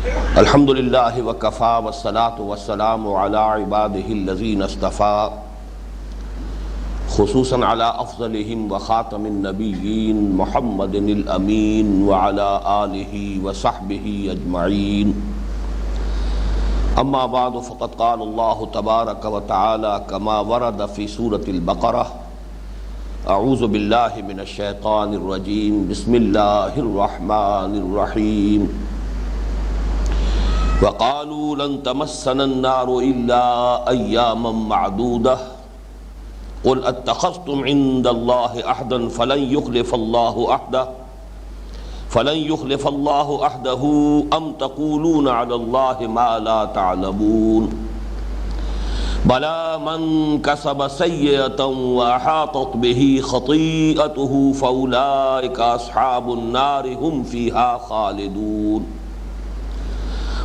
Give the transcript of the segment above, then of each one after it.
الحمد للہ وکفا والصلاة والسلام علی عباده الذین اصطفى خصوصاً علی افضلہم وخاتم النبیین محمد الامین وعلی آلہ وصحبہ اجمعین اما بعد فقد قال اللہ تبارک وتعالی کما ورد فی سورة البقرہ اعوذ باللہ من الشیطان الرجیم بسم اللہ الرحمن الرحیم وقالوا لن تمسنا النار إلا أياما معدودة قل اتخذتم عند الله عهدا فلن يخلف الله عهده أم تقولون على الله ما لا تعلمون بلى من كسب سيئة وأحاطت به خطيئته فأولئك أصحاب النار هم فيها خالدون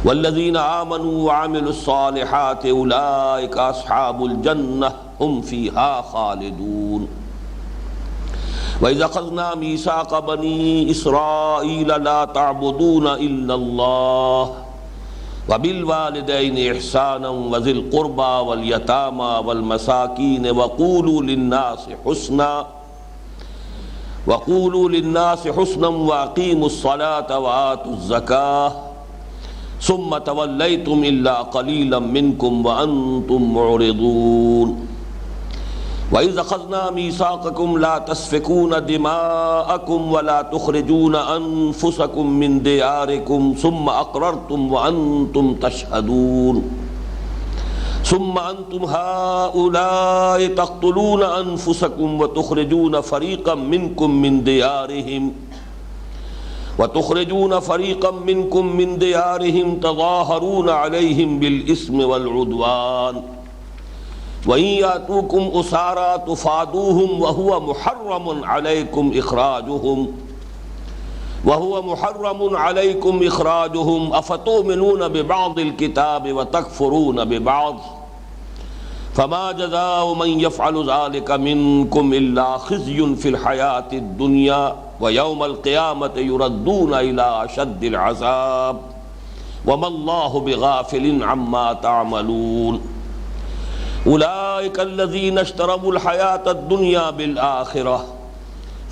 والذین آمنوا وعملوا الصالحات اولئک اصحاب الجنہ هم فیہا خالدون وَإِذْ أَخَذْنَا مِيثَاقَ بَنِي إِسْرَائِيلَ لَا تَعْبُدُونَ إِلَّا اللَّهَ وَبِالْوَالِدَيْنِ إِحْسَانًا وَذِي الْقُرْبَى وَالْيَتَامَى وَالْمَسَاكِينِ وَقُولُوا لِلنَّاسِ حُسْنًا وَأَقِيمُوا الصَّلَاةَ وَآتُوا الزَّكَاةَ ثم تولیتم الا قلیلا منکم وانتم معرضون وَإِذْ أَخَذْنَا مِيثَاقَكُمْ لَا تَسْفِكُونَ دِمَاءَكُمْ وَلَا تُخْرِجُونَ أَنفُسَكُمْ مِنْ دِيَارِكُمْ ثُمَّ أَقْرَرْتُمْ وَأَنْتُمْ تَشْهَدُونَ ثُمَّ أَنْتُمْ هَؤُلَاءِ تَقْتُلُونَ أَنفُسَكُمْ وَتُخْرِجُونَ فَرِيقًا مِنْكُمْ مِنْ دِيَارِهِمْ تَظَاهَرُونَ عَلَيْهِمْ بِالْإِثْمِ وَالْعُدْوَانِ وَإِنْ يَأْتُوكُمْ أُسَارَىٰ تُفَادُوهُمْ وَهُوَ مُحَرَّمٌ عَلَيْكُمْ إِخْرَاجُهُمْ أَفَتُؤْمِنُونَ بِبَعْضِ الْكِتَابِ وَتَكْفُرُونَ بِبَعْضٍ فَمَا جَزَاءُ مَنْ يَفْعَلُ ذَلِكَ مِنْكُمْ إِلَّا خِزْيٌ فِي الْحَيَاةِ الدُّنْيَا وَيَوْمَ الْقِيَامَةِ يُرَدُّونَ إِلَىٰ أَشَدِّ الْعَذَابِ وَمَا اللَّهُ بِغَافِلٍ عَمَّا تَعْمَلُونَ أُولَٰئِكَ الَّذِينَ اشْتَرَوُا الْحَيَاةَ الدُّنْيَا بِالْآخِرَةِ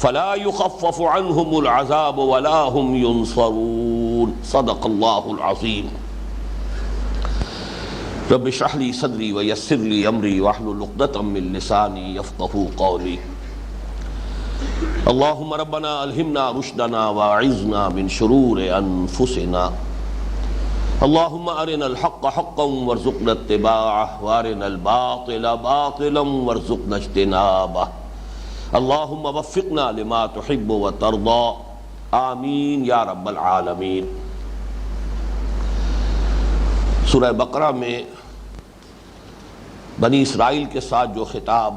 فَلَا يُخَفَّفُ عَنْهُمُ الْعَذَابُ وَلَا هُمْ يُنصَرُونَ صدق اللہ العظیم رب اشرح لي صدری ويسر لي امری واحلل عقدۃ من لسانی یفقہوا قولی اللهم ربنا الہمنا رشدنا واعذنا من شرور انفسنا اللهم ارنا الحق حقا وارزقنا اتباعه وارنا الباطل باطلا وارزقنا اجتنابه اللهم وفقنا لما تحب وترضى آمین یا رب العالمین۔ سورہ بقرہ میں بنی اسرائیل کے ساتھ جو خطاب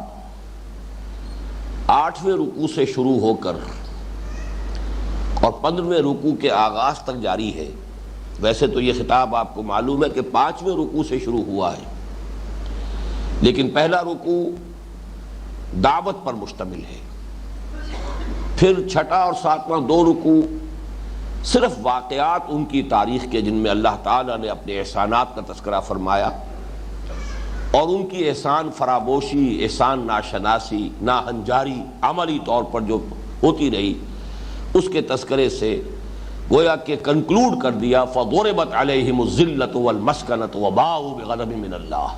8ویں رکوع سے شروع ہو کر اور 15ویں رکوع کے آغاز تک جاری ہے، ویسے تو یہ خطاب آپ کو معلوم ہے کہ 5ویں رکوع سے شروع ہوا ہے، لیکن پہلا رکوع دعوت پر مشتمل ہے، پھر 6واں اور 7واں 2 رکوع صرف واقعات ان کی تاریخ کے جن میں اللہ تعالیٰ نے اپنے احسانات کا تذکرہ فرمایا اور ان کی احسان فراموشی، احسان ناشناسی، ناہنجاری عملی طور پر جو ہوتی رہی، اس کے تذکرے سے گویا کہ کنکلوڈ کر دیا فَضُرِبَتْ عَلَيْهِمُ الذِّلَّةُ وَالْمَسْكَنَةُ وَبَاءُوا بِغَضَبٍ مِّنَ اللَّهِ،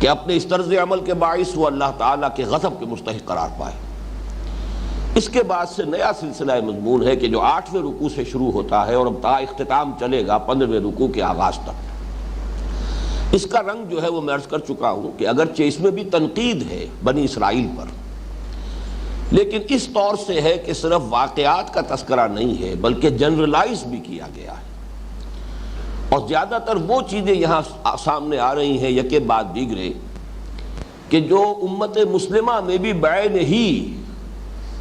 کہ اپنے اس طرز عمل کے باعث وہ اللہ تعالیٰ کے غضب کے مستحق قرار پائے۔ اس کے بعد سے نیا سلسلہ مضمون ہے کہ جو 8ویں رکوع سے شروع ہوتا ہے اور اب تا اختتام چلے گا 15ویں رکوع کے آغاز تک۔ اس کا رنگ جو ہے وہ میں عرض کر چکا ہوں کہ اگرچہ اس میں بھی تنقید ہے بنی اسرائیل پر، لیکن اس طور سے ہے کہ صرف واقعات کا تذکرہ نہیں ہے بلکہ جنرلائز بھی کیا گیا ہے، اور زیادہ تر وہ چیزیں یہاں سامنے آ رہی ہیں یکے بعد دیگرے کہ جو امت مسلمہ میں بھی بعین ہی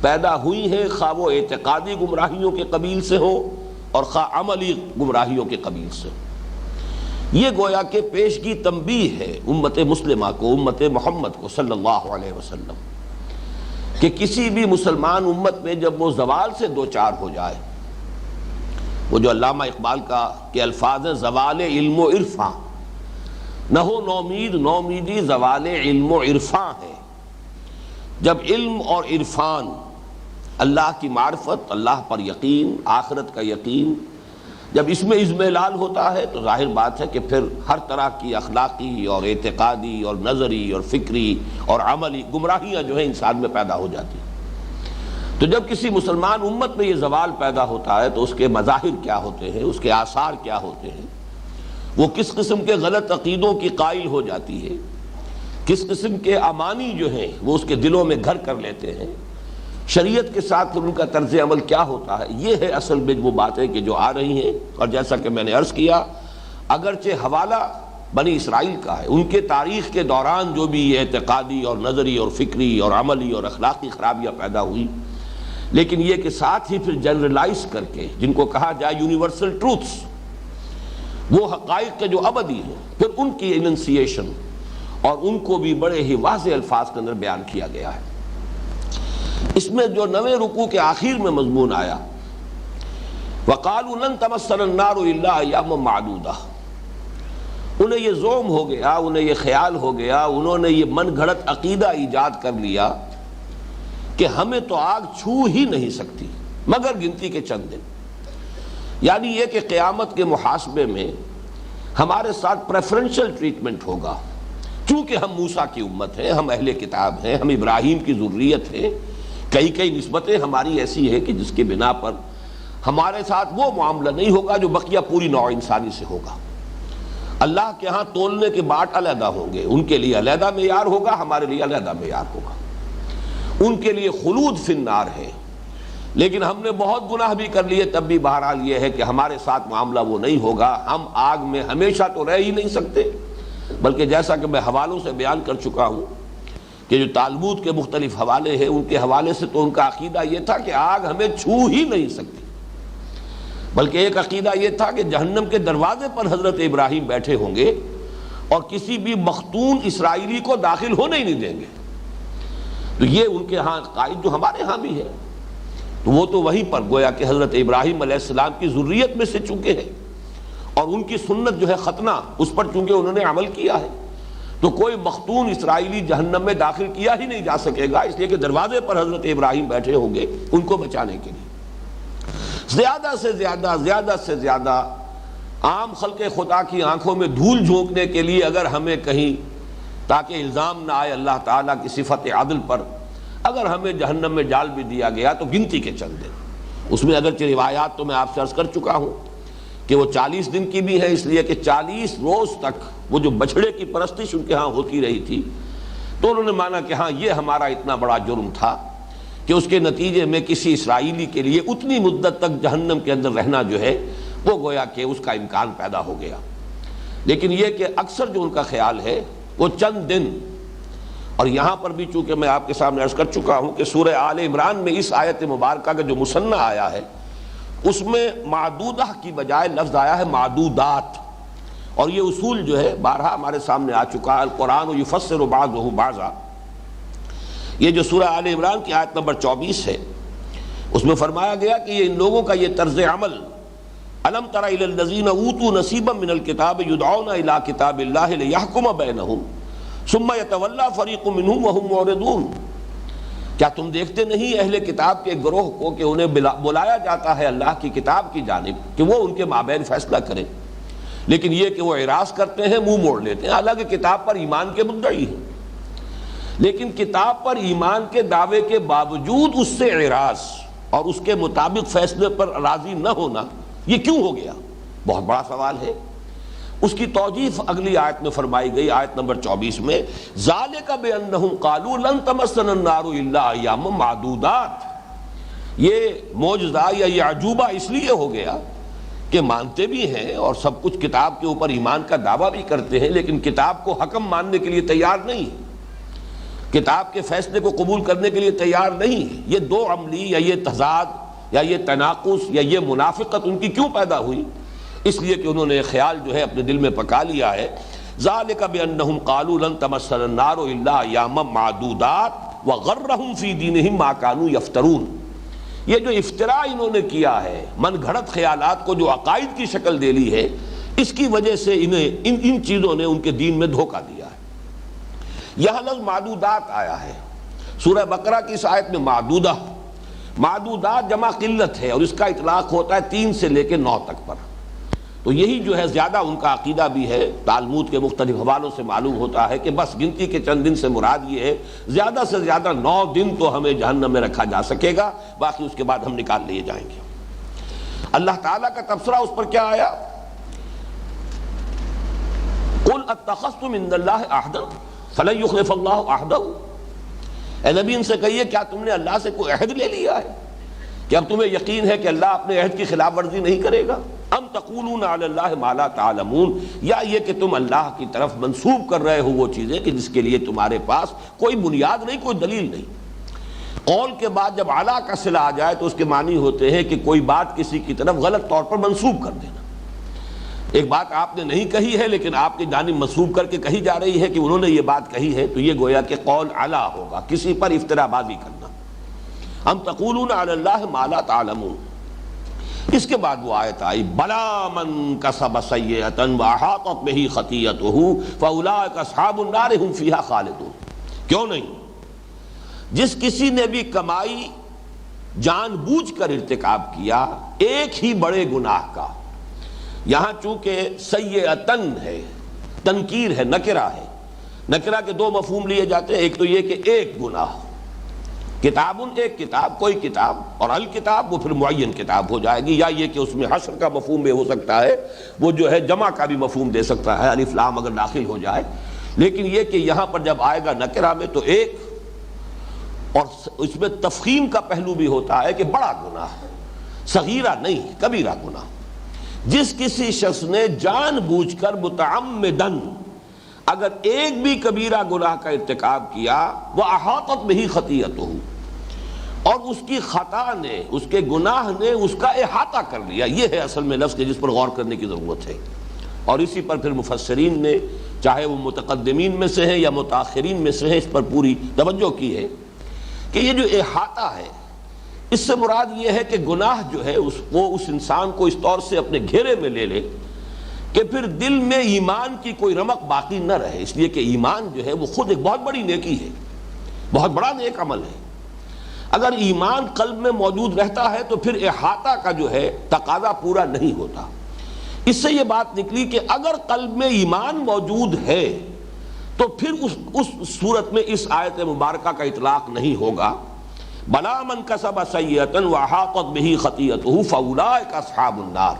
پیدا ہوئی ہیں، خواہ وہ اعتقادی گمراہیوں کے قبیل سے ہو اور خواہ عملی گمراہیوں کے قبیل سے ہو۔ یہ گویا کہ پیشگی تنبیہ ہے امت مسلمہ کو، امت محمد کو صلی اللہ علیہ وسلم، کہ کسی بھی مسلمان امت میں جب وہ زوال سے دوچار ہو جائے وہ جو علامہ اقبال کا کہ الفاظ زوال علم و عرفاں، نہ ہو نومید نومیدی زوال علم و عرفاں ہے۔ جب علم اور عرفان، اللہ کی معرفت، اللہ پر یقین، آخرت کا یقین، جب اس میں اضمحلال ہوتا ہے تو ظاہر بات ہے کہ پھر ہر طرح کی اخلاقی اور اعتقادی اور نظری اور فکری اور عملی گمراہیاں جو ہیں انسان میں پیدا ہو جاتی ہیں۔ تو جب کسی مسلمان امت میں یہ زوال پیدا ہوتا ہے تو اس کے مظاہر کیا ہوتے ہیں، اس کے آثار کیا ہوتے ہیں، وہ کس قسم کے غلط عقیدوں کی قائل ہو جاتی ہے، کس قسم کے امانی جو ہیں وہ اس کے دلوں میں گھر کر لیتے ہیں، شریعت کے ساتھ پھر ان کا طرز عمل کیا ہوتا ہے، یہ ہے اصل میں وہ باتیں کہ جو آ رہی ہیں۔ اور جیسا کہ میں نے عرض کیا، اگرچہ حوالہ بنی اسرائیل کا ہے، ان کے تاریخ کے دوران جو بھی یہ اعتقادی اور نظری اور فکری اور عملی اور اخلاقی خرابیاں پیدا ہوئی، لیکن یہ کہ ساتھ ہی پھر جنرلائز کر کے جن کو کہا جائے یونیورسل ٹروتھس، وہ حقائق کے جو ابدی ہیں، پھر ان کی اننسیشن اور ان کو بھی بڑے ہی واضح الفاظ کے اندر بیان کیا گیا ہے۔ اس میں جو 9ویں رکوع کے آخر میں مضمون آیا، وَقَالُوا لَن تَمَسَّنَا النَّارُ إِلَّا أَيَّامًا مَّعْدُودَةً، انہیں یہ زوم ہو گیا، انہیں یہ خیال ہو گیا، انہوں نے یہ من گھڑت عقیدہ ایجاد کر لیا کہ ہمیں تو آگ چھو ہی نہیں سکتی مگر گنتی کے چند دن۔ یعنی یہ کہ قیامت کے محاسبے میں ہمارے ساتھ پریفرنشل ٹریٹمنٹ ہوگا، چونکہ ہم موسیٰ کی امت ہیں، ہم اہل کتاب ہیں، ہم ابراہیم کی ذریت ہیں، کئی نسبتیں ہماری ایسی ہیں کہ جس کے بنا پر ہمارے ساتھ وہ معاملہ نہیں ہوگا جو بقیہ پوری نوع انسانی سے ہوگا۔ اللہ کے ہاں تولنے کے باٹ علیحدہ ہوں گے، ان کے لیے علیحدہ معیار ہوگا، ہمارے لیے علیحدہ معیار ہوگا۔ ان کے لیے خلود فی النار ہے، لیکن ہم نے بہت گناہ بھی کر لیے، تب بھی بہرحال یہ ہے کہ ہمارے ساتھ معاملہ وہ نہیں ہوگا، ہم آگ میں ہمیشہ تو رہ ہی نہیں سکتے، بلکہ جیسا کہ میں حوالوں سے بیان کر چکا ہوں کہ جو تالمود کے مختلف حوالے ہیں، ان کے حوالے سے تو ان کا عقیدہ یہ تھا کہ آگ ہمیں چھو ہی نہیں سکتی، بلکہ ایک عقیدہ یہ تھا کہ جہنم کے دروازے پر حضرت ابراہیم بیٹھے ہوں گے اور کسی بھی مختون اسرائیلی کو داخل ہونے ہی نہیں دیں گے۔ تو یہ ان کے ہاں قائد جو ہمارے ہاں بھی ہے، تو وہ تو وہیں پر گویا کہ حضرت ابراہیم علیہ السلام کی ذریت میں سے چونکہ ہے، اور ان کی سنت جو ہے ختنہ، اس پر چونکہ انہوں نے عمل کیا ہے، تو کوئی مختون اسرائیلی جہنم میں داخل کیا ہی نہیں جا سکے گا، اس لیے کہ دروازے پر حضرت ابراہیم بیٹھے ہوں گے ان کو بچانے کے لیے۔ زیادہ سے زیادہ عام خلق خدا کی آنکھوں میں دھول جھونکنے کے لیے اگر ہمیں کہیں، تاکہ الزام نہ آئے اللہ تعالیٰ کی صفت عدل پر، اگر ہمیں جہنم میں ڈال بھی دیا گیا تو گنتی کے چند دن۔ اس میں اگرچہ روایات تو میں آپ سے عرض کر چکا ہوں کہ وہ 40 دن کی بھی ہے، اس لیے کہ 40 روز تک وہ جو بچھڑے کی پرستش ان کے ہاں ہوتی رہی تھی، تو انہوں نے مانا کہ ہاں یہ ہمارا اتنا بڑا جرم تھا کہ اس کے نتیجے میں کسی اسرائیلی کے لیے اتنی مدت تک جہنم کے اندر رہنا جو ہے وہ گویا کہ اس کا امکان پیدا ہو گیا۔ لیکن یہ کہ اکثر جو ان کا خیال ہے وہ چند دن، اور یہاں پر بھی چونکہ میں آپ کے سامنے عرض کر چکا ہوں کہ سورہ آل عمران میں اس آیت مبارکہ کا جو مثنیٰ آیا ہے اس میں معدودہ کی بجائے لفظ آیا ہے معدودات، اور یہ اصول جو ہے بارہا ہمارے سامنے آ چکا ہے، القرآن یفسر بعضہ بعضا۔ یہ جو سورہ آل عمران کی آیت نمبر 24 ہے، اس میں فرمایا گیا کہ یہ ان لوگوں کا یہ طرز عمل، الم تر الی الذین اوتوا نصیبا من الکتاب یدعون الی کتاب اللہ لیحکم بینہم ثم یتولی فریق منہم وہم معرضون، کیا تم دیکھتے نہیں اہل کتاب کے گروہ کو کہ انہیں بلایا جاتا ہے اللہ کی کتاب کی جانب کہ وہ ان کے مابین فیصلہ کریں، لیکن یہ کہ وہ اعراض کرتے ہیں، منہ موڑ لیتے ہیں، حالانکہ کتاب پر ایمان کے مدعی ہیں، لیکن کتاب پر ایمان کے دعوے کے باوجود اس سے اعراض اور اس کے مطابق فیصلے پر راضی نہ ہونا، یہ کیوں ہو گیا؟ بہت بڑا سوال ہے۔ اس کی توجیہ اگلی آیت میں فرمائی گئی، آیت نمبر 24 میں، ذالک بانہم قالوا لن تمسنا النار الا ایاما معدودات، یہ معجزہ یا یہ عجوبہ اس لیے ہو گیا کہ مانتے بھی ہیں اور سب کچھ کتاب کے اوپر ایمان کا دعویٰ بھی کرتے ہیں، لیکن کتاب کو حکم ماننے کے لیے تیار نہیں، کتاب کے فیصلے کو قبول کرنے کے لیے تیار نہیں۔ یہ دو عملی یا یہ تضاد یا یہ تناقض یا یہ منافقت ان کی کیوں پیدا ہوئی؟ اس لیے کہ انہوں نے خیال جو ہے اپنے دل میں پکا لیا ہے، ذالک بانہم قالوا لن تمسنا النار الا ایاما معدودات وغرہم فی دینہم ما کانوا یفترون، یہ جو افطراء انہوں نے کیا ہے، من گھڑت خیالات کو جو عقائد کی شکل دے لی ہے، اس کی وجہ سے انہیں ان چیزوں نے ان کے دین میں دھوکہ دیا ہے۔ یہاں لفظ معدودات آیا ہے سورہ بقرہ کی اس آیت میں، معدودات جمع قلت ہے، اور اس کا اطلاق ہوتا ہے 3 سے لے کے 9 تک پر۔ تو یہی جو ہے زیادہ ان کا عقیدہ بھی ہے، تالمود کے مختلف حوالوں سے معلوم ہوتا ہے کہ بس گنتی کے چند دن سے مراد یہ ہے، زیادہ سے زیادہ 9 دن تو ہمیں جہنم میں رکھا جا سکے گا، باقی اس کے بعد ہم نکال لیے جائیں گے۔ اللہ تعالیٰ کا تبصرہ اس پر کیا آیا؟ قُلْ اتَّخَذْتُمْ عِندَ اللَّهِ عَهْدًا فَلَن يُخْلِفَ اللَّهُ عَهْدَهُ۔ اے نبی ان سے کہیے کیا تم نے اللہ سے کوئی عہد لے لیا ہے کہ اب تمہیں یقین ہے کہ اللہ اپنے عہد کی خلاف ورزی نہیں کرے گا؟ ام تقولون علی اللہ ما لا تعلمون، یا یہ کہ تم اللہ کی طرف منسوب کر رہے ہو وہ چیزیں کہ جس کے لیے تمہارے پاس کوئی بنیاد نہیں، کوئی دلیل نہیں۔ قول کے بعد جب اعلیٰ کا صلہ آ جائے تو اس کے معنی ہوتے ہیں کہ کوئی بات کسی کی طرف غلط طور پر منسوب کر دینا۔ ایک بات آپ نے نہیں کہی ہے لیکن آپ کی جانب منسوب کر کے کہی جا رہی ہے کہ انہوں نے یہ بات کہی ہے، تو یہ گویا کہ قول اعلیٰ ہوگا، کسی پر افتراء بازی کرنا۔ ام تقولون علی اللہ ما لا تعلمون۔ اس کے بعد وہ آیت آئی، بلا من کسب سیئۃ واحاطت بہ خطیئتہ فاولئک اصحاب النار هم فیہا خالدون۔ کیوں نہیں؟ جس کسی نے بھی کمائی جان بوجھ کر ارتکاب کیا ایک ہی بڑے گناہ کا، یہاں چونکہ سیئۃ ہے، تنکیر ہے، نکرہ ہے، نکرہ کے 2 مفہوم لیے جاتے ہیں، ایک تو یہ کہ ایک گناہ، کتاب ایک کتاب، کوئی کتاب، اور الکتاب وہ پھر معین کتاب ہو جائے گی، یا یہ کہ اس میں حشر کا مفہوم بھی ہو سکتا ہے، وہ جو ہے جمع کا بھی مفہوم دے سکتا ہے، الف لام اگر داخل ہو جائے، لیکن یہ کہ یہاں پر جب آئے گا نکرہ میں تو ایک، اور اس میں تفخیم کا پہلو بھی ہوتا ہے کہ بڑا گناہ، صغیرہ نہیں، کبیرہ گناہ۔ جس کسی شخص نے جان بوجھ کر متعمدن اگر ایک بھی کبیرہ گناہ کا ارتکاب کیا، وہ احاطت بہ خطیئتہ، اور اس کی خطا نے، اس کے گناہ نے اس کا احاطہ کر لیا، یہ ہے اصل میں لفظ کے جس پر غور کرنے کی ضرورت ہے۔ اور اسی پر پھر مفسرین نے، چاہے وہ متقدمین میں سے ہیں یا متاخرین میں سے ہیں، اس پر پوری توجہ کی ہے کہ یہ جو احاطہ ہے، اس سے مراد یہ ہے کہ گناہ جو ہے وہ اس انسان کو اس طور سے اپنے گھیرے میں لے لے کہ پھر دل میں ایمان کی کوئی رمق باقی نہ رہے، اس لیے کہ ایمان جو ہے وہ خود ایک بہت بڑی نیکی ہے، بہت بڑا نیک عمل ہے۔ اگر ایمان قلب میں موجود رہتا ہے تو پھر احاطہ کا جو ہے تقاضا پورا نہیں ہوتا۔ اس سے یہ بات نکلی کہ اگر قلب میں ایمان موجود ہے تو پھر اس صورت میں اس آیت مبارکہ کا اطلاق نہیں ہوگا، بلا من کسب سیئۃ واحاطت بہ خطیئتہ فاولئک اصحاب النار۔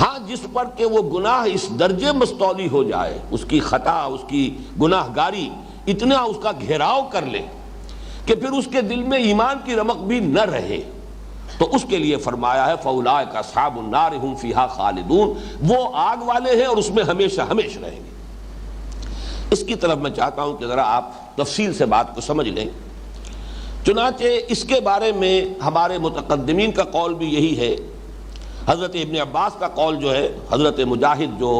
ہاں جس پر کہ وہ گناہ اس درجے مستولی ہو جائے، اس کی خطا، اس کی گناہ گاری اتنا اس کا گھیراؤ کر لے کہ پھر اس کے دل میں ایمان کی رمق بھی نہ رہے، تو اس کے لیے فرمایا ہے فاولئک اصحاب النار هم فیہا خالدون، وہ آگ والے ہیں اور اس میں ہمیشہ ہمیشہ رہیں گے۔ اس کی طرف میں چاہتا ہوں کہ ذرا آپ تفصیل سے بات کو سمجھ لیں۔ چنانچہ اس کے بارے میں ہمارے متقدمین کا قول بھی یہی ہے، حضرت ابن عباس کا قول جو ہے، حضرت مجاہد جو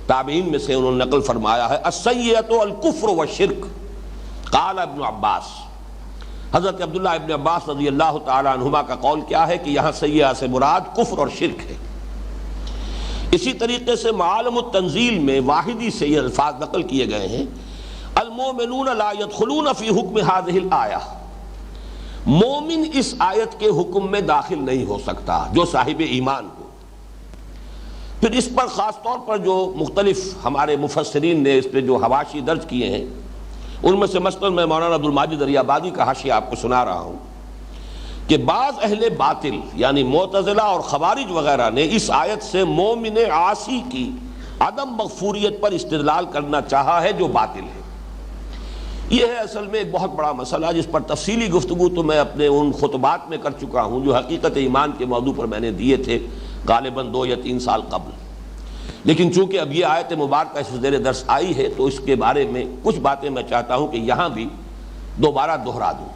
تابعین میں سے انہوں نے نقل فرمایا ہے، السیئۃ الکفر والشرک، قال ابن عباس۔ حضرت عبداللہ ابن عباس رضی اللہ تعالی عنہما کا قول کیا ہے کہ یہاں سیئہ سے مراد کفر اور شرک ہے۔ اسی طریقے سے معالم التنزیل میں واحدی سے یہ الفاظ نقل کیے گئے ہیں، المؤمنون لا يدخلون فی حکم هذه الآیہ، مومن اس آیت کے حکم میں داخل نہیں ہو سکتا جو صاحب ایمان ہو۔ پھر اس پر خاص طور پر جو مختلف ہمارے مفسرین نے اس پہ جو حواشی درج کیے ہیں، ان میں سے مثلاً میں مولانا عبدالماجد دریابادی کا حاشیہ آپ کو سنا رہا ہوں کہ بعض اہل باطل یعنی معتزلہ اور خوارج وغیرہ نے اس آیت سے مومن عاصی کی عدم مغفوریت پر استدلال کرنا چاہا ہے جو باطل ہے۔ یہ ہے اصل میں ایک بہت بڑا مسئلہ جس پر تفصیلی گفتگو تو میں اپنے ان خطبات میں کر چکا ہوں جو حقیقت ایمان کے موضوع پر میں نے دیے تھے غالباً 2 یا 3 سال قبل، لیکن چونکہ اب یہ آیت مبارکہ اس زیر درس آئی ہے تو اس کے بارے میں کچھ باتیں میں چاہتا ہوں کہ یہاں بھی دوبارہ دہرا دوں۔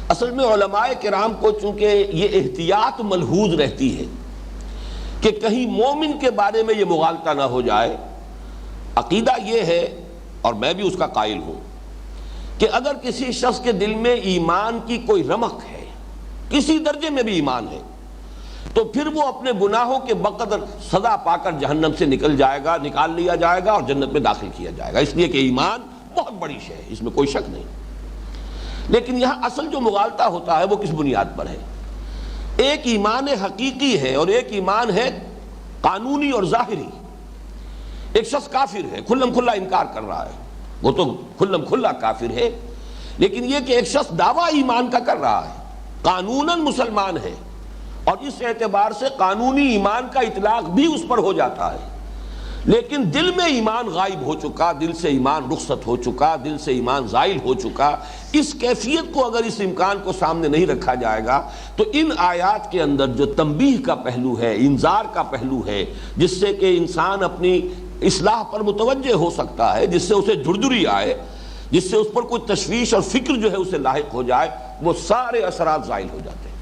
اصل میں علماء کرام کو چونکہ یہ احتیاط ملحوظ رہتی ہے کہ کہیں مومن کے بارے میں یہ مغالطہ نہ ہو جائے۔ عقیدہ یہ ہے، اور میں بھی اس کا قائل ہوں، کہ اگر کسی شخص کے دل میں ایمان کی کوئی رمق ہے کسی درجے میں بھی ایمان ہے، تو پھر وہ اپنے گناہوں کے بقدر سزا پا کر جہنم سے نکال لیا جائے گا اور جنت میں داخل کیا جائے گا، اس لیے کہ ایمان بہت بڑی شے ہے، اس میں کوئی شک نہیں۔ لیکن یہاں اصل جو مغالطہ ہوتا ہے وہ کس بنیاد پر ہے؟ ایک ایمان حقیقی ہے اور ایک ایمان ہے قانونی اور ظاہری۔ ایک شخص کافر ہے، کھلم کھلا انکار کر رہا ہے، وہ تو کھلم کھلا کافر ہے، لیکن یہ کہ ایک شخص دعویٰ ایمان کا کر رہا ہے، قانوناً مسلمان ہے، اور اس اعتبار سے قانونی ایمان کا اطلاق بھی اس پر ہو جاتا ہے، لیکن دل میں ایمان غائب ہو چکا، دل سے ایمان رخصت ہو چکا، دل سے ایمان زائل ہو چکا۔ اس کیفیت کو اگر اس امکان کو سامنے نہیں رکھا جائے گا تو ان آیات کے اندر جو تنبیہ کا پہلو ہے، انذار کا پہلو ہے، جس سے کہ انسان اپنی اصلاح پر متوجہ ہو سکتا ہے، جس سے اسے جھڑجھڑی آئے، جس سے اس پر کوئی تشویش اور فکر جو ہے اسے لاحق ہو جائے، وہ سارے اثرات زائل ہو جاتے ہیں۔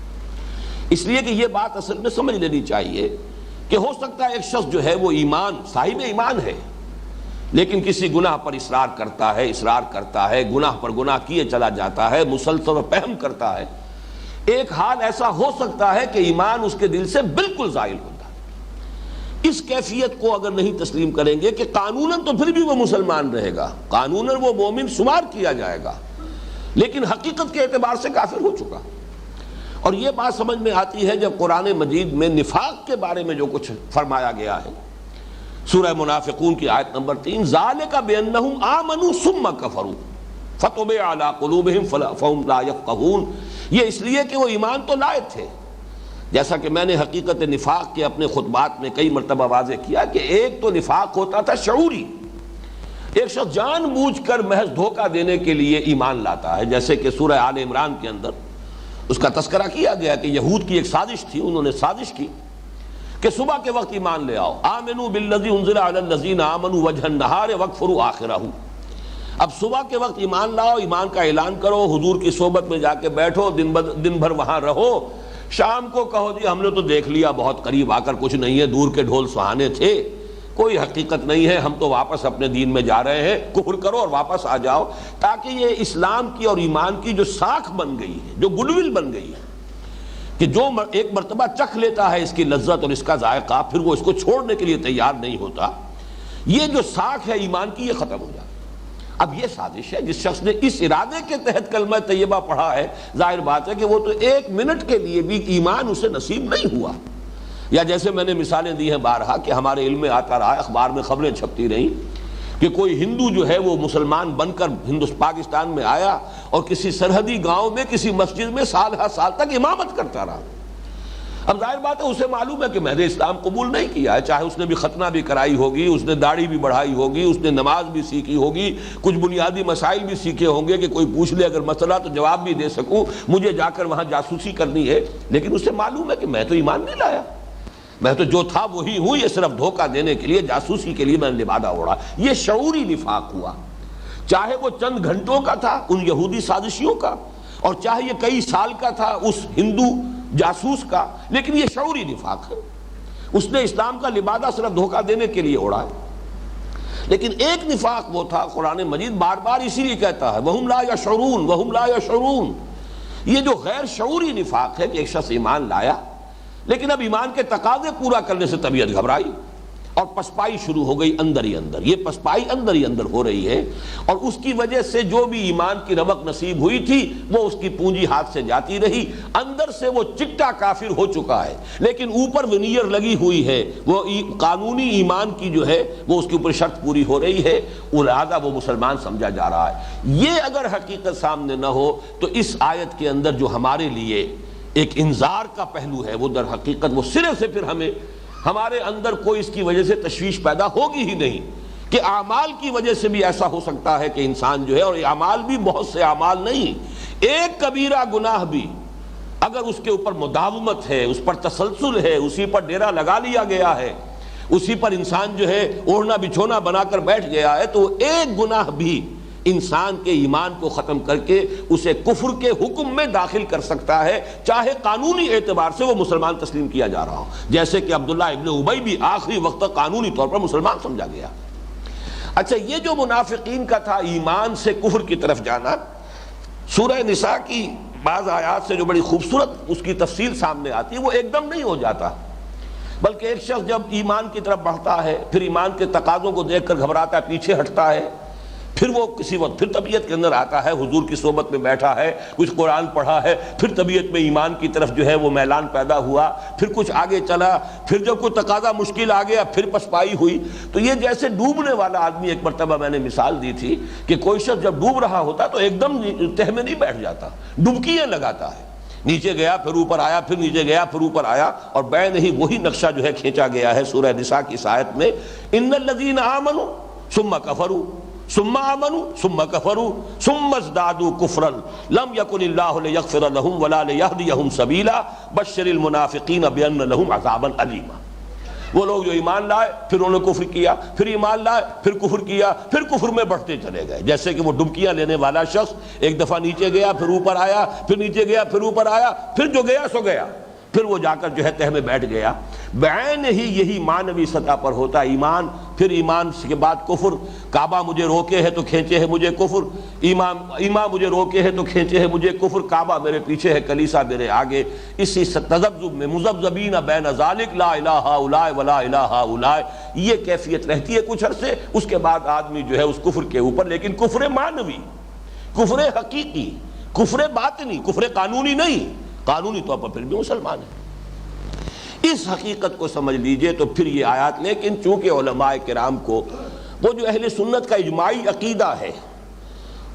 اس لیے کہ یہ بات اصل میں سمجھ لینی چاہیے کہ ہو سکتا ہے ایک شخص جو ہے وہ صاحب ایمان ہے، لیکن کسی گناہ پر اصرار کرتا ہے، گناہ پر گناہ کیے چلا جاتا ہے، مسلسل فہم کرتا ہے۔ ایک حال ایسا ہو سکتا ہے کہ ایمان اس کے دل سے بالکل زائل ہوتا ہے۔ اس کیفیت کو اگر نہیں تسلیم کریں گے کہ قانوناً تو پھر بھی وہ مسلمان رہے گا، قانوناً وہ مومن شمار کیا جائے گا، لیکن حقیقت کے اعتبار سے کافر ہو چکا۔ اور یہ بات سمجھ میں آتی ہے جب قرآن مجید میں نفاق کے بارے میں جو کچھ فرمایا گیا ہے، سورہ منافقون کی آیت نمبر 3، ذالک بانہم آمنوا ثم کفروا فطبع علی قلوبہم فہم لا یفقہون۔ یہ اس لیے کہ وہ ایمان تو لائے تھے، جیسا کہ میں نے حقیقت نفاق کے اپنے خطبات میں کئی مرتبہ واضح کیا کہ ایک تو نفاق ہوتا تھا شعوری، ایک شخص جان بوجھ کر محض دھوکہ دینے کے لیے ایمان لاتا ہے، جیسے کہ سورہ آل عمران کے اندر اس کا تذکرہ کیا گیا کہ یہود کی ایک سازش تھی، انہوں نے سازش کی کہ صبح کے وقت ایمان لے آؤ، آمنوا بالذی انزل علی الذین آمنوا وجہ النہار واکفروا آخرہ۔ اب صبح کے وقت ایمان لاؤ، ایمان کا اعلان کرو، حضور کی صحبت میں جا کے بیٹھو، دن بھر وہاں رہو، شام کو کہو جی ہم نے تو دیکھ لیا، بہت قریب آ کر کچھ نہیں ہے، دور کے ڈھول سہانے تھے، کوئی حقیقت نہیں ہے، ہم تو واپس اپنے دین میں جا رہے ہیں، کفر کرو اور واپس آ جاؤ، تاکہ یہ اسلام کی اور ایمان کی جو ساکھ بن گئی ہے، جو گڈ ول بن گئی ہے کہ جو ایک مرتبہ چکھ لیتا ہے اس کی لذت اور اس کا ذائقہ، پھر وہ اس کو چھوڑنے کے لیے تیار نہیں ہوتا، یہ جو ساکھ ہے ایمان کی، یہ ختم ہو جاتی۔ اب یہ سازش ہے، جس شخص نے اس ارادے کے تحت کلمہ طیبہ پڑھا ہے، ظاہر بات ہے کہ وہ تو ایک منٹ کے لیے بھی ایمان اسے نصیب نہیں ہوا۔ یا جیسے میں نے مثالیں دی ہیں بارہا کہ ہمارے علم میں آتا رہا، اخبار میں خبریں چھپتی رہیں کہ کوئی ہندو جو ہے وہ مسلمان بن کر پاکستان میں آیا اور کسی سرحدی گاؤں میں کسی مسجد میں سال ہر سال تک امامت کرتا رہا۔ اب ظاہر بات ہے اسے معلوم ہے کہ میں نے اسلام قبول نہیں کیا ہے، چاہے اس نے بھی ختنہ بھی کرائی ہوگی، اس نے داڑھی بھی بڑھائی ہوگی، اس نے نماز بھی سیکھی ہوگی، کچھ بنیادی مسائل بھی سیکھے ہوں گے کہ کوئی پوچھ لے اگر مسئلہ تو جواب بھی دے سکوں، مجھے جا کر وہاں جاسوسی کرنی ہے، لیکن اسے معلوم ہے کہ میں تو ایمان نہیں لایا، میں تو جو تھا وہی ہوں، یہ صرف دھوکہ دینے کے لیے، جاسوسی کے لیے میں نے لبادہ اوڑھا۔ یہ شعوری نفاق ہوا، چاہے وہ چند گھنٹوں کا تھا ان یہودی سازشیوں کا، اور چاہے یہ کئی سال کا تھا اس ہندو جاسوس کا، لیکن یہ شعوری نفاق ہے، اس نے اسلام کا لبادہ صرف دھوکہ دینے کے لیے اوڑھا ہے۔ لیکن ایک نفاق وہ تھا، قرآن مجید بار بار اسی لیے کہتا ہے وَهُمْ لَا يَشْعُرُونَ وَهُمْ لَا يَشْعُرُونَ، یہ جو غیر شعوری نفاق ہے کہ ایک شخص ایمان لایا لیکن اب ایمان کے تقاضے پورا کرنے سے طبیعت گھبرائی اور پسپائی شروع ہو گئی اندر ہی اندر، یہ پسپائی اندر ہی اندر ہو رہی ہے، اور اس کی وجہ سے جو بھی ایمان کی رمق نصیب ہوئی تھی وہ اس کی پونجی ہاتھ سے جاتی رہی، اندر سے وہ چٹا کافر ہو چکا ہے، لیکن اوپر ونیئر لگی ہوئی ہے، وہ قانونی ایمان کی جو ہے وہ اس کے اوپر شرط پوری ہو رہی ہے، لہذا وہ مسلمان سمجھا جا رہا ہے۔ یہ اگر حقیقت سامنے نہ ہو تو اس آیت کے اندر جو ہمارے لیے ایک انذار کا پہلو ہے وہ در حقیقت وہ سرے سے پھر ہمارے اندر کوئی اس کی وجہ سے تشویش پیدا ہوگی ہی نہیں کہ اعمال کی وجہ سے بھی ایسا ہو سکتا ہے کہ انسان جو ہے، اور اعمال بھی بہت سے اعمال نہیں، ایک کبیرہ گناہ بھی اگر اس کے اوپر مداومت ہے، اس پر تسلسل ہے، اسی پر ڈیرا لگا لیا گیا ہے، اسی پر انسان جو ہے اوڑھنا بچھونا بنا کر بیٹھ گیا ہے، تو ایک گناہ بھی انسان کے ایمان کو ختم کر کے اسے کفر کے حکم میں داخل کر سکتا ہے، چاہے قانونی اعتبار سے وہ مسلمان تسلیم کیا جا رہا ہو، جیسے کہ عبداللہ ابن ابی بھی آخری وقت تک قانونی طور پر مسلمان سمجھا گیا۔ اچھا، یہ جو منافقین کا تھا ایمان سے کفر کی طرف جانا، سورہ نساء کی بعض آیات سے جو بڑی خوبصورت اس کی تفصیل سامنے آتی ہے، وہ ایک دم نہیں ہو جاتا، بلکہ ایک شخص جب ایمان کی طرف بڑھتا ہے، پھر ایمان کے تقاضوں کو دیکھ کر گھبراتا ہے، پیچھے ہٹتا ہے، پھر وہ کسی وقت پھر طبیعت کے اندر آتا ہے، حضور کی صحبت میں بیٹھا ہے، کچھ قرآن پڑھا ہے، پھر طبیعت میں ایمان کی طرف جو ہے وہ میلان پیدا ہوا، پھر کچھ آگے چلا، پھر جب کوئی تقاضا مشکل آ گیا پھر پسپائی ہوئی۔ تو یہ جیسے ڈوبنے والا آدمی، ایک مرتبہ میں نے مثال دی تھی کہ کوئی شخص جب ڈوب رہا ہوتا تو ایک دم تہ میں نہیں بیٹھ جاتا، ڈبکیاں لگاتا ہے، نیچے گیا پھر اوپر آیا، پھر نیچے گیا پھر اوپر آیا، اور بین ہی وہی نقشہ جو ہے کھینچا گیا ہے سورہ نساء کی اس آیت میں، ان الذین آمنوا ثم کفروا ثم آمنوا ثم کفروا ثم ازدادوا کفرا لم یکن اللہ لیغفر لهم ولا لیہدیہم سبیلا بشر المنافقین بان لهم عذابا الیما۔ وہ لوگ جو ایمان لائے پھر انہوں نے کفر کیا، پھر ایمان لائے پھر کفر کیا، پھر کفر میں بڑھتے چلے گئے، جیسے کہ وہ ڈبکیاں لینے والا شخص ایک دفعہ نیچے گیا پھر اوپر آیا، پھر نیچے گیا پھر اوپر آیا، پھر جو گیا سو گیا، پھر وہ جا کر جو ہے تہ میں بیٹھ گیا۔ بعین ہی یہی معنوی سطح پر ہوتا ہے ایمان، پھر ایمان کے بعد کفر۔ کعبہ مجھے روکے ہے تو کھینچے ہے مجھے کفر، ایمان مجھے روکے ہے تو کھینچے ہے مجھے کفر، کعبہ میرے پیچھے ہے کلیسا میرے آگے، اسی تذبذب میں مذبذبین بین ذالک لا الہ الا ولا الہ الا، یہ کیفیت رہتی ہے کچھ عرصے، اس کے بعد آدمی جو ہے اس کفر کے اوپر، لیکن کفر معنوی، کفر حقیقی، کفر باطنی، کفر قانونی نہیں، قانونی طور پر پھر بھی مسلمان ہے۔ اس حقیقت کو سمجھ لیجئے تو پھر یہ آیات، لیکن چونکہ علماء کرام کو وہ جو اہل سنت کا اجماعی عقیدہ ہے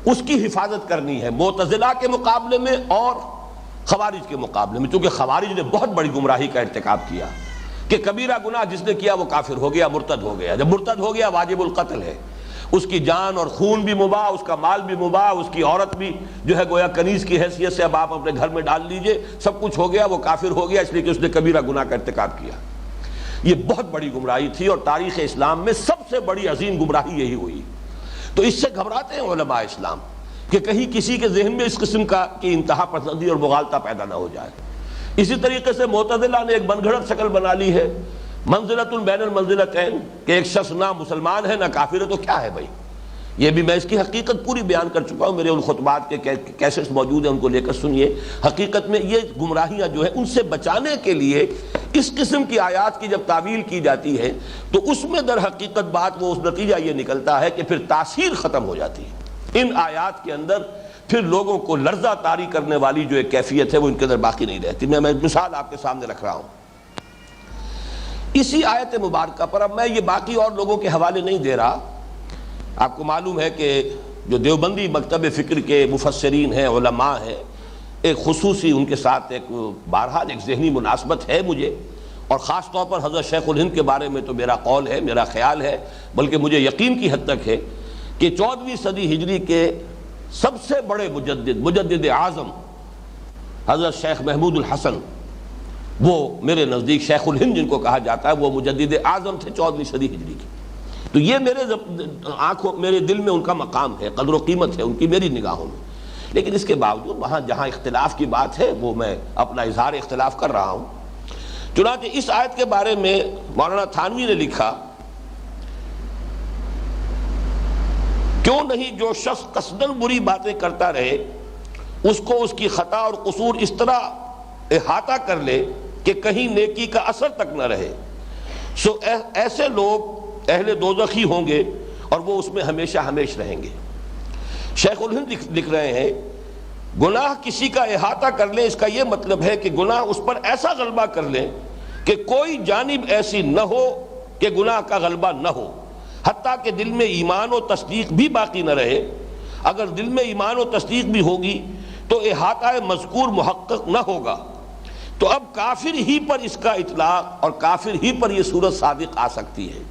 اس کی حفاظت کرنی ہے، معتزلہ کے مقابلے میں اور خوارج کے مقابلے میں، چونکہ خوارج نے بہت بڑی گمراہی کا ارتکاب کیا کہ کبیرہ گناہ جس نے کیا وہ کافر ہو گیا، مرتد ہو گیا، جب مرتد ہو گیا واجب القتل ہے، اس کی جان اور خون بھی مباح، اس کا مال بھی مباح، اس کی عورت بھی جو ہے گویا کنیز کی حیثیت سے اب آپ اپنے گھر میں ڈال لیجئے، سب کچھ ہو گیا، وہ کافر ہو گیا اس لیے کہ اس نے کبیرہ گناہ کا ارتکاب کیا۔ یہ بہت بڑی گمراہی تھی اور تاریخ اسلام میں سب سے بڑی عظیم گمراہی یہی ہوئی۔ تو اس سے گھبراتے ہیں علماء اسلام کہ کہیں کسی کے ذہن میں اس قسم کی انتہا پسندی اور مغالطہ پیدا نہ ہو جائے۔ اسی طریقے سے معتزلہ نے ایک من گھڑت شکل بنا لی ہے، منزلۃ بین المنزلتین، کہ ایک شخص نہ مسلمان ہے نہ کافر ہے تو کیا ہے بھائی؟ یہ بھی میں اس کی حقیقت پوری بیان کر چکا ہوں، میرے ان خطبات کے کیسٹس موجود ہیں، ان کو لے کر سنیے۔ حقیقت میں یہ گمراہیاں جو ہیں ان سے بچانے کے لیے اس قسم کی آیات کی جب تعویل کی جاتی ہے تو اس میں در حقیقت بات وہ اس نتیجہ یہ نکلتا ہے کہ پھر تاثیر ختم ہو جاتی ہے ان آیات کے اندر، پھر لوگوں کو لرزہ طاری کرنے والی جو ایک کیفیت ہے وہ ان کے اندر باقی نہیں رہتی۔ میں مثال آپ کے سامنے رکھ رہا ہوں اسی آیت مبارکہ پر، اب میں یہ باقی اور لوگوں کے حوالے نہیں دے رہا۔ آپ کو معلوم ہے کہ جو دیوبندی مکتب فکر کے مفسرین ہیں، علماء ہیں، ایک خصوصی ان کے ساتھ ایک بہرحال ایک ذہنی مناسبت ہے مجھے، اور خاص طور پر حضرت شیخ الہند کے بارے میں تو میرا قول ہے، میرا خیال ہے، بلکہ مجھے یقین کی حد تک ہے کہ 14ویں صدی ہجری کے سب سے بڑے مجدد اعظم حضرت شیخ محمود الحسن، وہ میرے نزدیک شیخ الہند جن کو کہا جاتا ہے، وہ مجدد اعظم تھے 14ویں صدی ہجری کے۔ تو یہ میرے دل میں ان کا مقام ہے، قدر و قیمت ہے ان کی میری نگاہوں میں، لیکن اس کے باوجود وہاں جہاں اختلاف کی بات ہے وہ میں اپنا اظہار اختلاف کر رہا ہوں۔ چنانچہ اس آیت کے بارے میں مولانا تھانوی نے لکھا، کیوں نہیں جو شخص قصداً بری باتیں کرتا رہے اس کو اس کی خطا اور قصور اس طرح احاطہ کر لے کہ کہیں نیکی کا اثر تک نہ رہے، سو ایسے لوگ اہل دوزخی ہوں گے اور وہ اس میں ہمیشہ ہمیش رہیں گے۔ شیخ الہند لکھ رہے ہیں، گناہ کسی کا احاطہ کر لیں اس کا یہ مطلب ہے کہ گناہ اس پر ایسا غلبہ کر لیں کہ کوئی جانب ایسی نہ ہو کہ گناہ کا غلبہ نہ ہو، حتیٰ کہ دل میں ایمان و تصدیق بھی باقی نہ رہے۔ اگر دل میں ایمان و تصدیق بھی ہوگی تو احاطہ مذکور محقق نہ ہوگا، تو اب کافر ہی پر اس کا اطلاق اور کافر ہی پر یہ صورت صادق آ سکتی ہے۔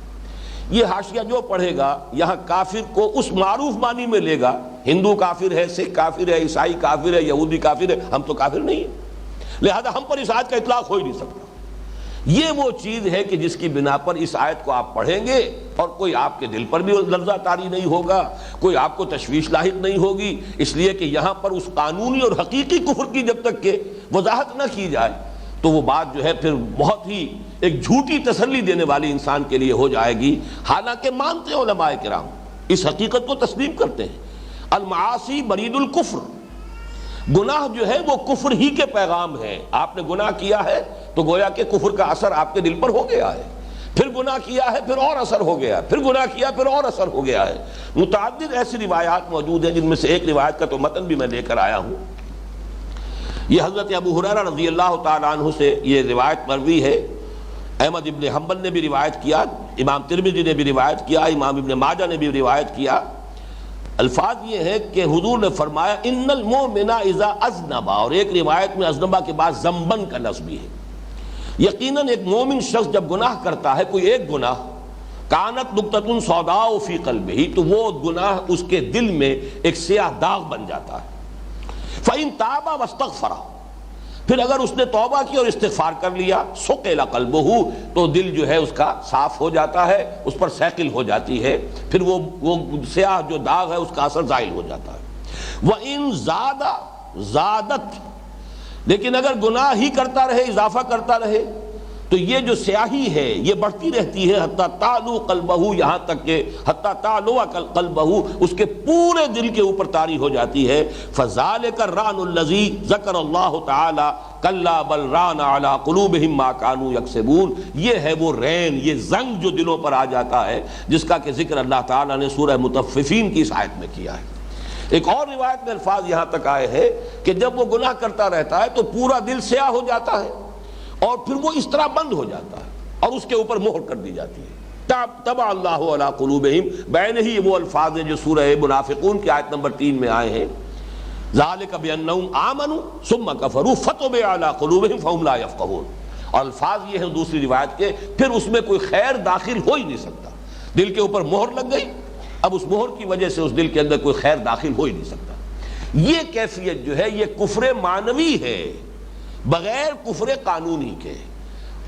یہ حاشیہ جو پڑھے گا یہاں کافر کو اس معروف معنی میں لے گا، ہندو کافر ہے، سکھ کافر ہے، عیسائی کافر ہے، یہودی کافر ہے، ہم تو کافر نہیں ہیں، لہذا ہم پر اس آیت کا اطلاق ہو ہی نہیں سکتا۔ یہ وہ چیز ہے کہ جس کی بنا پر اس آیت کو آپ پڑھیں گے اور کوئی آپ کے دل پر بھی لرزہ طاری نہیں ہوگا، کوئی آپ کو تشویش لاحق نہیں ہوگی، اس لیے کہ یہاں پر اس قانونی اور حقیقی کفر کی جب تک کہ وضاحت نہ کی جائے تو وہ بات جو ہے پھر بہت ہی ایک جھوٹی تسلی دینے والی انسان کے لیے ہو جائے گی، حالانکہ مانتے ہیں علماء کرام اس حقیقت کو تسلیم کرتے ہیں، المعاصی برید الکفر، گناہ جو ہے وہ کفر ہی کے پیغام ہے. آپ نے گناہ کیا ہے تو گویا کہ کفر کا اثر آپ کے دل پر ہو گیا ہے، پھر گناہ کیا ہے پھر اور اثر ہو گیا، پھر گناہ کیا پھر اور اثر ہو گیا ہے. متعدد ایسی روایات موجود ہیں جن میں سے ایک روایت کا تو متن بھی میں لے کر آیا ہوں. یہ حضرت ابو ہریرہ رضی اللہ تعالیٰ عنہ سے یہ روایت مروی ہے. احمد ابن حنبل نے بھی روایت کیا، امام ترمذی نے بھی روایت کیا، امام ابن ماجہ نے بھی روایت کیا. الفاظ یہ ہے کہ حضور نے فرمایا ان المؤمن اذا اذنب، اور ایک روایت میں اذنبا کے بعد ذنبن کا لفظ بھی ہے. یقیناً ایک مومن شخص جب گناہ کرتا ہے کوئی ایک گناہ، کانت نقطۃ سوداء فی قلبہ، تو وہ گناہ اس کے دل میں ایک سیاہ داغ بن جاتا ہے. فإن تاب واستغفر، پھر اگر اس نے توبہ کی اور استغفار کر لیا، ثقل قلبہ، تو دل جو ہے اس کا صاف ہو جاتا ہے، اس پر ثقل ہو جاتی ہے، پھر وہ سیاہ جو داغ ہے اس کا اثر زائل ہو جاتا ہے. وإن زادت، لیکن اگر گناہ ہی کرتا رہے، اضافہ کرتا رہے، تو یہ جو سیاہی ہے یہ بڑھتی رہتی ہے حتی تعلو قلبہ، یہاں تک کہ حتی تعلو قلبہ، اس کے پورے دل کے اوپر طاری ہو جاتی ہے. فذلک الران الذی ذکر اللہ تعالی کلا بل ران علی قلوبہم ما کانوا یکسبون، یہ ہے وہ رین، یہ زنگ جو دلوں پر آ جاتا ہے جس کا کہ ذکر اللہ تعالی نے سورہ مطففین کی اس آیت میں کیا ہے. ایک اور روایت میں الفاظ یہاں تک آئے ہیں کہ جب وہ گناہ کرتا رہتا ہے تو پورا دل سیاہ ہو جاتا ہے اور پھر وہ اس طرح بند ہو جاتا ہے اور اس کے اوپر مہر کر دی جاتی ہے. طبع اللہ علی قلوبہم، بین ہی وہ الفاظ ہیں جو سورہ منافقون کی آیت نمبر 3 میں آئے ہیں. ذالک بانہم آمنوا ثم کفروا فطبع علی قلوبہم فہم لا یفقہون. اور الفاظ یہ ہیں دوسری روایت کے، پھر اس میں کوئی خیر داخل ہو ہی نہیں سکتا، دل کے اوپر مہر لگ گئی، اب اس مہر کی وجہ سے اس دل کے اندر کوئی خیر داخل ہو ہی نہیں سکتا. یہ کیفیت جو ہے یہ کفر معنوی ہے بغیر کفر قانونی کے.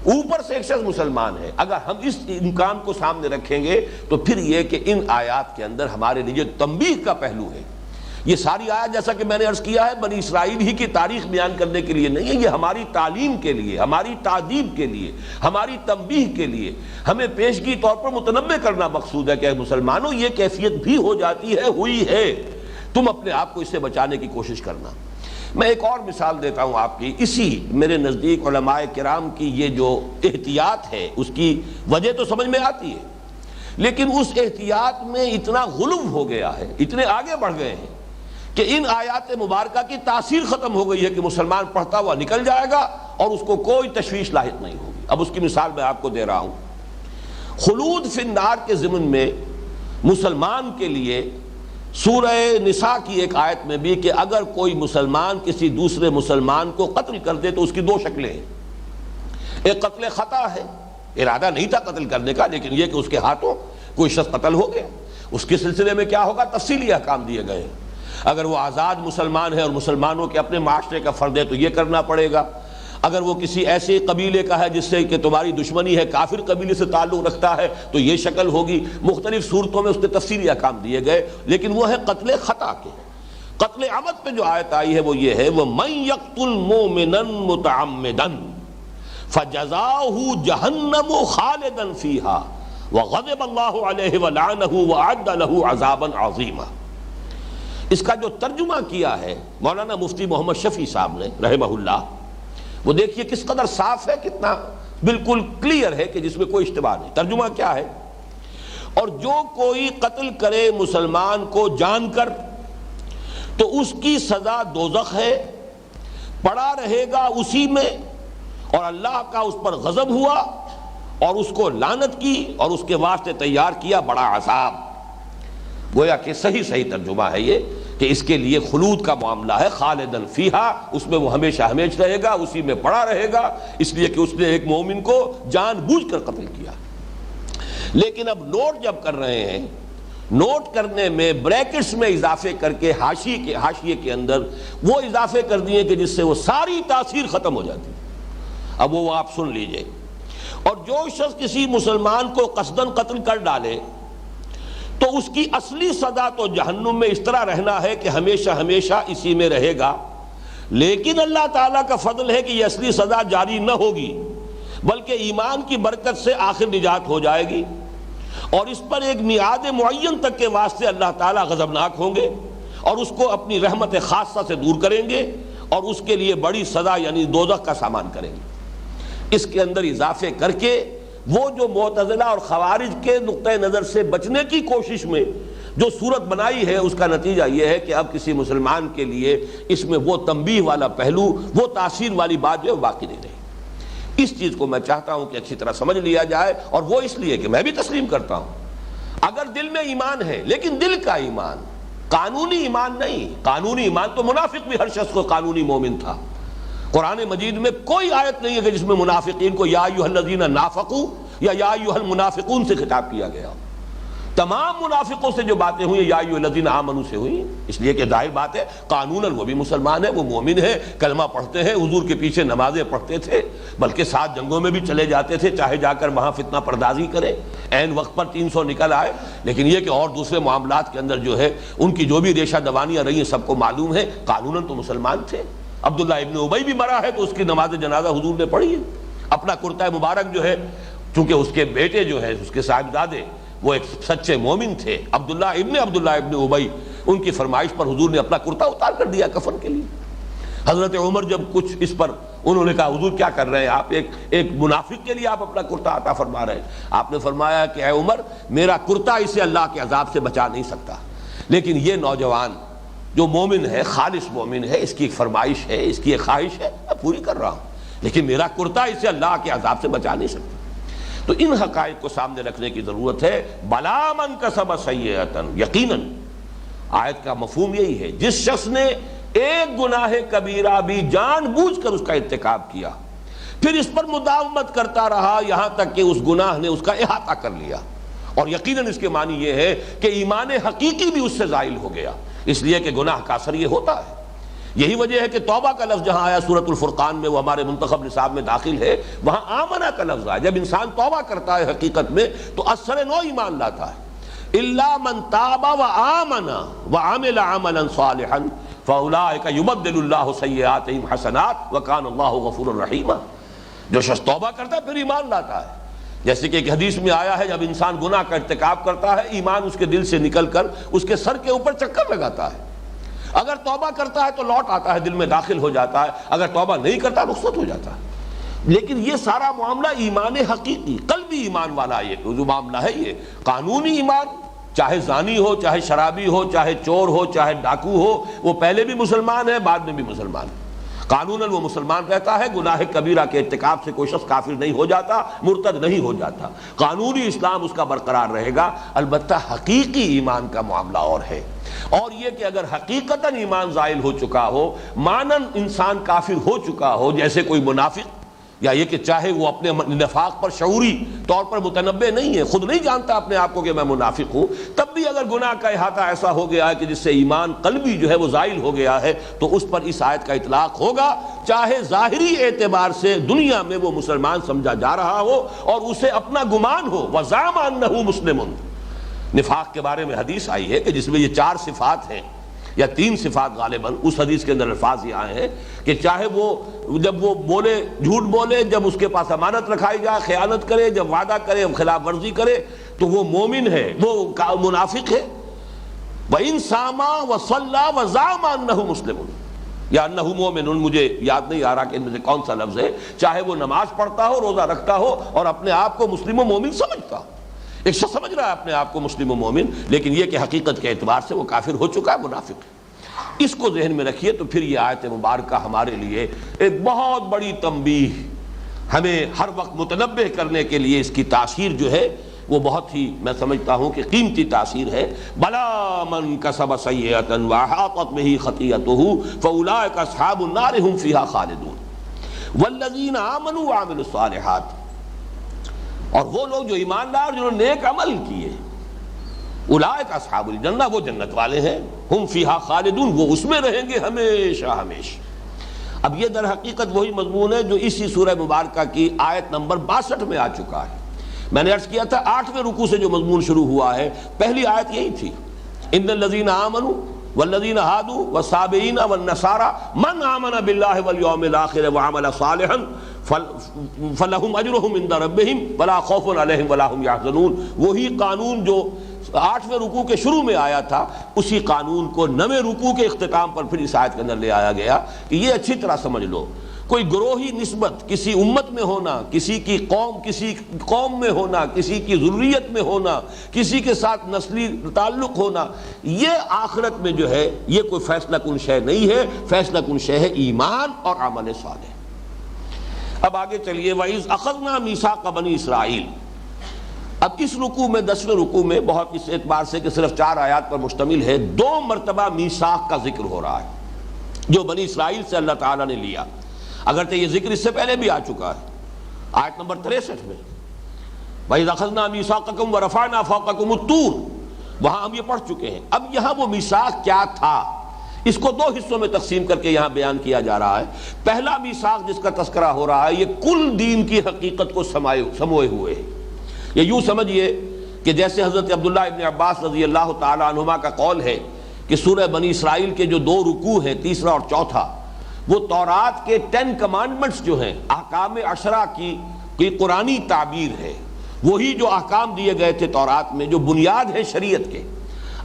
اوپر سے ایک شخص مسلمان ہے، اگر ہم اس امکان کو سامنے رکھیں گے تو پھر یہ کہ ان آیات کے اندر ہمارے لیے تنبیہ کا پہلو ہے. یہ ساری آیات جیسا کہ میں نے عرض کیا ہے بنی اسرائیل ہی کی تاریخ بیان کرنے کے لیے نہیں ہے، یہ ہماری تعلیم کے لیے، ہماری تعدیب کے لیے، ہماری تنبیہ کے لیے، ہمیں پیشگی طور پر متنبہ کرنا مقصود ہے کہ مسلمانوں یہ کیفیت بھی ہو جاتی ہے، ہوئی ہے، تم اپنے آپ کو اس سے بچانے کی کوشش کرنا. میں ایک اور مثال دیتا ہوں آپ کی. اسی میرے نزدیک علماء کرام کی یہ جو احتیاط ہے اس کی وجہ تو سمجھ میں آتی ہے، لیکن اس احتیاط میں اتنا غلو ہو گیا ہے، اتنے آگے بڑھ گئے ہیں کہ ان آیات مبارکہ کی تاثیر ختم ہو گئی ہے کہ مسلمان پڑھتا ہوا نکل جائے گا اور اس کو کوئی تشویش لاحق نہیں ہوگی. اب اس کی مثال میں آپ کو دے رہا ہوں. خلود فی النار کے ضمن میں مسلمان کے لیے سورہ نساء کی ایک آیت میں بھی کہ اگر کوئی مسلمان کسی دوسرے مسلمان کو قتل کر دے تو اس کی دو شکلیں ہیں. ایک قتل خطا ہے، ارادہ نہیں تھا قتل کرنے کا، لیکن یہ کہ اس کے ہاتھوں کوئی شخص قتل ہو گیا، اس کے سلسلے میں کیا ہوگا، تفصیلی احکام دیے گئے ہیں. اگر وہ آزاد مسلمان ہے اور مسلمانوں کے اپنے معاشرے کا فرد ہے تو یہ کرنا پڑے گا. اگر وہ کسی ایسے قبیلے کا ہے جس سے کہ تمہاری دشمنی ہے، کافر قبیلے سے تعلق رکھتا ہے تو یہ شکل ہوگی. مختلف صورتوں میں اس کے تفصیلی احکام دیے گئے، لیکن وہ ہے قتل خطا کے. قتل عمد پہ جو آیت آئی ہے وہ یہ ہے وَمَن يَقْتُلْ مُؤْمِنًا مُتَعَمِّدًا فَجَزَاؤُهُ جَهَنَّمُ خَالِدًا فِيهَا وَغَضِبَ اللَّهُ عَلَيْهِ وَلَعَنَهُ وَأَعَدَّ لَهُ عَذَابًا عَظِيمًا. اس کا جو ترجمہ کیا ہے مولانا مفتی محمد شفیع صاحب نے رحمہ اللہ، وہ دیکھیے کس قدر صاف ہے، کتنا بالکل کلیئر ہے کہ جس میں کوئی اشتباہ نہیں. ترجمہ کیا ہے، اور جو کوئی قتل کرے مسلمان کو جان کر تو اس کی سزا دوزخ ہے، پڑا رہے گا اسی میں، اور اللہ کا اس پر غضب ہوا اور اس کو لعنت کی اور اس کے واسطے تیار کیا بڑا عذاب. گویا کہ صحیح ترجمہ ہے یہ کہ اس کے لیے خلود کا معاملہ ہے، خالدن فیہا، اس میں وہ ہمیشہ ہمیش رہے گا، اسی میں پڑا رہے گا، اس لیے کہ اس نے ایک مومن کو جان بوجھ کر قتل کیا. لیکن اب نوٹ جب کر رہے ہیں، نوٹ کرنے میں بریکٹس میں اضافے کر کے حاشیے کے اندر وہ اضافے کر دیے کہ جس سے وہ ساری تاثیر ختم ہو جاتی. اب وہ آپ سن لیجئے. اور جو شخص کسی مسلمان کو قصداً قتل کر ڈالے تو اس کی اصلی سزا تو جہنم میں اس طرح رہنا ہے کہ ہمیشہ ہمیشہ اسی میں رہے گا. لیکن اللہ تعالیٰ کا فضل ہے کہ یہ اصلی سزا جاری نہ ہوگی، بلکہ ایمان کی برکت سے آخر نجات ہو جائے گی، اور اس پر ایک میعاد معین تک کے واسطے اللہ تعالیٰ غضبناک ہوں گے اور اس کو اپنی رحمت خاصہ سے دور کریں گے اور اس کے لیے بڑی سزا یعنی دوزخ کا سامان کریں گے۔ اس کے اندر اضافے کر کے وہ جو معتزلہ اور خوارج کے نقطۂ نظر سے بچنے کی کوشش میں جو صورت بنائی ہے، اس کا نتیجہ یہ ہے کہ اب کسی مسلمان کے لیے اس میں وہ تنبیہ والا پہلو، وہ تاثیر والی بات جو ہے باقی نہیں رہی۔ اس چیز کو میں چاہتا ہوں کہ اچھی طرح سمجھ لیا جائے، اور وہ اس لیے کہ میں بھی تسلیم کرتا ہوں اگر دل میں ایمان ہے، لیکن دل کا ایمان، قانونی ایمان نہیں۔ قانونی ایمان تو منافق بھی ہر شخص کو قانونی مومن تھا۔ قرآن مجید میں کوئی آیت نہیں ہے کہ جس میں منافقین کو یا ایھا الذین نافقوا یا ایھا المنافقون سے خطاب کیا گیا۔ تمام منافقوں سے جو باتیں ہوئی یا ایھا الذین آمنوا سے ہوئی، اس لیے کہ ظاہر بات ہے قانوناً وہ بھی مسلمان ہے، وہ مومن ہے، کلمہ پڑھتے ہیں، حضور کے پیچھے نمازیں پڑھتے تھے، بلکہ 7 جنگوں میں بھی چلے جاتے تھے، چاہے جا کر وہاں فتنہ پردازی کرے، عین وقت پر 300 نکل آئے۔ لیکن یہ کہ اور دوسرے معاملات کے اندر جو ہے ان کی جو بھی ریشہ دوانیاں رہی ہیں سب کو معلوم ہے، قانوناً تو مسلمان تھے۔ عبداللہ ابن ابی بھی مرا ہے تو اس کی نماز جنازہ حضور نے پڑھی ہے۔ اپنا کرتا مبارک جو ہے، چونکہ اس کے بیٹے جو ہے، اس کے صاحبزادے وہ ایک سچے مومن تھے، عبداللہ ابن ابی، ان کی فرمائش پر حضور نے اپنا کرتا اتار کر دیا کفن کے لیے۔ حضرت عمر جب کچھ اس پر انہوں نے کہا حضور کیا کر رہے ہیں آپ، ایک منافق کے لیے آپ اپنا کرتا عطا فرما رہے ہیں۔ آپ نے فرمایا کہ اے عمر، میرا کرتا اسے اللہ کے عذاب سے بچا نہیں سکتا، لیکن یہ نوجوان جو مومن ہے، خالص مومن ہے، اس کی ایک فرمائش ہے، اس کی ایک خواہش ہے، میں پوری کر رہا ہوں، لیکن میرا کرتا اسے اللہ کے عذاب سے بچا نہیں سکتا۔ تو ان حقائق کو سامنے رکھنے کی ضرورت ہے۔ بلا من کسب سیئۃ، یقیناً آیت کا مفہوم یہی ہے، جس شخص نے ایک گناہ کبیرہ بھی جان بوجھ کر اس کا ارتکاب کیا، پھر اس پر مداومت کرتا رہا یہاں تک کہ اس گناہ نے اس کا احاطہ کر لیا، اور یقیناً اس کے معنی یہ ہے کہ ایمان حقیقی بھی اس سے زائل ہو گیا، اس لیے کہ گناہ کا اثر یہ ہوتا ہے۔ یہی وجہ ہے کہ توبہ کا لفظ جہاں آیا سورۃ الفرقان میں، وہ ہمارے منتخب نصاب میں داخل ہے، وہاں آمنہ کا لفظ آیا۔ جب انسان توبہ کرتا ہے حقیقت میں تو اثر نو ایمان لاتا ہے۔ الا من تاب وآمن وعمل عملا صالحا فاولئک یبدل اللہ سیئاتہم حسنات وکان اللہ غفورا رحیما۔ جو شخص توبہ کرتا ہے پھر ایمان لاتا ہے، جیسے کہ ایک حدیث میں آیا ہے، جب انسان گناہ کا ارتکاب کرتا ہے ایمان اس کے دل سے نکل کر اس کے سر کے اوپر چکر لگاتا ہے۔ اگر توبہ کرتا ہے تو لوٹ آتا ہے، دل میں داخل ہو جاتا ہے، اگر توبہ نہیں کرتا رخصت ہو جاتا ہے۔ لیکن یہ سارا معاملہ ایمان حقیقی، قلبی ایمان والا یہ جو معاملہ ہے، یہ قانونی ایمان، چاہے زانی ہو، چاہے شرابی ہو، چاہے چور ہو، چاہے ڈاکو ہو، وہ پہلے بھی مسلمان ہے، بعد میں بھی مسلمان ہے، قانوناً وہ مسلمان رہتا ہے۔ گناہ کبیرہ کے ارتکاب سے کوئی شخص کافر نہیں ہو جاتا، مرتد نہیں ہو جاتا، قانونی اسلام اس کا برقرار رہے گا۔ البتہ حقیقی ایمان کا معاملہ اور ہے، اور یہ کہ اگر حقیقتاً ایمان زائل ہو چکا ہو، مانن انسان کافر ہو چکا ہو، جیسے کوئی منافق، یا یہ کہ چاہے وہ اپنے نفاق پر شعوری طور پر متنبع نہیں ہے، خود نہیں جانتا اپنے آپ کو کہ میں منافق ہوں، تب بھی اگر گناہ کا احاطہ ایسا ہو گیا ہے کہ جس سے ایمان قلبی جو ہے وہ زائل ہو گیا ہے، تو اس پر اس آیت کا اطلاق ہوگا، چاہے ظاہری اعتبار سے دنیا میں وہ مسلمان سمجھا جا رہا ہو اور اسے اپنا گمان ہو۔ وَزَعَمَ أَنَّهُ مُسْلِمٌ۔ نفاق کے بارے میں حدیث آئی ہے کہ جس میں یہ 4 صفات ہیں یا 3 صفات غالباً، اس حدیث کے اندر الفاظ یہ آئے ہیں کہ چاہے وہ جب وہ بولے جھوٹ بولے، جب اس کے پاس امانت رکھائی جائے خیانت کرے، جب وعدہ کرے خلاف ورزی کرے، تو وہ مومن ہے، وہ منافق ہے۔ وَإِن صَامَ وَصَلَّى وَزَعَمَ أَنَّهُ مُسْلِمٌ یا انہ مومن، مجھے یاد نہیں آ رہا کہ ان میں سے کون سا لفظ ہے، چاہے وہ نماز پڑھتا ہو، روزہ رکھتا ہو اور اپنے آپ کو مسلم و مومن سمجھتا ہو۔ ایک شخص سمجھ رہا ہے اپنے آپ کو مسلم و مومن، لیکن یہ کہ حقیقت کے اعتبار سے وہ کافر ہو چکا ہے، منافق ہے۔ اس کو ذہن میں رکھیے تو پھر یہ آیت مبارکہ ہمارے لیے ایک بہت بڑی تنبیہ، ہمیں ہر وقت متنبہ کرنے کے لیے اس کی تاثیر جو ہے وہ بہت ہی، میں سمجھتا ہوں کہ قیمتی تاثیر ہے۔ بلا من کسب سیئۃ واحاطت بہ خطیئتہ فاولئک اصحاب النار هم فیہا خالدون والذین آمنوا وعملوا الصالحات، اور وہ لوگ جو ایمان لائے اور جنہوں نے نیک عمل کیے، اولئک اصحاب الجنہ، وہ جنت والے ہیں، ہم فیہا خالدون، وہ اس میں رہیں گے ہمیشہ ہمیشہ۔ اب یہ در حقیقت وہی مضمون ہے جو اسی سورہ مبارکہ کی آیت نمبر 62 میں آ چکا ہے۔ میں نے عرض کیا تھا 8ویں رکوع سے جو مضمون شروع ہوا ہے، پہلی آیت یہی تھی، ان الذین آمنوا والذین ہادوا والصابئین والنصارى من آمن باللہ والیوم الآخر وعمل صالحا فلہم اجرہم عند ربہم ولا خوف علیہم ولا ہم یحزنون۔ وہی قانون جو 8ویں رکوع کے شروع میں آیا تھا، اسی قانون کو 9ویں رکوع کے اختتام پر پھر اس آیت کے اندر لے آیا گیا کہ یہ اچھی طرح سمجھ لو، کوئی گروہی نسبت کسی امت میں ہونا، کسی قوم میں ہونا، کسی کی ذریت میں ہونا، کسی کے ساتھ نسلی تعلق ہونا، یہ آخرت میں جو ہے یہ کوئی فیصلہ کن شے نہیں ہے، فیصلہ کن شے ہے ایمان اور عمل صالح۔ اب آگے چلیے، وَإِذْ أَخَذْنَا مِيثَاقَ بَنِي اسرائیل۔ اب اس رکوع میں 10ویں رکوع میں بہت اس اعتبار سے کہ صرف 4 آیات پر مشتمل ہے، 2 مرتبہ میثاق کا ذکر ہو رہا ہے جو بنی اسرائیل سے اللہ تعالیٰ نے لیا، اگرچہ یہ ذکر اس سے پہلے بھی آ چکا ہے آیت نمبر 63 میں، وَإِذْ أَخَذْنَا مِيثَاقَكُمْ وَرَفَعْنَا فَوْقَكُمُ الطُّورَ، وہاں ہم یہ پڑھ چکے ہیں۔ اب یہاں وہ میثاق کیا تھا، اس کو 2 حصوں میں تقسیم کر کے یہاں بیان کیا جا رہا ہے۔ پہلا میثاق جس کا تذکرہ ہو رہا ہے یہ کل دین کی حقیقت کو سموئے ہوئے ہے۔ یہ یوں سمجھیے کہ جیسے حضرت عبداللہ ابن عباس رضی اللہ تعالیٰ عنہما کا قول ہے کہ سورہ بنی اسرائیل کے جو 2 رکوع ہیں، تیسرا اور چوتھا، وہ تورات کے 10 کمانڈمنٹس جو ہیں، احکام 10 کی قرآنی تعبیر ہے، وہی جو احکام دیے گئے تھے تورات میں، جو بنیاد ہے شریعت کے،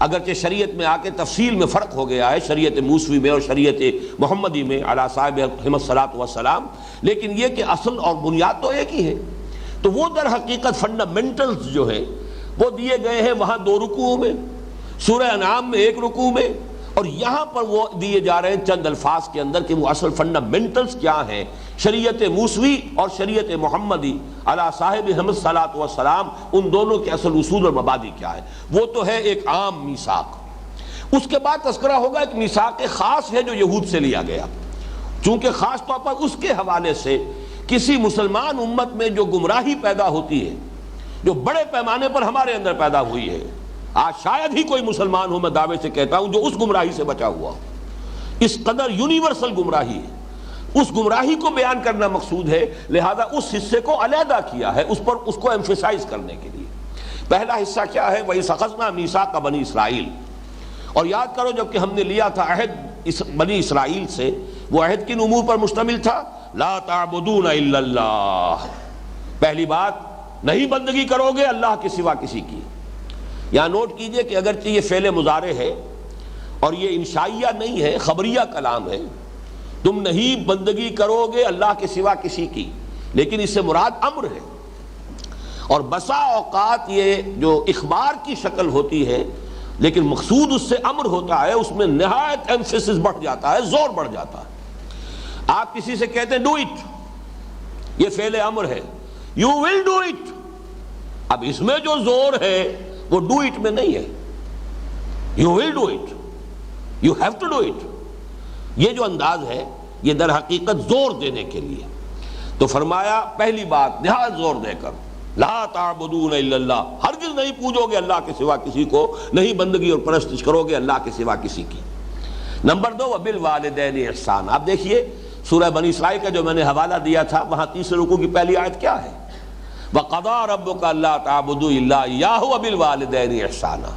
اگرچہ شریعت میں آ کے تفصیل میں فرق ہو گیا ہے شریعت موسوی میں اور شریعت محمدی میں علی صاحب الصلاۃ والسلام، لیکن یہ کہ اصل اور بنیاد تو ایک ہی ہے۔ تو وہ در حقیقت فنڈامنٹلز جو ہیں وہ دیے گئے ہیں وہاں 2 رکوعوں میں، سورہ انعام میں 1 رکوع میں، اور یہاں پر وہ دیے جا رہے ہیں چند الفاظ کے اندر کہ وہ اصل فنڈامنٹلز کیا ہیں، شریعت موسوی اور شریعت محمدی علی صاحب الصلاۃ والسلام، ان دونوں کے اصل اصول اور مبادی کیا ہے۔ وہ تو ہے ایک عام میثاق۔ اس کے بعد تذکرہ ہوگا ایک میثاق خاص ہے جو یہود سے لیا گیا، چونکہ خاص طور پر اس کے حوالے سے کسی مسلمان امت میں جو گمراہی پیدا ہوتی ہے، جو بڑے پیمانے پر ہمارے اندر پیدا ہوئی ہے، آج شاید ہی کوئی مسلمان ہو، میں دعوے سے کہتا ہوں، جو اس گمراہی سے بچا ہوا، اس قدر یونیورسل گمراہی ہے، اس گمراہی کو بیان کرنا مقصود ہے، لہذا اس حصے کو علیحدہ کیا ہے اس کو ایمفیسائز کرنے کے لیے۔ پہلا حصہ کیا ہے، وَإِذْ أَخَذْنَا مِيثَاقَ بَنِي اسرائیل، اور یاد کرو جب کہ ہم نے لیا تھا عہد بنی اسرائیل سے، وہ عہد کن امور پر مشتمل تھا؟ لا تعبدون الا اللہ، پہلی بات نہیں بندگی کرو گے اللہ کے سوا کسی کی۔ یہاں نوٹ کیجئے کہ اگرچہ یہ فعل مضارع ہے اور یہ انشائیہ نہیں ہے، خبریہ کلام ہے، تم نہیں بندگی کرو گے اللہ کے سوا کسی کی، لیکن اس سے مراد امر ہے، اور بسا اوقات یہ جو اخبار کی شکل ہوتی ہے لیکن مقصود اس سے امر ہوتا ہے، اس میں نہایت ایمفیسس بڑھ جاتا ہے، زور بڑھ جاتا ہے۔ آپ کسی سے کہتے ہیں ڈو اٹ، یہ فعل امر ہے، یو ول ڈو اٹ، اب اس میں جو زور ہے وہ ڈو اٹ میں نہیں ہے، you will do it, you have to do it, یہ جو انداز ہے یہ در حقیقت زور دینے کے لیے۔ تو فرمایا پہلی بات نہایت زور دے کر، لا تعبدون الا اللہ، ہرگز نہیں پوجو گے اللہ کے سوا کسی کو، نہیں بندگی اور پرستش کرو گے اللہ کے سوا کسی کی۔ نمبر 2 وبالوالدین احسان۔ آپ دیکھیے سورہ بنی اسرائیل کا جو میں نے حوالہ دیا تھا، وہاں 3 رکوع کی پہلی آیت کیا ہے؟ وَقَضَىٰ رَبُّكَ أَلَّا تَعْبُدُوا إِلَّا إِيَّاهُ وَبِالْوَالِدَيْنِ إِحْسَانًا،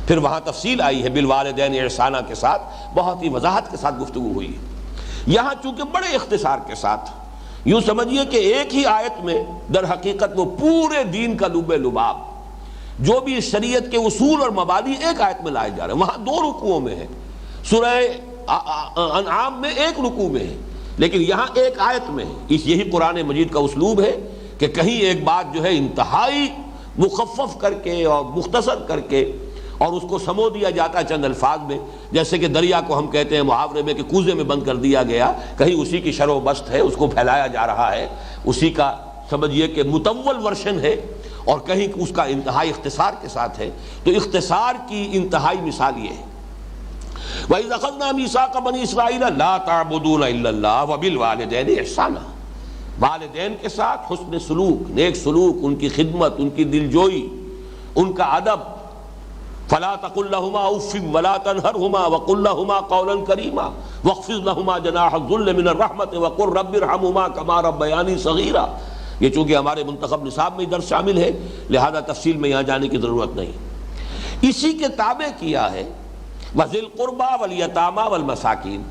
پھر وہاں تفصیل آئی ہے بالوالدین احسانہ کے ساتھ، بہت ہی وضاحت کے ساتھ گفتگو ہوئی ہے۔ یہاں چونکہ بڑے اختصار کے ساتھ، یوں سمجھیے کہ ایک ہی آیت میں در حقیقت وہ پورے دین کا لب لباب، جو بھی شریعت کے اصول اور مبادی ایک آیت میں لائے جا رہے ہیں، وہاں 2 رکوعوں میں ہے، سورہ انعام میں 1 رکوع میں ہے، لیکن یہاں ایک آیت میں ہے۔ یہی قرآن مجید کا اسلوب ہے کہ کہیں ایک بات جو ہے انتہائی مخفف کر کے اور مختصر کر کے اور اس کو سمو دیا جاتا ہے چند الفاظ میں، جیسے کہ دریا کو ہم کہتے ہیں محاورے میں کہ کوزے میں بند کر دیا گیا، کہیں اسی کی شرح و بست ہے، اس کو پھیلایا جا رہا ہے، اسی کا سمجھیے کہ مطول ورشن ہے، اور کہیں اس کا انتہائی اختصار کے ساتھ ہے۔ تو اختصار کی انتہائی مثال یہ ہے، وَإِذْ أَخَذْنَا مِيثَاقَ بَنِي إِسْرَائِيلَ لَا تَعْبُدُونَ إِلَّا اللَّهَ وَبِالْوَالِدَيْنِ إِحْسَانًا، والدین کے ساتھ حسن سلوک، نیک سلوک، ان کی خدمت، ان کی دلجوئی، ان کا ادب۔ فَلَا تَقُل لَّهُمَا أُفٍّ وَلَا تَنْهَرْهُمَا وَقُل لَّهُمَا قَوْلًا كَرِيمًا وَاخْفِضْ لَهُمَا جَنَاحَ الذُّلِّ مِنَ الرَّحْمَةِ وَقُل رَّبِّ ارْحَمْهُمَا كَمَا رَبَّيَانِي صَغِيرًا۔ یہ چونکہ ہمارے منتخب نصاب میں درس شامل ہے، لہذا تفصیل میں یہاں جانے کی ضرورت نہیں، اسی کے تابع کیا ہے وَذِي الْقُرْبَى وَالْيَتَامَى وَالْمَسَاكِينِ۔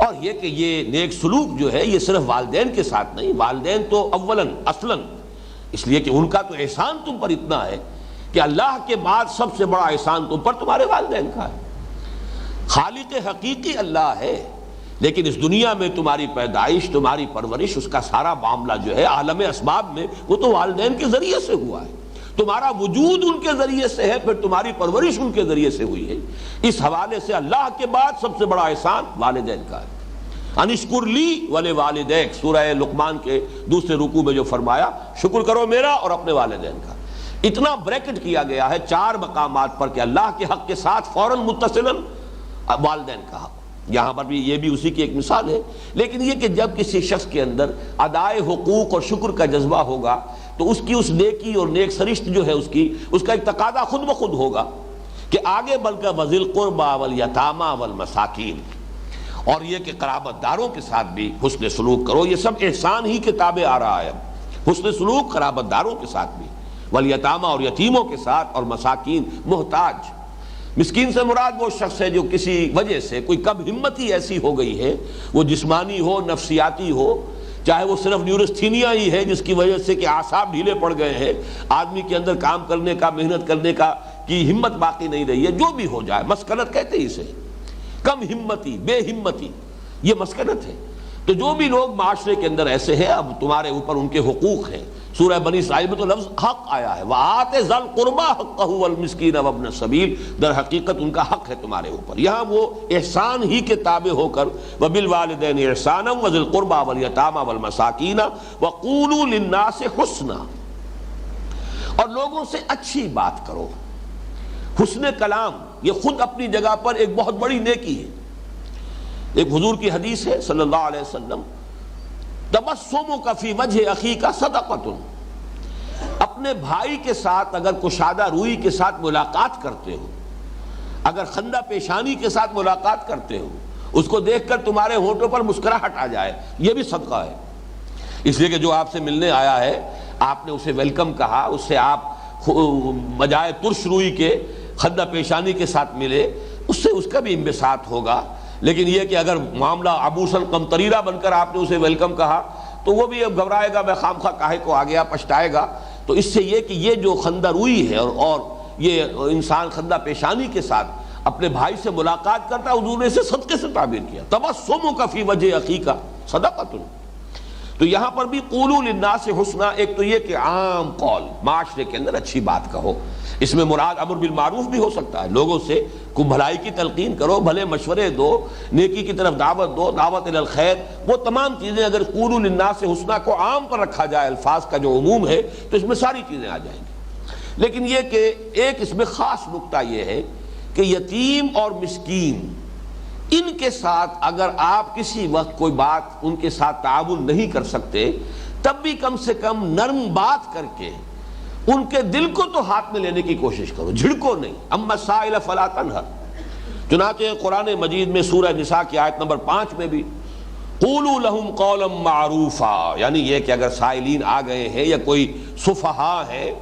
اور یہ کہ یہ نیک سلوک جو ہے یہ صرف والدین کے ساتھ نہیں، والدین تو اولاً اصلاً، اس لیے کہ ان کا تو احسان تم پر اتنا ہے کہ اللہ کے بعد سب سے بڑا احسان تم پر تمہارے والدین کا ہے۔ خالق حقیقی اللہ ہے، لیکن اس دنیا میں تمہاری پیدائش، تمہاری پرورش، اس کا سارا معاملہ جو ہے عالم اسباب میں وہ تو والدین کے ذریعے سے ہوا ہے۔ تمہارا وجود ان کے ذریعے سے ہے، پھر تمہاری پرورش ان کے ذریعے سے ہوئی ہے۔ اس حوالے سے اللہ کے بعد سب سے بڑا احسان والدین کا ہے۔ انشکر لی ولوالدیک، سورہ لقمان کے دوسرے رکوع میں جو فرمایا، شکر کرو میرا اور اپنے والدین کا۔ اتنا بریکٹ کیا گیا ہے 4 مقامات پر کہ اللہ کے حق کے ساتھ فوراً متصلاً والدین کا حق۔ یہاں پر بھی یہ بھی اسی کی ایک مثال ہے، لیکن یہ کہ جب کسی شخص کے اندر ادائے حقوق اور شکر کا جذبہ ہوگا تو اس کی اس نیکی اور نیک سرشت جو ہے اس کا ایک تقاضا خود بخود ہوگا کہ آگے بڑھ کر وذی القربی والیتامی والمساکین، اور یہ کہ قرابت داروں کے ساتھ بھی حسن سلوک کرو۔ یہ سب احسان ہی کے تابع آ رہا ہے، حسن سلوک قرابت داروں کے ساتھ بھی، والیتامی اور یتیموں کے ساتھ، اور مساکین محتاج۔ مسکین سے مراد وہ شخص ہے جو کسی وجہ سے کوئی کم ہمتی ایسی ہو گئی ہے، وہ جسمانی ہو، نفسیاتی ہو، چاہے وہ صرف نیورستھینیا ہی ہے جس کی وجہ سے کہ اعصاب ڈھیلے پڑ گئے ہیں، آدمی کے اندر کام کرنے کا، محنت کرنے کا کی ہمت باقی نہیں رہی ہے، جو بھی ہو جائے، مسکنت کہتے ہیں اسے، کم ہمتی، بے ہمتی، یہ مسکنت ہے۔ تو جو بھی لوگ معاشرے کے اندر ایسے ہیں، اب تمہارے اوپر ان کے حقوق ہیں۔ سورہ بنی اسرائیل میں تو لفظ حق آیا ہے، وَآتِ ذَا الْقُرْبَى حَقَّهُ وَالْمِسْكِينَ وَابْنَ السَّبِيلِ، در حقیقت ان کا حق ہے تمہارے اوپر۔ یہاں وہ احسان ہی کے تابع ہو کر وَبِالْوَالِدَيْنِ إِحْسَانًا وَذِي الْقُرْبَى وَالْيَتَامَى وَالْمَسَاكِينَ وَقُولُوا لِلنَّاسِ حُسْنًا، اور لوگوں سے اچھی بات کرو۔ حسن کلام یہ خود اپنی جگہ پر ایک بہت بڑی نیکی ہے۔ ایک حضور کی حدیث ہے صلی اللہ علیہ وسلم، تبسمک فی وجہ اخیک صدقۃ، اپنے بھائی کے ساتھ اگر کشادہ روئی کے ساتھ ملاقات کرتے ہو، اگر خندہ پیشانی کے ساتھ ملاقات کرتے ہو، اس کو دیکھ کر تمہارے ہونٹوں پر مسکراہٹ آ جائے، یہ بھی صدقہ ہے۔ اس لیے کہ جو آپ سے ملنے آیا ہے، آپ نے اسے ویلکم کہا، اس سے آپ بجائے ترش روئی کے خندہ پیشانی کے ساتھ ملے، اس سے اس کا بھی انبساط ہوگا۔ لیکن یہ کہ اگر معاملہ عبوساً قمطریرہ بن کر آپ نے اسے ویلکم کہا تو وہ بھی اب گھبرائے گا، میں خام خواہ کاہے کو آ گیا، پچھتائے گا۔ تو اس سے یہ کہ یہ جو خندہ روئی ہے اور یہ انسان خندہ پیشانی کے ساتھ اپنے بھائی سے ملاقات کرتا ہے، حضور نے اسے صدقے سے تعبیر کیا، تبسمک فی وجہ اخیک صدقۃ۔ تو یہاں پر بھی قولوا للناس حسنا، ایک تو یہ کہ عام قول، معاشرے کے اندر اچھی بات کہو، اس میں مراد امر بالمعروف بھی ہو سکتا ہے، لوگوں سے کو بھلائی کی تلقین کرو، بھلے مشورے دو، نیکی کی طرف دعوت دو، دعوت الی الخیر، وہ تمام چیزیں اگر قولوا للناس حسنا کو عام پر رکھا جائے، الفاظ کا جو عموم ہے، تو اس میں ساری چیزیں آ جائیں گی۔ لیکن یہ کہ ایک اس میں خاص نکتہ یہ ہے کہ یتیم اور مسکین، ان کے ساتھ اگر آپ کسی وقت کوئی بات ان کے ساتھ تعاون نہیں کر سکتے، تب بھی کم سے کم نرم بات کر کے ان کے دل کو تو ہاتھ میں لینے کی کوشش کرو، جھڑکو نہیں۔ اما السائل فلا تنہر، چنانچہ قرآن مجید میں سورہ نساء کی آیت نمبر 5 میں بھی قولوا لہم قولا معروفا، یعنی یہ کہ اگر سائلین آ گئے ہیں یا کوئی سفہا ہے،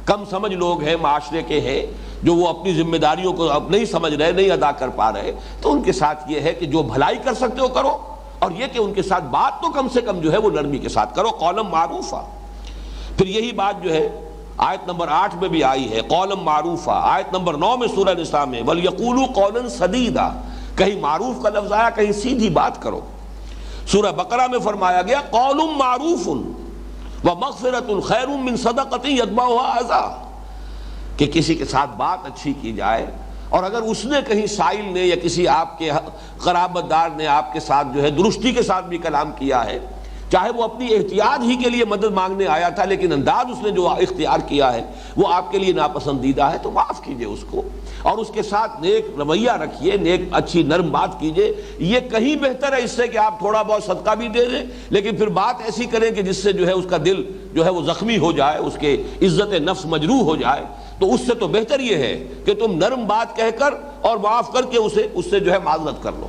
کم سمجھ لوگ ہیں معاشرے کے ہیں، جو وہ اپنی ذمہ داریوں کو اب نہیں سمجھ رہے، نہیں ادا کر پا رہے، تو ان کے ساتھ یہ ہے کہ جو بھلائی کر سکتے ہو کرو، اور یہ کہ ان کے ساتھ بات تو کم سے کم جو ہے وہ نرمی کے ساتھ کرو، قولا معروفا۔ پھر یہی بات جو ہے آیت نمبر 8 میں بھی آئی ہے، قولا معروفا۔ آیت نمبر 9 میں سورہ نساء میں وَلْيَقُولُوا قَوْلًا سَدِيدًا، کہیں معروف کا لفظ آیا، کہیں سیدھی بات کرو۔ سورہ بقرہ میں فرمایا گیا قَوْلٌ مَعْرُوفٌ وَمَغْفِرَةٌ خَيْرٌ مِّن صَدَقَةٍ يَتْبَعُهَا أَذًى، کہ کسی کے ساتھ بات اچھی کی جائے، اور اگر اس نے کہیں سائل نے یا کسی آپ کے قرابت دار نے آپ کے ساتھ جو ہے درستی کے ساتھ بھی کلام کیا ہے، چاہے وہ اپنی احتیاط ہی کے لیے مدد مانگنے آیا تھا، لیکن انداز اس نے جو اختیار کیا ہے وہ آپ کے لیے ناپسندیدہ ہے، تو معاف کیجئے اس کو، اور اس کے ساتھ نیک رویہ رکھیے، نیک اچھی نرم بات کیجئے۔ یہ کہیں بہتر ہے اس سے کہ آپ تھوڑا بہت صدقہ بھی دے دیں، لیکن پھر بات ایسی کریں کہ جس سے جو ہے اس کا دل جو ہے وہ زخمی ہو جائے، اس کے عزت نفس مجروح ہو جائے۔ تو اس سے تو بہتر یہ ہے کہ تم نرم بات کہہ کر اور معاف کر کے اس سے جو ہے معذرت کر لو۔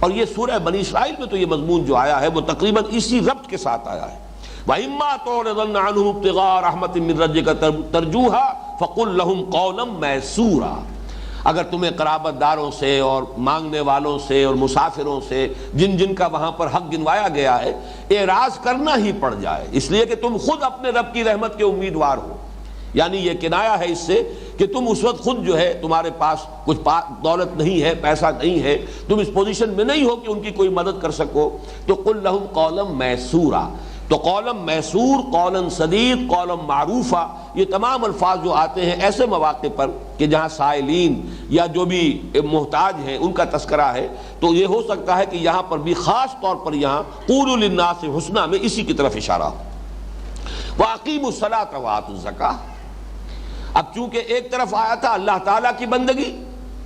اور یہ سورہ بنی اسرائیل میں تو یہ مضمون جو آیا ہے وہ تقریباً اسی ربط کے ساتھ آیا ہے، وَإِمَّا تُعْرِضَنَّ عَنْهُمُ ابْتِغَاءَ رَحْمَةٍ مِّن رَّبِّكَ تَرْجُوهَا فَقُل لَّهُمْ قَوْلًا مَّيْسُورًا، اگر تمہیں قرابت داروں سے اور مانگنے والوں سے اور مسافروں سے جن کا وہاں پر حق گنوایا گیا ہے اعراض کرنا ہی پڑ جائے، اس لیے کہ تم خود اپنے رب کی رحمت کے امیدوار ہو، یعنی یہ کنایا ہے اس سے کہ تم اس وقت خود جو ہے تمہارے پاس کچھ دولت نہیں ہے، پیسہ نہیں ہے، تم اس پوزیشن میں نہیں ہو کہ ان کی کوئی مدد کر سکو، تو قل لہم قولا میسورا، تو قولا میسور، قولا سدید، قولا معروفہ، یہ تمام الفاظ جو آتے ہیں ایسے مواقع پر کہ جہاں سائلین یا جو بھی محتاج ہیں ان کا تذکرہ ہے، تو یہ ہو سکتا ہے کہ یہاں پر بھی خاص طور پر یہاں قولوا للناس حسنا میں اسی کی طرف اشارہ ہو۔ وَأَقِیمُوا الصَّلَاةَ وَآتُوا الزَّکَاةَ، اب چونکہ ایک طرف آیا تھا اللہ تعالیٰ کی بندگی،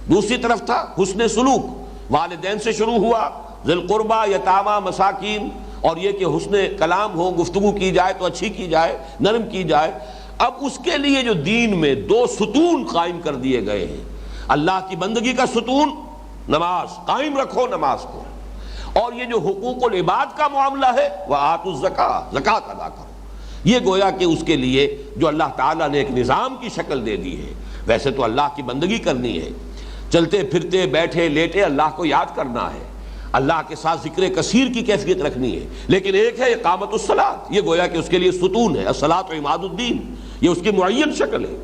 دوسری طرف تھا حسن سلوک، والدین سے شروع ہوا، ذی القربہ، یتامہ، مساکین، اور یہ کہ حسن کلام ہو، گفتگو کی جائے تو اچھی کی جائے، نرم کی جائے۔ اب اس کے لیے جو دین میں دو ستون قائم کر دیے گئے ہیں، اللہ کی بندگی کا ستون نماز، قائم رکھو نماز کو، اور یہ جو حقوق العباد کا معاملہ ہے وَآتُوا الزَّکَاةَ، زکوٰۃ ادا کرو، یہ گویا کہ اس کے لیے جو اللہ تعالیٰ نے ایک نظام کی شکل دے دی ہے۔ ویسے تو اللہ کی بندگی کرنی ہے، چلتے پھرتے بیٹھے لیٹے اللہ کو یاد کرنا ہے، اللہ کے ساتھ ذکر کثیر کی کیفیت رکھنی ہے، لیکن ایک ہے اقامت الصلاۃ، یہ گویا کہ اس کے لیے ستون ہے، الصلاۃ عماد الدین، یہ اس کی معین شکل ہے،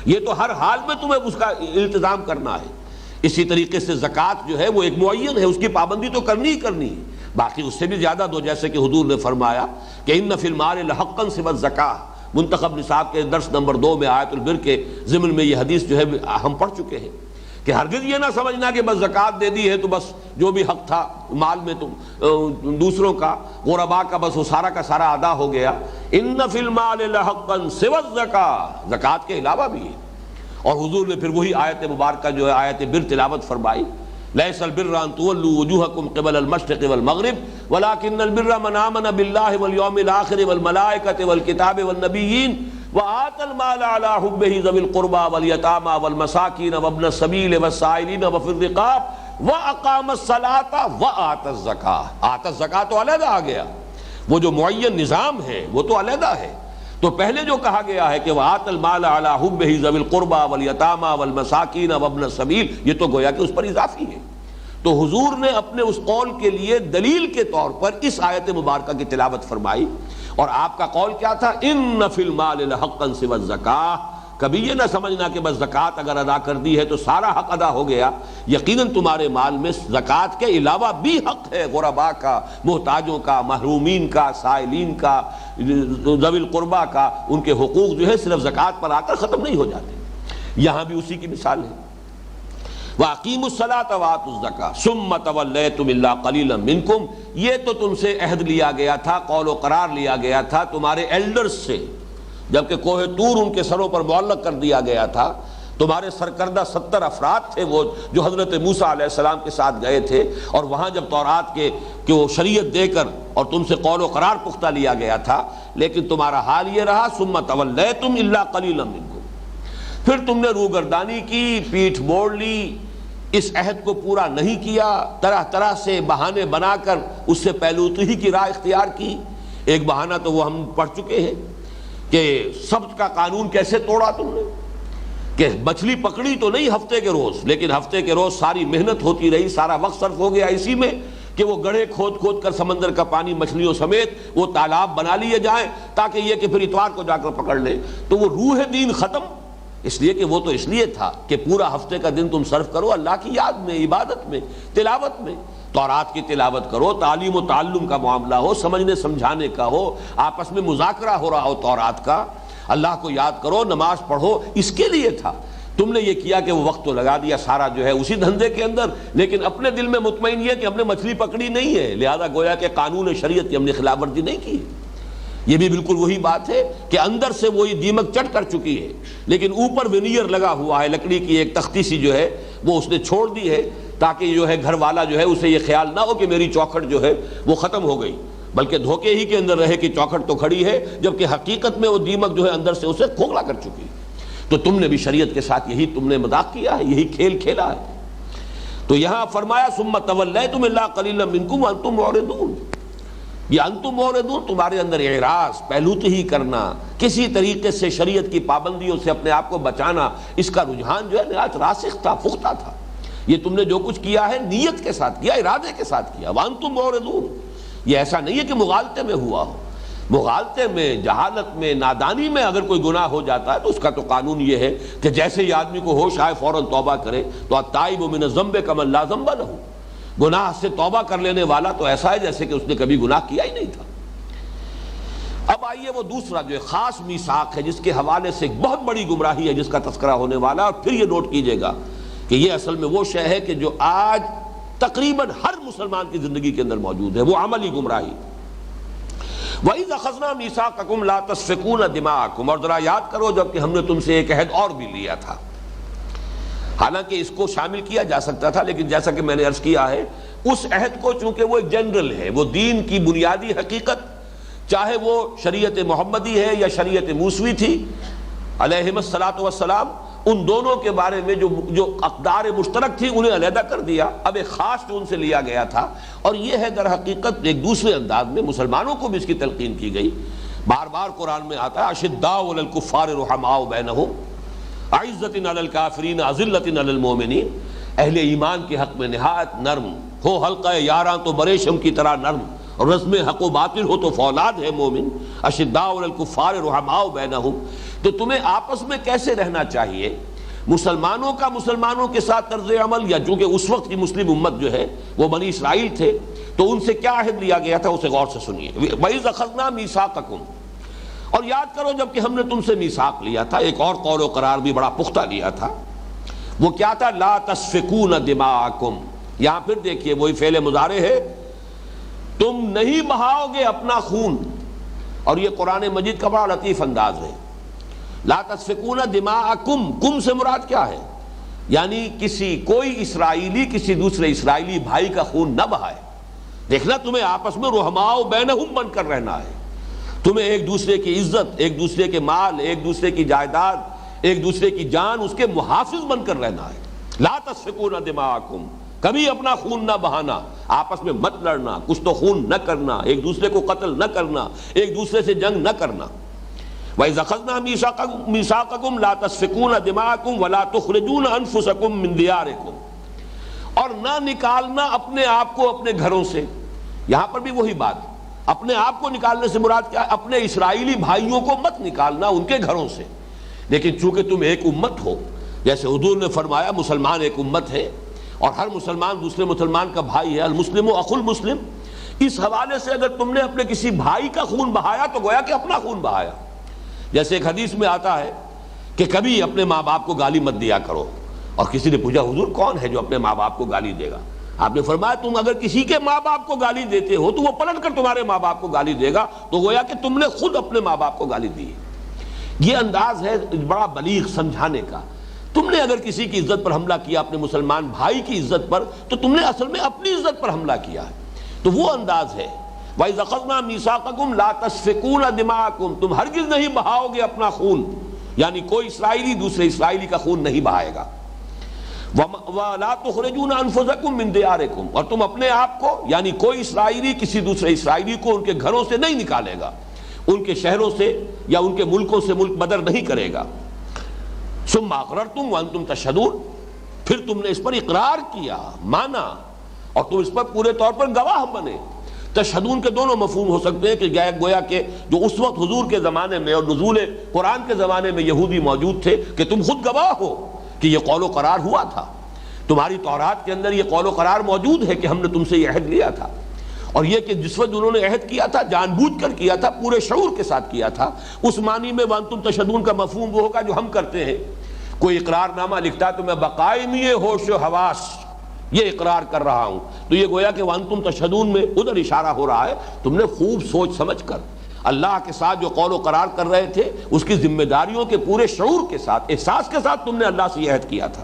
یہ تو ہر حال میں تمہیں اس کا التزام کرنا ہے۔ اسی طریقے سے زکوٰۃ جو ہے وہ ایک معین ہے، اس کی پابندی تو کرنی ہی کرنی ہے، باقی اس سے بھی زیادہ دو، جیسے کہ حضور نے فرمایا کہ ان فی المال لحقا سوی الزکاۃ، منتخب نصاب کے درس نمبر 2 میں آیت البر کے ضمن میں یہ حدیث جو ہے ہم پڑھ چکے ہیں کہ ہرگز یہ نہ سمجھنا کہ بس زکوٰۃ دے دی ہے تو بس جو بھی حق تھا مال میں تم دوسروں کا، غرباء کا، بس وہ سارا کا سارا ادا ہو گیا۔ ان فی المال لحقا سوی الزکاۃ، زکوٰۃ کے علاوہ بھی ہے، اور حضور نے پھر وہی آیت مبارکہ جو ہے آیت بر تلاوت فرمائی، لیس البر ان تولوا وجوہکم قبل المشرق والمغرب ولکن البر من آمن باللہ والیوم الآخر والملائکۃ والکتاب والنبیین وآتى المال على حبه ذوي القربى واليتامى والمساكين وابن السبيل والسائلين وفي الرقاب وأقام الصلاة وآتى الزكاة۔ آتى الزكاة تو علیحدہ آ گیا، وہ جو معین نظام ہے وہ تو علیحدہ ہے، تو پہلے جو کہا گیا ہے کہ وآتى المال على حبه ذوي القربى واليتامى والمساكين وابن السبيل، یہ تو گویا کہ اس پر اضافی ہے۔ تو حضور نے اپنے اس قول کے لیے دلیل کے طور پر اس آیت مبارکہ کی تلاوت فرمائی، اور آپ کا قول کیا تھا؟ ان فی المال لحقا سوی الزکاۃ، کبھی یہ نہ سمجھنا کہ بس زکوٰۃ اگر ادا کر دی ہے تو سارا حق ادا ہو گیا، یقیناً تمہارے مال میں زکوٰۃ کے علاوہ بھی حق ہے، غرباء کا، محتاجوں کا، محرومین کا، سائلین کا، ذوی القربہ کا، ان کے حقوق جو ہے صرف زکوٰۃ پر آ کر ختم نہیں ہو جاتے۔ یہاں بھی اسی کی مثال ہے، وَأَقِیمُوا الصَّلَاةَ وَآتُوا الزَّکَاةَ ثُمَّ تَوَلَّیْتُمْ إِلَّا قَلِیلًا مِنْکُمْ، یہ تو تم سے عہد لیا گیا تھا، قول و قرار لیا گیا تھا تمہارے ایلڈرز سے، جبکہ کوہ طور ان کے سروں پر معلق کر دیا گیا تھا، تمہارے سرکردہ 70 افراد تھے وہ جو حضرت موسیٰ علیہ السلام کے ساتھ گئے تھے، اور وہاں جب تورات کے وہ شریعت دے کر اور تم سے قول و قرار پختہ لیا گیا تھا، لیکن تمہارا حال یہ رہا ثُمَّ تَوَلَّیْتُمْ إِلَّا قَلِیلًا مِنْکُمْ، پھر تم نے روگردانی کی، پیٹھ موڑ لی، اس عہد کو پورا نہیں کیا، طرح طرح سے بہانے بنا کر اس سے پہلوتہی کی راہ اختیار کی۔ ایک بہانہ تو وہ ہم پڑھ چکے ہیں کہ سبت کا قانون کیسے توڑا تم نے، کہ مچھلی پکڑی تو نہیں ہفتے کے روز، لیکن ہفتے کے روز ساری محنت ہوتی رہی، سارا وقت صرف ہو گیا اسی میں کہ وہ گڑھے کھود کھود کر سمندر کا پانی مچھلیوں سمیت وہ تالاب بنا لیے جائیں تاکہ یہ کہ پھر اتوار کو جا کر پکڑ لیں، تو وہ روح دین ختم، اس لیے کہ وہ تو اس لیے تھا کہ پورا ہفتے کا دن تم صرف کرو اللہ کی یاد میں، عبادت میں، تلاوت میں، تورات کی تلاوت کرو، تعلیم و تعلم کا معاملہ ہو، سمجھنے سمجھانے کا ہو، آپس میں مذاکرہ ہو رہا ہو تورات کا، اللہ کو یاد کرو، نماز پڑھو، اس کے لیے تھا۔ تم نے یہ کیا کہ وہ وقت تو لگا دیا سارا جو ہے اسی دھندے کے اندر، لیکن اپنے دل میں مطمئن یہ کہ ہم نے مچھلی پکڑی نہیں ہے، لہذا گویا کہ قانون شریعت کی ہم نے خلاف ورزی نہیں کی۔ یہ بھی بالکل وہی بات ہے کہ اندر سے وہی دیمک چٹ کر چکی ہے، لیکن اوپر ونیئر لگا ہوا ہے، لکڑی کی ایک تختی سی جو ہے وہ اس نے چھوڑ دی ہے، تاکہ جو ہے گھر والا جو ہے اسے یہ خیال نہ ہو کہ میری چوکھٹ جو ہے وہ ختم ہو گئی، بلکہ دھوکے ہی کے اندر رہے کہ چوکھٹ تو کھڑی ہے، جبکہ حقیقت میں وہ دیمک جو ہے اندر سے اسے کھوکھلا کر چکی۔ تو تم نے بھی شریعت کے ساتھ یہی تم نے مذاق کیا ہے، یہی کھیل کھیلا ہے۔ تو یہاں فرمایا ثم تولیتم الا قلیلا منکم وانتم معرضون، یہ انتم معرضون، تمہارے اندر اعراض، پہلوتہی کرنا، کسی طریقے سے شریعت کی پابندیوں سے اپنے آپ کو بچانا، اس کا رجحان جو ہے نہایت راسخ تھا، پختہ تھا۔ یہ تم نے جو کچھ کیا ہے نیت کے ساتھ کیا، ارادے کے ساتھ کیا، وانتم معرضون، یہ ایسا نہیں ہے کہ مغالطے میں ہوا ہو۔ مغالطے میں، جہالت میں، نادانی میں اگر کوئی گناہ ہو جاتا ہے تو اس کا تو قانون یہ ہے کہ جیسے ہی آدمی کو ہوش آئے فوراً توبہ کرے. تو التائب من الذنب کمن لا ذنب لہ، گناہ سے توبہ کر لینے والا تو ایسا ہے جیسے کہ اس نے کبھی گناہ کیا ہی نہیں تھا. اب آئیے وہ دوسرا جو خاص میثاق ہے جس کے حوالے سے ایک بہت بڑی گمراہی ہے جس کا تذکرہ ہونے والا ہے، اور پھر یہ نوٹ کیجئے گا کہ یہ اصل میں وہ شے ہے کہ جو آج تقریباً ہر مسلمان کی زندگی کے اندر موجود ہے، وہ عملی گمراہی. وَإِذْ أَخَذْنَا مِيثَاقَكُمْ لَا تَسْفِكُونَ دِمَاءَكُمْ، اور ذرا یاد کرو جب کہ ہم نے تم سے ایک عہد اور بھی لیا تھا. حالانکہ اس کو شامل کیا جا سکتا تھا، لیکن جیسا کہ میں نے عرض کیا ہے اس عہد کو چونکہ وہ ایک جنرل ہے، وہ دین کی بنیادی حقیقت، چاہے وہ شریعت محمدی ہے یا شریعت موسوی تھی علیہم الصلاۃ والسلام، ان دونوں کے بارے میں جو اقدار مشترک تھی انہیں علیحدہ کر دیا. اب ایک خاص جو ان سے لیا گیا تھا، اور یہ ہے در حقیقت ایک دوسرے انداز میں مسلمانوں کو بھی اس کی تلقین کی گئی. بار بار قرآن میں آتا ہے اشداء علی الکفار رحماء بینہم اعزۃ علی الکافرین اذلۃ علی المؤمنین، اہل ایمان کے حق میں نہایت نرم ہو، حلقہ یاراں تو بریشم کی طرح نرم، اور رزم حق و باطل ہو تو فولاد ہے مومن. اشداء علی الکفار رحماء بینہم، تو تمہیں آپس میں کیسے رہنا چاہیے مسلمانوں کا مسلمانوں کے ساتھ طرز عمل، یا چونکہ اس وقت کی مسلم امت جو ہے وہ بنی اسرائیل تھے تو ان سے کیا عہد لیا گیا تھا اسے غور سے سنیے. وَإِذْ أَخَذْنَا مِيثَاقَكُمْ، اور یاد کرو جب کہ ہم نے تم سے میثاق لیا تھا، ایک اور قول و قرار بھی بڑا پختہ لیا تھا. وہ کیا تھا؟ لا تسفکون دماءکم. یہاں پھر دیکھیے وہی فعل مضارع ہے، تم نہیں بہاؤ گے اپنا خون. اور یہ قرآن مجید کا بڑا لطیف انداز ہے. لا تسفکون دماءکم، کم سے مراد کیا ہے؟ یعنی کوئی اسرائیلی کسی دوسرے اسرائیلی بھائی کا خون نہ بہائے. دیکھنا تمہیں آپس میں رحماء بینہم بن کر رہنا ہے، تمہیں ایک دوسرے کی عزت، ایک دوسرے کے مال، ایک دوسرے کی جائیداد، ایک دوسرے کی جان، اس کے محافظ بن کر رہنا ہے. لا تسفکون دماءکم، کبھی اپنا خون نہ بہانا، آپس میں مت لڑنا، کچھ تو خون نہ کرنا، ایک دوسرے کو قتل نہ کرنا، ایک دوسرے سے جنگ نہ کرنا. وَإِذْ أَخَذْنَا مِيثَاقَكُمْ لَا تَسْفِكُونَ دِمَاءَكُمْ وَلَا تُخْرِجُونَ أَنفُسَكُمْ مِنْ دِيَارِكُمْ، اور نہ نکالنا اپنے آپ کو اپنے گھروں سے. یہاں پر بھی وہی بات، اپنے آپ کو نکالنے سے مراد کیا ہے؟ اپنے اسرائیلی بھائیوں کو مت نکالنا ان کے گھروں سے. لیکن چونکہ تم ایک امت ہو، جیسے حضور نے فرمایا مسلمان ایک امت ہے اور ہر مسلمان دوسرے مسلمان کا بھائی ہے، المسلم اخو المسلم، اس حوالے سے اگر تم نے اپنے کسی بھائی کا خون بہایا تو گویا کہ اپنا خون بہایا. جیسے ایک حدیث میں آتا ہے کہ کبھی اپنے ماں باپ کو گالی مت دیا کرو. اور کسی نے پوچھا حضور کون ہے جو اپنے ماں باپ کو گالی دے گا؟ آپ نے فرمایا تم اگر کسی کے ماں باپ کو گالی دیتے ہو تو وہ پلٹ کر تمہارے ماں باپ کو گالی دے گا، تو گویا کہ تم نے خود اپنے ماں باپ کو گالی دی. یہ انداز ہے بڑا بلیغ سمجھانے کا. تم نے اگر کسی کی عزت پر حملہ کیا، اپنے مسلمان بھائی کی عزت پر، تو تم نے اصل میں اپنی عزت پر حملہ کیا ہے. تو وہ انداز ہے وَإِذْ أَخَذْنَا مِيثَاقَكُمْ لَا تَسْفِكُونَ دِمَاءَكُمْ، تم ہرگز نہیں بہاؤ گے اپنا خون، یعنی کوئی اسرائیلی دوسرے اسرائیلی کا خون نہیں بہائے گا. وَلَا تُخْرِجُونَ أَنفُسَكُمْ مِنْ دِيَارِكُمْ، اور تم اپنے آپ کو، یعنی کوئی اسرائیلی کسی دوسرے اسرائیلی کو ان کے گھروں سے نہیں نکالے گا، ان کے شہروں سے یا ان کے ملکوں سے ملک بدر نہیں کرے گا. ثُمَّ أَقْرَرْتُمْ وَأَنْتُمْ تَشْهَدُونَ، پھر تم نے اس پر اقرار کیا، مانا، اور تم اس پر پورے طور پر گواہ بنے. تشہدون کے دونوں مفہوم ہو سکتے ہیں کہ گویا کہ جو اس وقت حضور کے زمانے میں اور نزول قرآن کے زمانے میں یہودی موجود تھے کہ تم خود گواہ ہو کہ یہ قول و قرار ہوا تھا، تمہاری تورات کے اندر یہ قول و قرار موجود ہے کہ ہم نے تم سے یہ عہد لیا تھا. اور یہ کہ جس وقت انہوں نے عہد کیا تھا جان بوجھ کر کیا تھا، پورے شعور کے ساتھ کیا تھا. اس معنی میں وانتم تشہدون کا مفہوم وہ ہوگا جو ہم کرتے ہیں. کوئی اقرار نامہ لکھتا ہے تو میں بقائمی ہوش و حواس یہ اقرار کر رہا ہوں، تو یہ گویا کہ وانتم تشہدون میں ادھر اشارہ ہو رہا ہے. تم نے خوب سوچ سمجھ کر اللہ کے ساتھ جو قول و قرار کر رہے تھے اس کی ذمہ داریوں کے پورے شعور کے ساتھ، احساس کے ساتھ تم نے اللہ سے یہ عہد کیا تھا.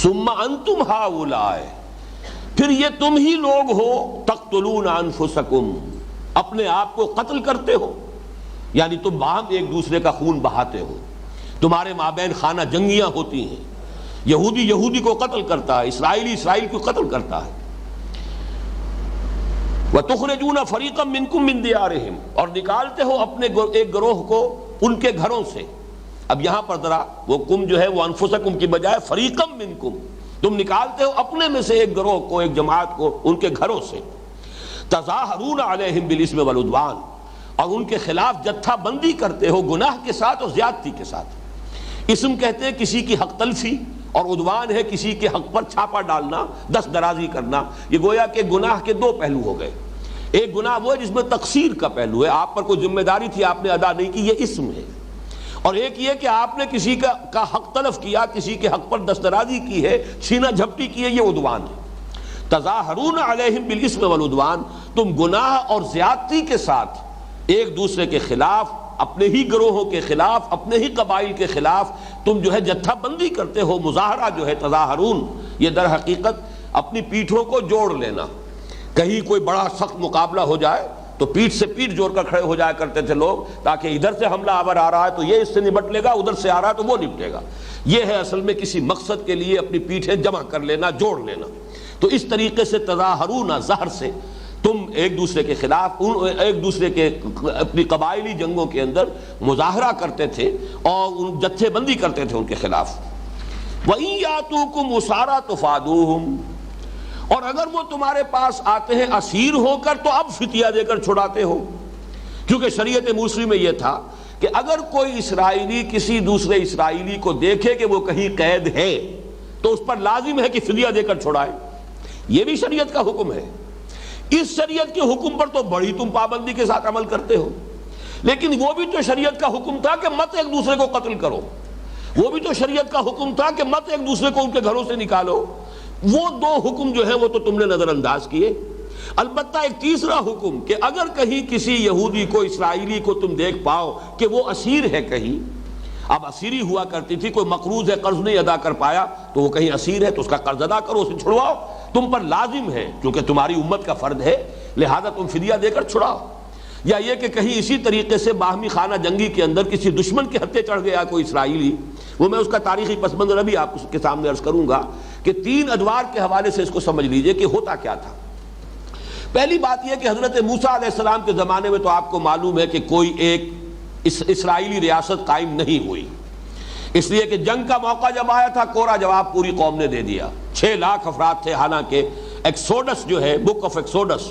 ثم انتم ہؤلاء، پھر یہ تم ہی لوگ ہو، تقتلون انفسکم، اپنے آپ کو قتل کرتے ہو، یعنی تم باہم ایک دوسرے کا خون بہاتے ہو. تمہارے مابین خانہ جنگیاں ہوتی ہیں، یہودی یہودی کو قتل کرتا ہے، اسرائیلی اسرائیل کو قتل کرتا ہے. وَتُخْرِجُونَ فَرِيقًا مِّنكُم مِّن دِيَارِهِمْ، اور نکالتے ہو اپنے ایک گروہ کو ان کے گھروں سے. اب یہاں پر ذرا وہ کم جو ہے وہ انفسکم کی بجائے فریقم منکم، تم نکالتے ہو اپنے میں سے ایک گروہ کو، ایک جماعت کو ان کے گھروں سے. تظاہرون علیہم بالاسم والعدوان، اور ان کے خلاف جتھا بندی کرتے ہو گناہ کے ساتھ اور زیادتی کے ساتھ۔ اسم کہتے ہیں کسی کی حق تلفی، اور عدوان ہے کسی کے حق پر چھاپا ڈالنا، دست درازی کرنا۔ یہ گویا کہ گناہ کے دو پہلو ہو گئے۔ ایک گناہ وہ ہے جس میں تقصیر کا پہلو ہے، آپ پر کوئی ذمہ داری تھی آپ نے ادا نہیں کی، یہ اسم ہے۔ اور ایک یہ کہ آپ نے کسی کا حق تلف کیا، کسی کے حق پر دست درازی کی ہے، چھینا جھپٹی کی ہے، یہ عدوان ہے۔ تظاہرون علیہم بالاسم والعدوان، تم گناہ اور زیادتی کے ساتھ ایک دوسرے کے خلاف، اپنے ہی گروہوں کے خلاف، اپنے ہی قبائل کے خلاف تم جو ہے جتھا بندی کرتے ہو۔ مظاہرہ جو ہے تظاہرون، یہ در حقیقت اپنی پیٹھوں کو جوڑ لینا۔ کہیں کوئی بڑا سخت مقابلہ ہو جائے تو پیٹھ سے پیٹھ جوڑ کر کھڑے ہو جایا کرتے تھے لوگ، تاکہ ادھر سے حملہ آور آ رہا ہے تو یہ اس سے نمٹ لے گا، ادھر سے آ رہا ہے تو وہ نپٹے گا۔ یہ ہے اصل میں کسی مقصد کے لیے اپنی پیٹھیں جمع کر لینا، جوڑ لینا۔ تو اس طریقے سے تظاہرون، زہر سے تم ایک دوسرے کے خلاف، ایک دوسرے کے اپنی قبائلی جنگوں کے اندر مظاہرہ کرتے تھے اور ان جتھے بندی کرتے تھے ان کے خلاف۔ وَإِن يَأْتُوكُمْ أُسَارَىٰ تُفَادُوهُمْ، اور اگر وہ تمہارے پاس آتے ہیں اسیر ہو کر تو اب فتیہ دے کر چھڑاتے ہو، کیونکہ شریعت موسوی میں یہ تھا کہ اگر کوئی اسرائیلی کسی دوسرے اسرائیلی کو دیکھے کہ وہ کہیں قید ہے تو اس پر لازم ہے کہ فدیہ دے کر چھڑائے۔ یہ بھی شریعت کا حکم ہے۔ اس شریعت کے حکم پر تو بڑی تم پابندی کے ساتھ عمل کرتے ہو، لیکن وہ بھی تو شریعت کا حکم تھا کہ مت ایک دوسرے کو قتل کرو، وہ بھی تو شریعت کا حکم تھا کہ مت ایک دوسرے کو ان کے گھروں سے نکالو۔ وہ دو حکم جو ہیں وہ تو تم نے نظر انداز کیے۔ البتہ ایک تیسرا حکم کہ اگر کہیں کسی یہودی کو، اسرائیلی کو تم دیکھ پاؤ کہ وہ اسیر ہے کہیں، اب اسیری ہوا کرتی تھی، کوئی مقروض ہے قرض نہیں ادا کر پایا تو وہ کہیں اسیر ہے تو اس کا قرض ادا کرو، اسے چھڑواؤ، تم پر لازم ہے کیونکہ تمہاری امت کا فرد ہے، لہذا تم فدیہ دے کر چھڑاؤ۔ یا یہ کہ کہیں اسی طریقے سے باہمی خانہ جنگی کے اندر کسی دشمن کے ہتھے چڑھ گیا کوئی اسرائیلی، وہ میں اس کا تاریخی پس منظر بھی آپ کے سامنے عرض کروں گا کہ 3 ادوار کے حوالے سے اس کو سمجھ لیجئے کہ ہوتا کیا تھا۔ پہلی بات یہ کہ حضرت موسیٰ علیہ السلام کے زمانے میں تو آپ کو معلوم ہے کہ کوئی ایک اسرائیلی ریاست قائم نہیں ہوئی، اس لیے کہ جنگ کا موقع جب آیا تھا کورا جواب پوری قوم نے دے دیا۔ 6 لاکھ افراد تھے، حالانکہ ایکسوڈس جو ہے، بک آف ایکسوڈس،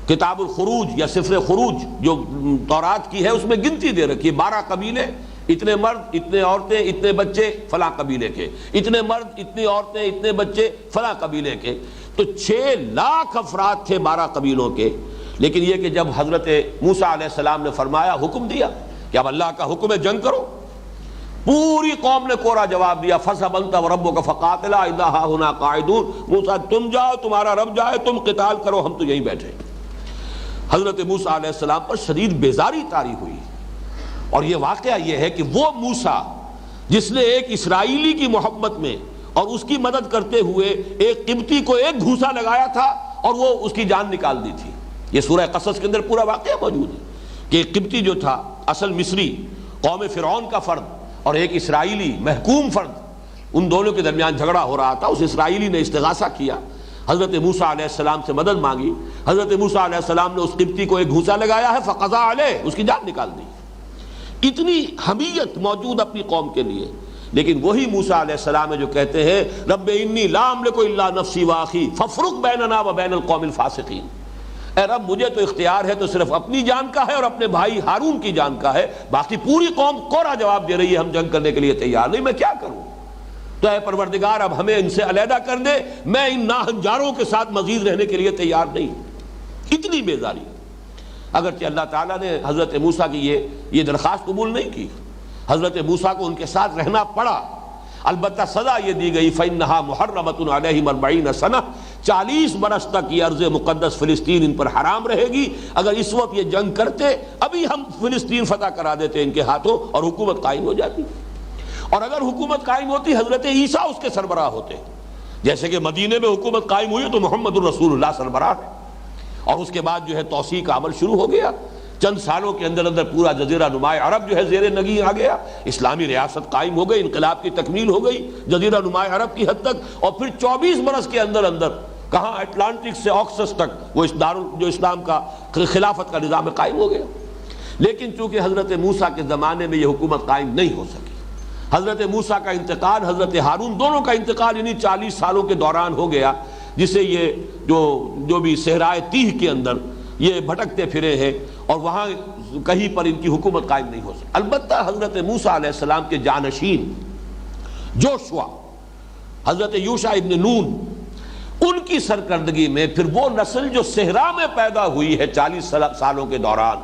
کتاب الخروج یا سفر خروج جو تورات کی ہے، اس میں گنتی دے رکھی ہے، 12 قبیلے، اتنے مرد، اتنے عورتیں، اتنے بچے فلاں قبیلے کے، اتنے مرد، اتنی عورتیں، اتنے بچے فلاں قبیلے کے۔ تو 6 لاکھ افراد تھے 12 قبیلوں کے۔ لیکن یہ کہ جب حضرت موسیٰ علیہ السلام نے فرمایا، حکم دیا کہ اب اللہ کا حکم ہے جنگ کرو، پوری قوم نے کورا جواب دیا، فَاذْهَبْ أَنْتَ وَرَبُّكَ فَقَاتِلَا إِنَّا هَاهُنَا قَاعِدُونَ۔ موسیٰ تم جاؤ، تمہارا رب جائے، تم قتال کرو، ہم تو یہیں بیٹھے۔ حضرت موسیٰ علیہ السلام پر شدید بیزاری طاری ہوئی، اور یہ واقعہ یہ ہے کہ وہ موسیٰ جس نے ایک اسرائیلی کی محبت میں اور اس کی مدد کرتے ہوئے ایک قبطی کو ایک گھوسا لگایا تھا اور وہ اس کی جان نکال دی تھی، یہ سورہ قصص کے اندر پورا واقعہ موجود ہے کہ ایک قبطی جو تھا، اصل مصری، قوم فرعون کا فرد، اور ایک اسرائیلی محکوم فرد، ان دونوں کے درمیان جھگڑا ہو رہا تھا۔ اس اسرائیلی نے استغاثہ کیا، حضرت موسیٰ علیہ السلام سے مدد مانگی، حضرت موسیٰ علیہ السلام نے اس قبطی کو ایک گھوسا لگایا ہے، فقضا علیہ، اس کی جان نکال دی۔ اتنی حمیت موجود اپنی قوم کے لیے، لیکن وہی موسیٰ علیہ السلام ہے جو کہتے ہیں رب انی لا املک الا نفسی واخی فافرق بیننا وبین القوم الفاسقین، اے رب مجھے تو اختیار ہے تو صرف اپنی جان کا ہے اور اپنے بھائی ہارون کی جان کا ہے، باقی پوری قوم کورا جواب دے رہی ہے ہم جنگ کرنے کے لیے تیار نہیں، میں کیا کروں؟ تو اے پروردگار اب ہمیں ان سے علیحدہ کر دے، میں ان ناہنجاروں کے ساتھ مزید رہنے کے لیے تیار نہیں۔ اتنی بیزاری، اگرچہ اللہ تعالیٰ نے حضرت موسیٰ کی یہ درخواست قبول نہیں کی، حضرت موسیٰ کو ان کے ساتھ رہنا پڑا، البتہ سزا یہ دی گئی فَإِنَّهَا مُحَرَّمَةٌ عَلَيْهِمْ 40 سنہ، 40 برس تک یہ ارض مقدس فلسطین ان پر حرام رہے گی۔ اگر اس وقت یہ جنگ کرتے، ابھی ہم فلسطین فتح کرا دیتے ان کے ہاتھوں اور حکومت قائم ہو جاتی، اور اگر حکومت قائم ہوتی حضرت عیسیٰ اس کے سربراہ ہوتے، جیسے کہ مدینے میں حکومت قائم ہوئی تو محمد الرسول اللہ سربراہ ہے، اور اس کے بعد جو ہے توسیع کا عمل شروع ہو گیا۔ چند سالوں کے اندر اندر پورا جزیرہ نماء عرب جو ہے زیر نگیں آ گیا، اسلامی ریاست قائم ہو گئی، انقلاب کی تکمیل ہو گئی جزیرہ نماء عرب کی حد تک، اور پھر 24 برس کے اندر اندر کہاں اٹلانٹک سے آکسس تک وہ جو اسلام کا خلافت کا نظام قائم ہو گیا۔ لیکن چونکہ حضرت موسیٰ کے زمانے میں یہ حکومت قائم نہیں ہو سکی، حضرت موسیٰ کا انتقال، حضرت ہارون، دونوں کا انتقال انہی 40 سالوں کے دوران ہو گیا، جسے یہ جو بھی صحرائے تیہ کے اندر یہ بھٹکتے پھرے ہیں اور وہاں کہیں پر ان کی حکومت قائم نہیں ہو سکتی۔ البتہ حضرت موسیٰ علیہ السلام کے جانشین جوشوا، حضرت یوشع ابن نون، ان کی سرکردگی میں پھر وہ نسل جو صحرا میں پیدا ہوئی ہے 40 سالوں کے دوران،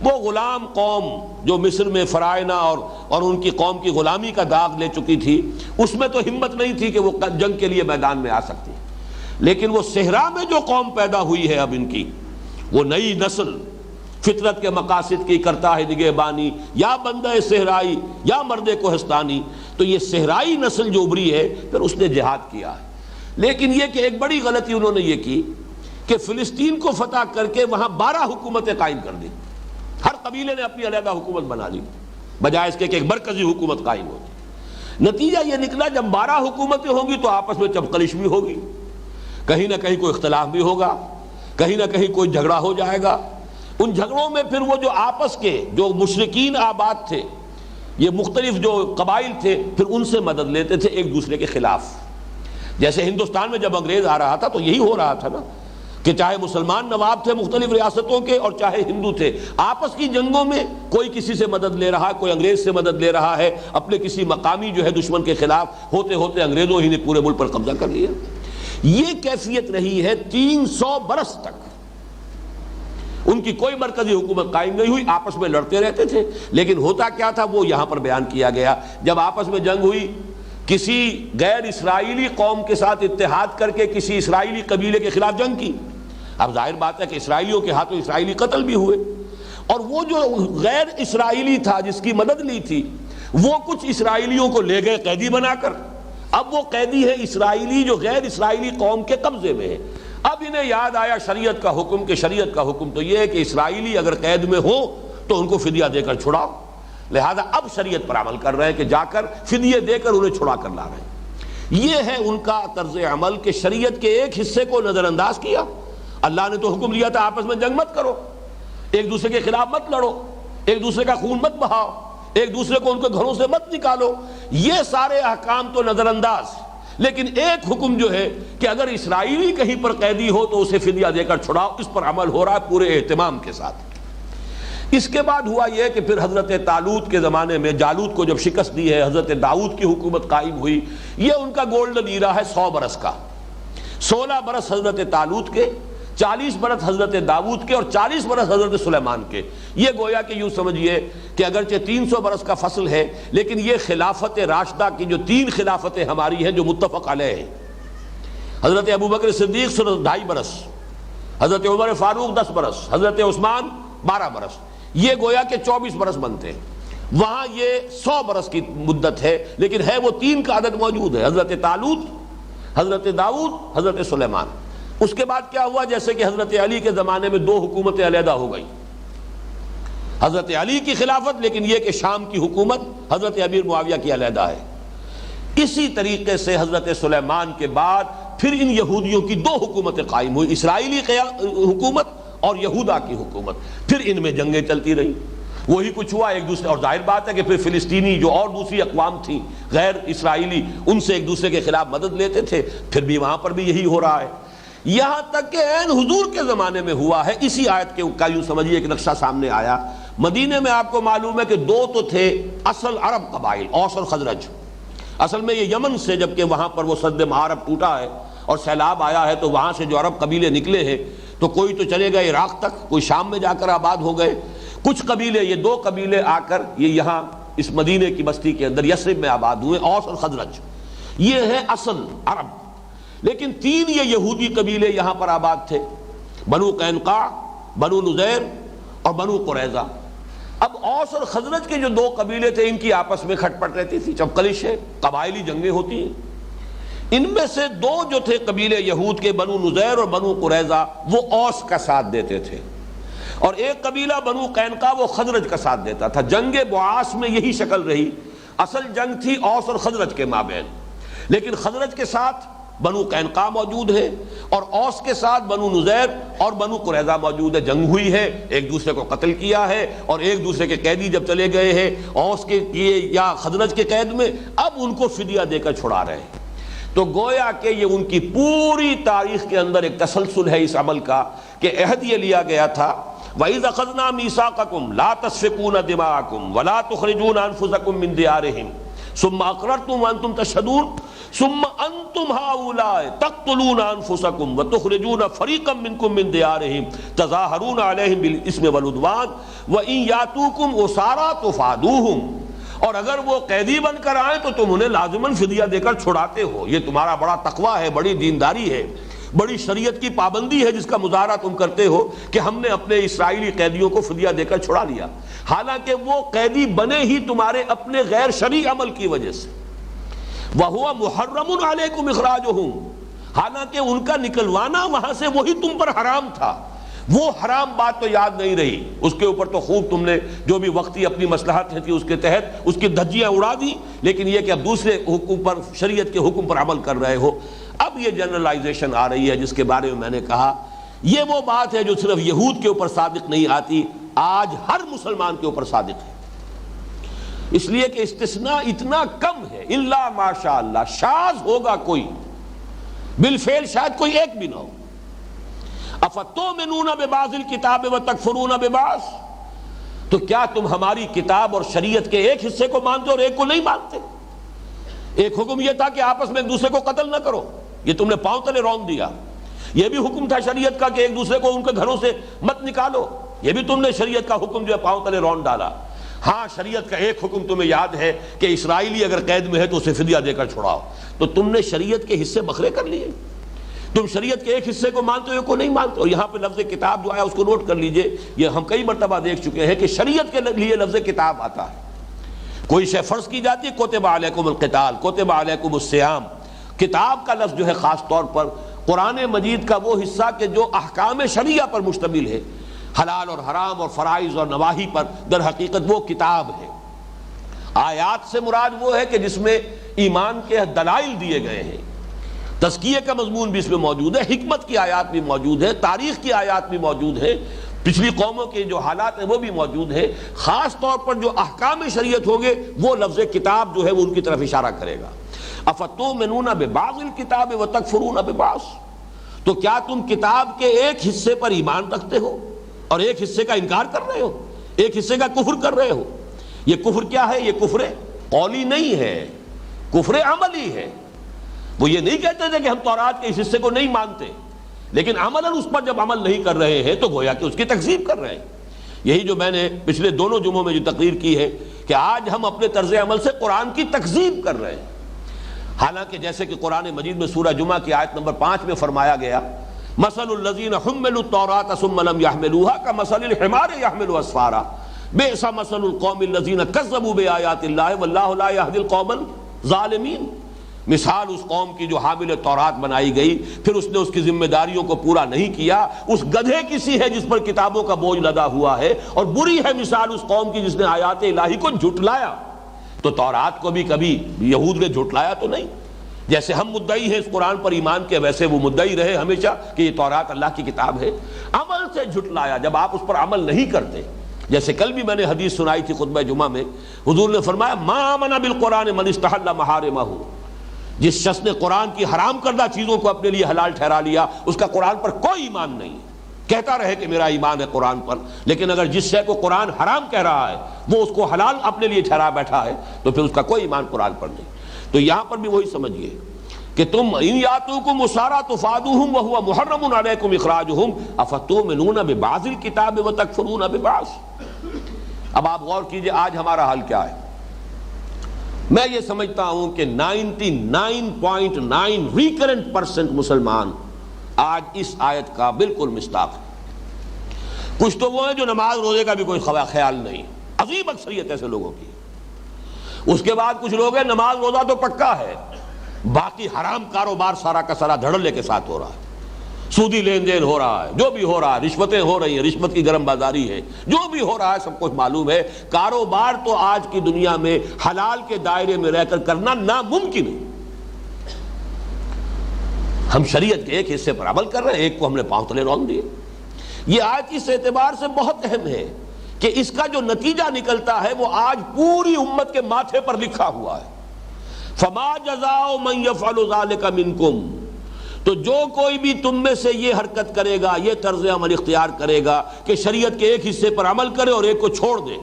وہ غلام قوم جو مصر میں فرائض اور ان کی قوم کی غلامی کا داغ لے چکی تھی، اس میں تو ہمت نہیں تھی کہ وہ جنگ کے لیے میدان میں آ سکتی، لیکن وہ صحرا میں جو قوم پیدا ہوئی ہے اب ان کی، وہ نئی نسل فطرت کے مقاصد کی کرتا ہے نگہبانی، یا بندہ صحرائی یا مرد کوہستانی، تو یہ صحرائی نسل جو ابری ہے پھر اس نے جہاد کیا ہے۔ لیکن یہ کہ ایک بڑی غلطی انہوں نے یہ کی کہ فلسطین کو فتح کر کے وہاں 12 حکومتیں قائم کر دی، ہر قبیلے نے اپنی علیحدہ حکومت بنا لی بجائے اس کے کہ ایک مرکزی حکومت قائم ہوتی۔ نتیجہ یہ نکلا جب 12 حکومتیں ہوں گی تو آپس میں چپقلش بھی ہوگی، کہیں نہ کہیں کوئی اختلاف بھی ہوگا، کہیں نہ کہیں کوئی جھگڑا ہو جائے گا۔ ان جھگڑوں میں پھر وہ جو آپس کے جو مشرکین آباد تھے، یہ مختلف جو قبائل تھے، پھر ان سے مدد لیتے تھے ایک دوسرے کے خلاف۔ جیسے ہندوستان میں جب انگریز آ رہا تھا تو یہی ہو رہا تھا نا، کہ چاہے مسلمان نواب تھے مختلف ریاستوں کے اور چاہے ہندو تھے، آپس کی جنگوں میں کوئی کسی سے مدد لے رہا ہے، کوئی انگریز سے مدد لے رہا ہے، اپنے کسی مقامی جو ہے دشمن کے خلاف، ہوتے ہوتے انگریزوں ہی نے پورے ملک پر قبضہ کر لیا۔ یہ کیفیت رہی ہے 300 برس تک، ان کی کوئی مرکزی حکومت قائم نہیں ہوئی، آپس میں لڑتے رہتے تھے۔ لیکن ہوتا کیا تھا وہ یہاں پر بیان کیا گیا، جب آپس میں جنگ ہوئی، کسی غیر اسرائیلی قوم کے ساتھ اتحاد کر کے کسی اسرائیلی قبیلے کے خلاف جنگ کی، اب ظاہر بات ہے کہ اسرائیلیوں کے ہاتھوں اسرائیلی قتل بھی ہوئے، اور وہ جو غیر اسرائیلی تھا جس کی مدد لی تھی، وہ کچھ اسرائیلیوں کو لے گئے قیدی بنا کر، اب وہ قیدی ہے اسرائیلی جو غیر اسرائیلی قوم کے قبضے میں ہے۔ اب انہیں یاد آیا شریعت کا حکم، کہ شریعت کا حکم تو یہ ہے کہ اسرائیلی اگر قید میں ہو تو ان کو فدیہ دے کر چھڑاؤ، لہذا اب شریعت پر عمل کر رہے ہیں کہ جا کر فدیے دے کر انہیں چھڑا کر لا رہے ہیں۔ یہ ہے ان کا طرز عمل کہ شریعت کے ایک حصے کو نظر انداز کیا۔ اللہ نے تو حکم دیا تھا آپس میں جنگ مت کرو، ایک دوسرے کے خلاف مت لڑو، ایک دوسرے کا خون مت بہاؤ، ایک دوسرے کو ان کے گھروں سے مت نکالو، یہ سارے احکام تو نظر انداز، لیکن ایک حکم جو ہے کہ اگر اسرائیلی کہیں پر قیدی ہو تو اسے فدیہ دے کر چھڑاؤ، اس پر عمل ہو رہا ہے پورے اہتمام کے ساتھ۔ اس کے بعد ہوا یہ کہ پھر حضرت طالوت کے زمانے میں جالوت کو جب شکست دی ہے، حضرت داؤد کی حکومت قائم ہوئی۔ یہ ان کا گولڈن ایرا ہے 100 برس کا، 16 برس حضرت طالوت کے، 40 برس حضرت داؤد کے اور 40 برس حضرت سلیمان کے۔ یہ گویا کہ یوں سمجھیے کہ اگرچہ 300 برس کا فصل ہے، لیکن یہ خلافت راشدہ کی جو 3 خلافتیں ہماری ہیں جو متفق علیہ ہیں، حضرت ابوبکر صدیق 2.5 برس، حضرت عمر فاروق 10 برس، حضرت عثمان 12 برس، یہ گویا کہ 24 برس بنتے ہیں۔ وہاں یہ 100 برس کی مدت ہے، لیکن ہے وہ 3 کا عدد موجود ہے، حضرت طالوت، حضرت داؤد، حضرت سلیمان۔ اس کے بعد کیا ہوا، جیسے کہ حضرت علی کے زمانے میں 2 حکومتیں علیحدہ ہو گئی، حضرت علی کی خلافت، لیکن یہ کہ شام کی حکومت حضرت امیر معاویہ کی علیحدہ ہے۔ اسی طریقے سے حضرت سلیمان کے بعد پھر ان یہودیوں کی 2 حکومتیں قائم ہوئی، اسرائیلی حکومت اور یہودا کی حکومت۔ پھر ان میں جنگیں چلتی رہی، وہی کچھ ہوا ایک دوسرے، اور ظاہر بات ہے کہ پھر فلسطینی جو اور دوسری اقوام تھیں غیر اسرائیلی، ان سے ایک دوسرے کے خلاف مدد لیتے تھے، پھر بھی وہاں پر بھی یہی ہو رہا ہے، یہاں تک کہ عین حضور کے زمانے میں ہوا ہے۔ اسی آیت کے کا یوں سمجھیے ایک نقشہ سامنے آیا۔ مدینے میں آپ کو معلوم ہے کہ 2 تو تھے اصل عرب قبائل، اوس اور خزرج۔ اصل میں یہ یمن سے جبکہ وہاں پر وہ سد معارب ٹوٹا ہے اور سیلاب آیا ہے، تو وہاں سے جو عرب قبیلے نکلے ہیں تو کوئی تو چلے گئے عراق تک، کوئی شام میں جا کر آباد ہو گئے، کچھ قبیلے یہ 2 قبیلے آ کر یہ یہاں اس مدینے کی بستی کے اندر یثرب میں آباد ہوئے، اوس اور خزرج، یہ ہے اصل عرب۔ لیکن 3 یہ یہودی قبیلے یہاں پر آباد تھے، بنو قینقاع، بنو نذیر اور بنو قریظہ۔ اب اوس اور خزرج کے جو 2 قبیلے تھے، ان کی آپس میں کھٹ پٹ رہتی تھی، چپقلش ہے، قبائلی جنگیں ہوتی ہیں۔ ان میں سے 2 جو تھے قبیلے یہود کے، بنو نذیر اور بنو قریظہ، وہ اوس کا ساتھ دیتے تھے، اور ایک قبیلہ بنو قینقاع وہ خزرج کا ساتھ دیتا تھا۔ جنگ بعاث میں یہی شکل رہی، اصل جنگ تھی اوس اور خزرج کے مابین، لیکن خزرج کے ساتھ بنو قینقاع موجود ہے اور اوس کے ساتھ بنو نذیر اور بنو قریظہ موجود ہے۔ جنگ ہوئی ہے، ایک دوسرے کو قتل کیا ہے، اور ایک دوسرے کے قیدی جب چلے گئے ہیں اوس کے یا خزرج کے قید میں، اب ان کو فدیہ دے کر چھڑا رہے ہیں۔ تو گویا کہ یہ ان کی پوری تاریخ کے اندر ایک تسلسل ہے اس عمل کا، کہ عہد یہ لیا گیا تھا وَإِذْ أَخَذْنَا مِيثَاقَكُمْ لَا تَسْفِكُونَ دِمَاءَكُمْ وَلَا تُخْرِجُونَ أَنفُسَكُم مِّن دِيَارِهِمْ ثُمَّ أَقْرَرْتُمْ وَأَنْتُمْ تَشْهَدُونَ ثُمَّ أَنْتُمْ هَؤُلَاءِ تَقْتُلُونَ أَنفُسَكُمْ وَتُخْرِجُونَ فَرِيقًا مِّنكُم مِّن دِيَارِهِمْ تَظَاهَرُونَ عَلَيْهِمْ بِالْإِثْمِ وَالْعُدْوَانِ وَإِن يَأْتُوكُمْ أُسَارَىٰ تُفَادُوهُمْ، اور اگر وہ قیدی بن کر آئیں تو تم انہیں لازماً فدیہ دے کر چھڑاتے ہو۔ یہ تمہارا بڑا تقویٰ ہے، بڑی دینداری ہے، بڑی شریعت کی پابندی ہے جس کا مظاہرہ تم کرتے ہو کہ ہم نے اپنے اسرائیلی قیدیوں کو فدیہ دے کر چھڑا لیا، حالانکہ وہ قیدی بنے ہی تمہارے اپنے غیر شرعی عمل کی وجہ سے۔ وَهُوَ مُحَرَّمٌ عَلَيْكُمْ إِخْرَاجُهُمْ، حالانکہ ان کا نکلوانا وہاں سے وہی تم پر حرام تھا۔ وہ حرام بات تو یاد نہیں رہی، اس کے اوپر تو خوب تم نے جو بھی وقتی اپنی مصلحت تھی اس کے تحت اس کی دھجیاں اڑا دی، لیکن یہ کہ اب دوسرے حکم پر، شریعت کے حکم پر عمل کر رہے ہو۔ اب یہ جنرلائزیشن آ رہی ہے جس کے بارے میں میں نے کہا یہ وہ بات ہے جو صرف یہود کے اوپر صادق نہیں آتی، آج ہر مسلمان کے اوپر صادق ہے، اس لیے کہ استثناء اتنا کم ہے، الا ماشاء اللہ، شاذ ہوگا کوئی، بالفعل شاید کوئی ایک بھی نہ ہو۔ افتؤمنون ببعض الکتاب وتکفرون ببعض، تو کیا تم ہماری کتاب اور شریعت کے ایک حصے کو مانتے اور ایک کو نہیں مانتے؟ ایک حکم یہ تھا کہ آپس میں ایک دوسرے کو قتل نہ کرو، یہ تم نے پاؤں تلے رون دیا۔ یہ بھی حکم تھا شریعت کا کہ ایک دوسرے کو ان کے گھروں سے مت نکالو، یہ بھی تم نے شریعت کا حکم جو ہے پاؤں تلے رون ڈالا۔ ہاں شریعت کا ایک حکم تمہیں یاد ہے کہ اسرائیلی اگر قید میں ہے تو اسے فدیہ دے کر چھڑاؤ، تو تم نے شریعت کے حصے بکھرے کر لیے، تم شریعت کے ایک حصے کو مانتے ہو ایک کو نہیں مانتے۔ اور یہاں پہ لفظ کتاب جو آیا اس کو نوٹ کر لیجئے، یہ ہم کئی مرتبہ دیکھ چکے ہیں کہ شریعت کے لیے لفظ کتاب آتا ہے، کوئی شے فرض کی جاتی ہے، کتب علیکم القتال، کتب علیکم الصیام۔ کتاب کا لفظ جو ہے خاص طور پر قرآن مجید کا وہ حصہ کہ جو احکام شریعہ پر مشتمل ہے، حلال اور حرام اور فرائض اور نواہی پر، در حقیقت وہ کتاب ہے۔ آیات سے مراد وہ ہے کہ جس میں ایمان کے دلائل دیے گئے ہیں، تزکیے کا مضمون بھی اس میں موجود ہے، حکمت کی آیات بھی موجود ہے، تاریخ کی آیات بھی موجود ہے، پچھلی قوموں کے جو حالات ہیں وہ بھی موجود ہے۔ خاص طور پر جو احکام شریعت ہوں گے وہ لفظ کتاب جو ہے وہ ان کی طرف اشارہ کرے گا۔ افتؤمنون ببعض الکتاب وتکفرون ببعض، تو کیا تم کتاب کے ایک حصے پر ایمان رکھتے ہو اور ایک حصے کا انکار کر رہے ہو، ایک حصے کا کفر کر رہے ہو؟ یہ کفر کیا ہے؟ یہ کفر قولی نہیں ہے، کفر عملی ہے۔ وہ یہ نہیں کہتے تھے کہ ہم تورات کے اس حصے کو نہیں مانتے، لیکن عملاً اس پر جب عمل نہیں کر رہے ہیں تو گویا کہ اس کی تکذیب کر رہے ہیں۔ یہی جو میں نے پچھلے دونوں جمعوں میں جو تقریر کی ہے کہ آج ہم اپنے طرز عمل سے قرآن کی تکذیب کر رہے ہیں، حالانکہ جیسے کہ قرآن مجید میں سورہ جمعہ کی آیت نمبر 5 میں فرمایا گیا، مثل الذین حملوا التوراۃ ثم لم يحملوها كمثل الحمار يحمل اسفارا بئس مثل القوم الذین کذبوا بآیات اللہ واللہ لا یہدی القوم الظالمین۔ مثال اس قوم کی جو حامل تورات بنائی گئی، پھر اس نے اس کی ذمہ داریوں کو پورا نہیں کیا، اس گدھے کی سی ہے جس پر کتابوں کا بوجھ لدا ہوا ہے، اور بری ہے مثال اس قوم کی جس نے آیات الہی کو جھٹلایا۔ تو تورات کو بھی کبھی یہود نے جھٹلایا تو نہیں، جیسے ہم مدعی ہیں اس قرآن پر ایمان کے، ویسے وہ مدعی رہے ہمیشہ کہ یہ تورات اللہ کی کتاب ہے۔ عمل سے جھٹلایا جب آپ اس پر عمل نہیں کرتے، جیسے کل بھی میں نے حدیث سنائی تھی خطبہ جمعہ میں، حضور نے فرمایا ما آمن بالقرآن من استحل محارمہ، جس شخص نے قرآن کی حرام کردہ چیزوں کو اپنے لیے حلال ٹھہرا لیا اس کا قرآن پر کوئی ایمان نہیں ہے۔ کہتا رہے کہ میرا ایمان ہے قرآن پر، لیکن اگر جس شے کو قرآن حرام کہہ رہا ہے وہ اس کو حلال اپنے لیے ٹھہرا بیٹھا ہے تو پھر اس کا کوئی ایمان قرآن پر نہیں۔ تو یہاں پر بھی وہی سمجھیے کہ تم ان یاتوکم اسارا تفادوہم وہو محرم علیکم اخراجہم افتؤمنون ببعض الکتاب وتکفرون ببعض۔ اب آپ غور کیجئے آج ہمارا حال کیا ہے۔ میں یہ سمجھتا ہوں کہ 99.9 ریکرنٹ% مسلمان آج اس آیت کا بالکل مصداق ہے۔ کچھ تو وہ ہیں جو نماز روزے کا بھی کوئی خیال نہیں، عظیم اکثریت ایسے لوگوں کی۔ اس کے بعد کچھ لوگ ہیں نماز روزہ تو پکا ہے، باقی حرام کاروبار سارا کا سارا دھڑلے کے ساتھ ہو رہا ہے، سودی لین دین ہو رہا ہے، جو بھی ہو رہا ہے، رشوتیں ہو رہی ہیں، رشوت کی گرم بازاری ہے، جو بھی ہو رہا ہے سب کچھ معلوم ہے۔ کاروبار تو آج کی دنیا میں حلال کے دائرے میں رہ کر کرنا ناممکن ہے۔ ہم شریعت کے ایک حصے پر عمل کر رہے ہیں، ایک کو ہم نے پاؤں تلے رون دیے۔ یہ آج اس اعتبار سے بہت اہم ہے کہ اس کا جو نتیجہ نکلتا ہے وہ آج پوری امت کے ماتھے پر لکھا ہوا ہے۔ فما جزاء من يفعل ذلك منكم تو جو کوئی بھی تم میں سے یہ حرکت کرے گا، یہ طرز عمل اختیار کرے گا کہ شریعت کے ایک حصے پر عمل کرے اور ایک کو چھوڑ دے،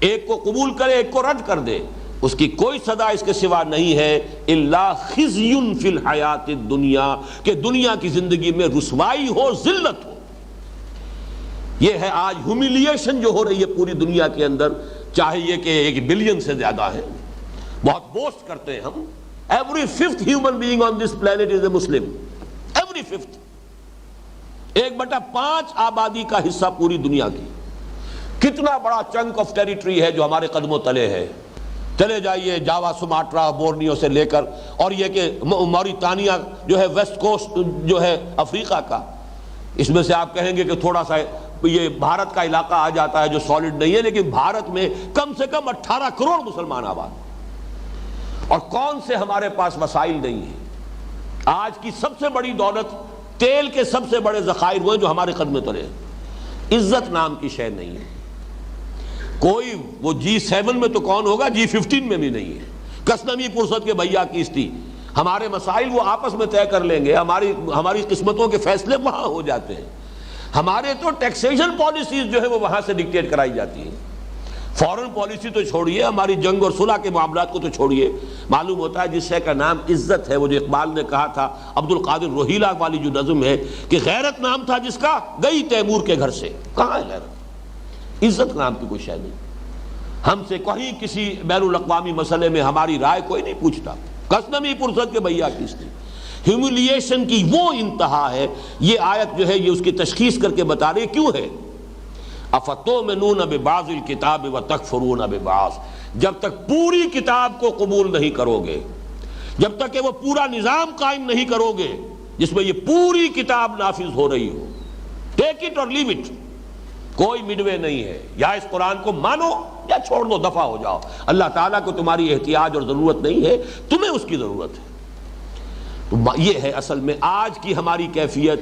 ایک کو قبول کرے ایک کو رد کر دے، اس کی کوئی سزا اس کے سوا نہیں ہے الا خزی فی الحیات الدنیا، کہ دنیا کی زندگی میں رسوائی ہو، ذلت ہو۔ یہ ہے آج ہیوملیشن جو ہو رہی ہے پوری دنیا کے اندر، چاہے یہ کہ 1 بلین سے زیادہ ہے، بہت بوسٹ کرتے ہیں ہم، every fifth human being on this planet is a Muslim, every fifth، 1/5 آبادی کا حصہ پوری دنیا کی، کتنا بڑا چنک آف ٹیریٹری ہے جو ہمارے قدموں تلے ہے۔ چلے جائیے جاوا، سماٹرا، بورنیو سے لے کر، اور یہ کہ موریتانیہ جو ہے ویسٹ کوسٹ جو ہے افریقہ کا، اس میں سے آپ کہیں گے کہ تھوڑا سا یہ بھارت کا علاقہ آ جاتا ہے جو سالڈ نہیں ہے، لیکن بھارت میں کم سے کم 18 کروڑ مسلمان آباد، اور کون سے ہمارے پاس وسائل نہیں ہیں۔ آج کی سب سے بڑی دولت، تیل کے سب سے بڑے ذخائر وہ ہیں جو ہمارے قدمے تلے ہیں۔ عزت نام کی شے نہیں ہے، کوئی وہ G7 میں تو کون ہوگا، G15 میں بھی نہیں ہے۔ کسنمی پرست کے بھیا کیستی، ہمارے مسائل وہ آپس میں طے کر لیں گے، ہماری قسمتوں کے فیصلے وہاں ہو جاتے ہیں۔ ہمارے تو ٹیکسیشن پالیسیز جو ہے وہ وہاں سے ڈکٹیٹ کرائی جاتی ہیں۔ فورن پالیسی تو چھوڑیے، ہماری جنگ اور صلح کے معاملات کو تو چھوڑیے، معلوم ہوتا ہے جس شے کا نام عزت ہے، وہ جو اقبال نے کہا تھا، عبد القادر روہیلا والی جو نظم ہے کہ غیرت نام تھا جس کا گئی تیمور کے گھر سے، کہاں ہے غیرت؟ عزت نام کی کوئی شے نہیں۔ ہم سے کہیں کسی بین الاقوامی مسئلے میں ہماری رائے کوئی نہیں پوچھتا، کسنمی پرست کے بھیا کیستی۔ ہیوملیشن کی وہ انتہا ہے، یہ آیت جو ہے یہ اس کی تشخیص کر کے بتا رہی ہے کیوں ہے۔ افتؤمنون ببعض الکتاب وتکفرون ببعض، جب تک پوری کتاب کو قبول نہیں کرو گے، جب تک کہ وہ پورا نظام قائم نہیں کرو گے جس میں یہ پوری کتاب نافذ ہو رہی ہو، ٹیک اٹ اور لیو اٹ، کوئی مڈ وے نہیں ہے، یا اس قرآن کو مانو یا چھوڑ دو، دفع ہو جاؤ۔ اللہ تعالیٰ کو تمہاری احتیاج اور ضرورت نہیں ہے، تمہیں اس کی ضرورت ہے۔ تو یہ ہے اصل میں آج کی ہماری کیفیت،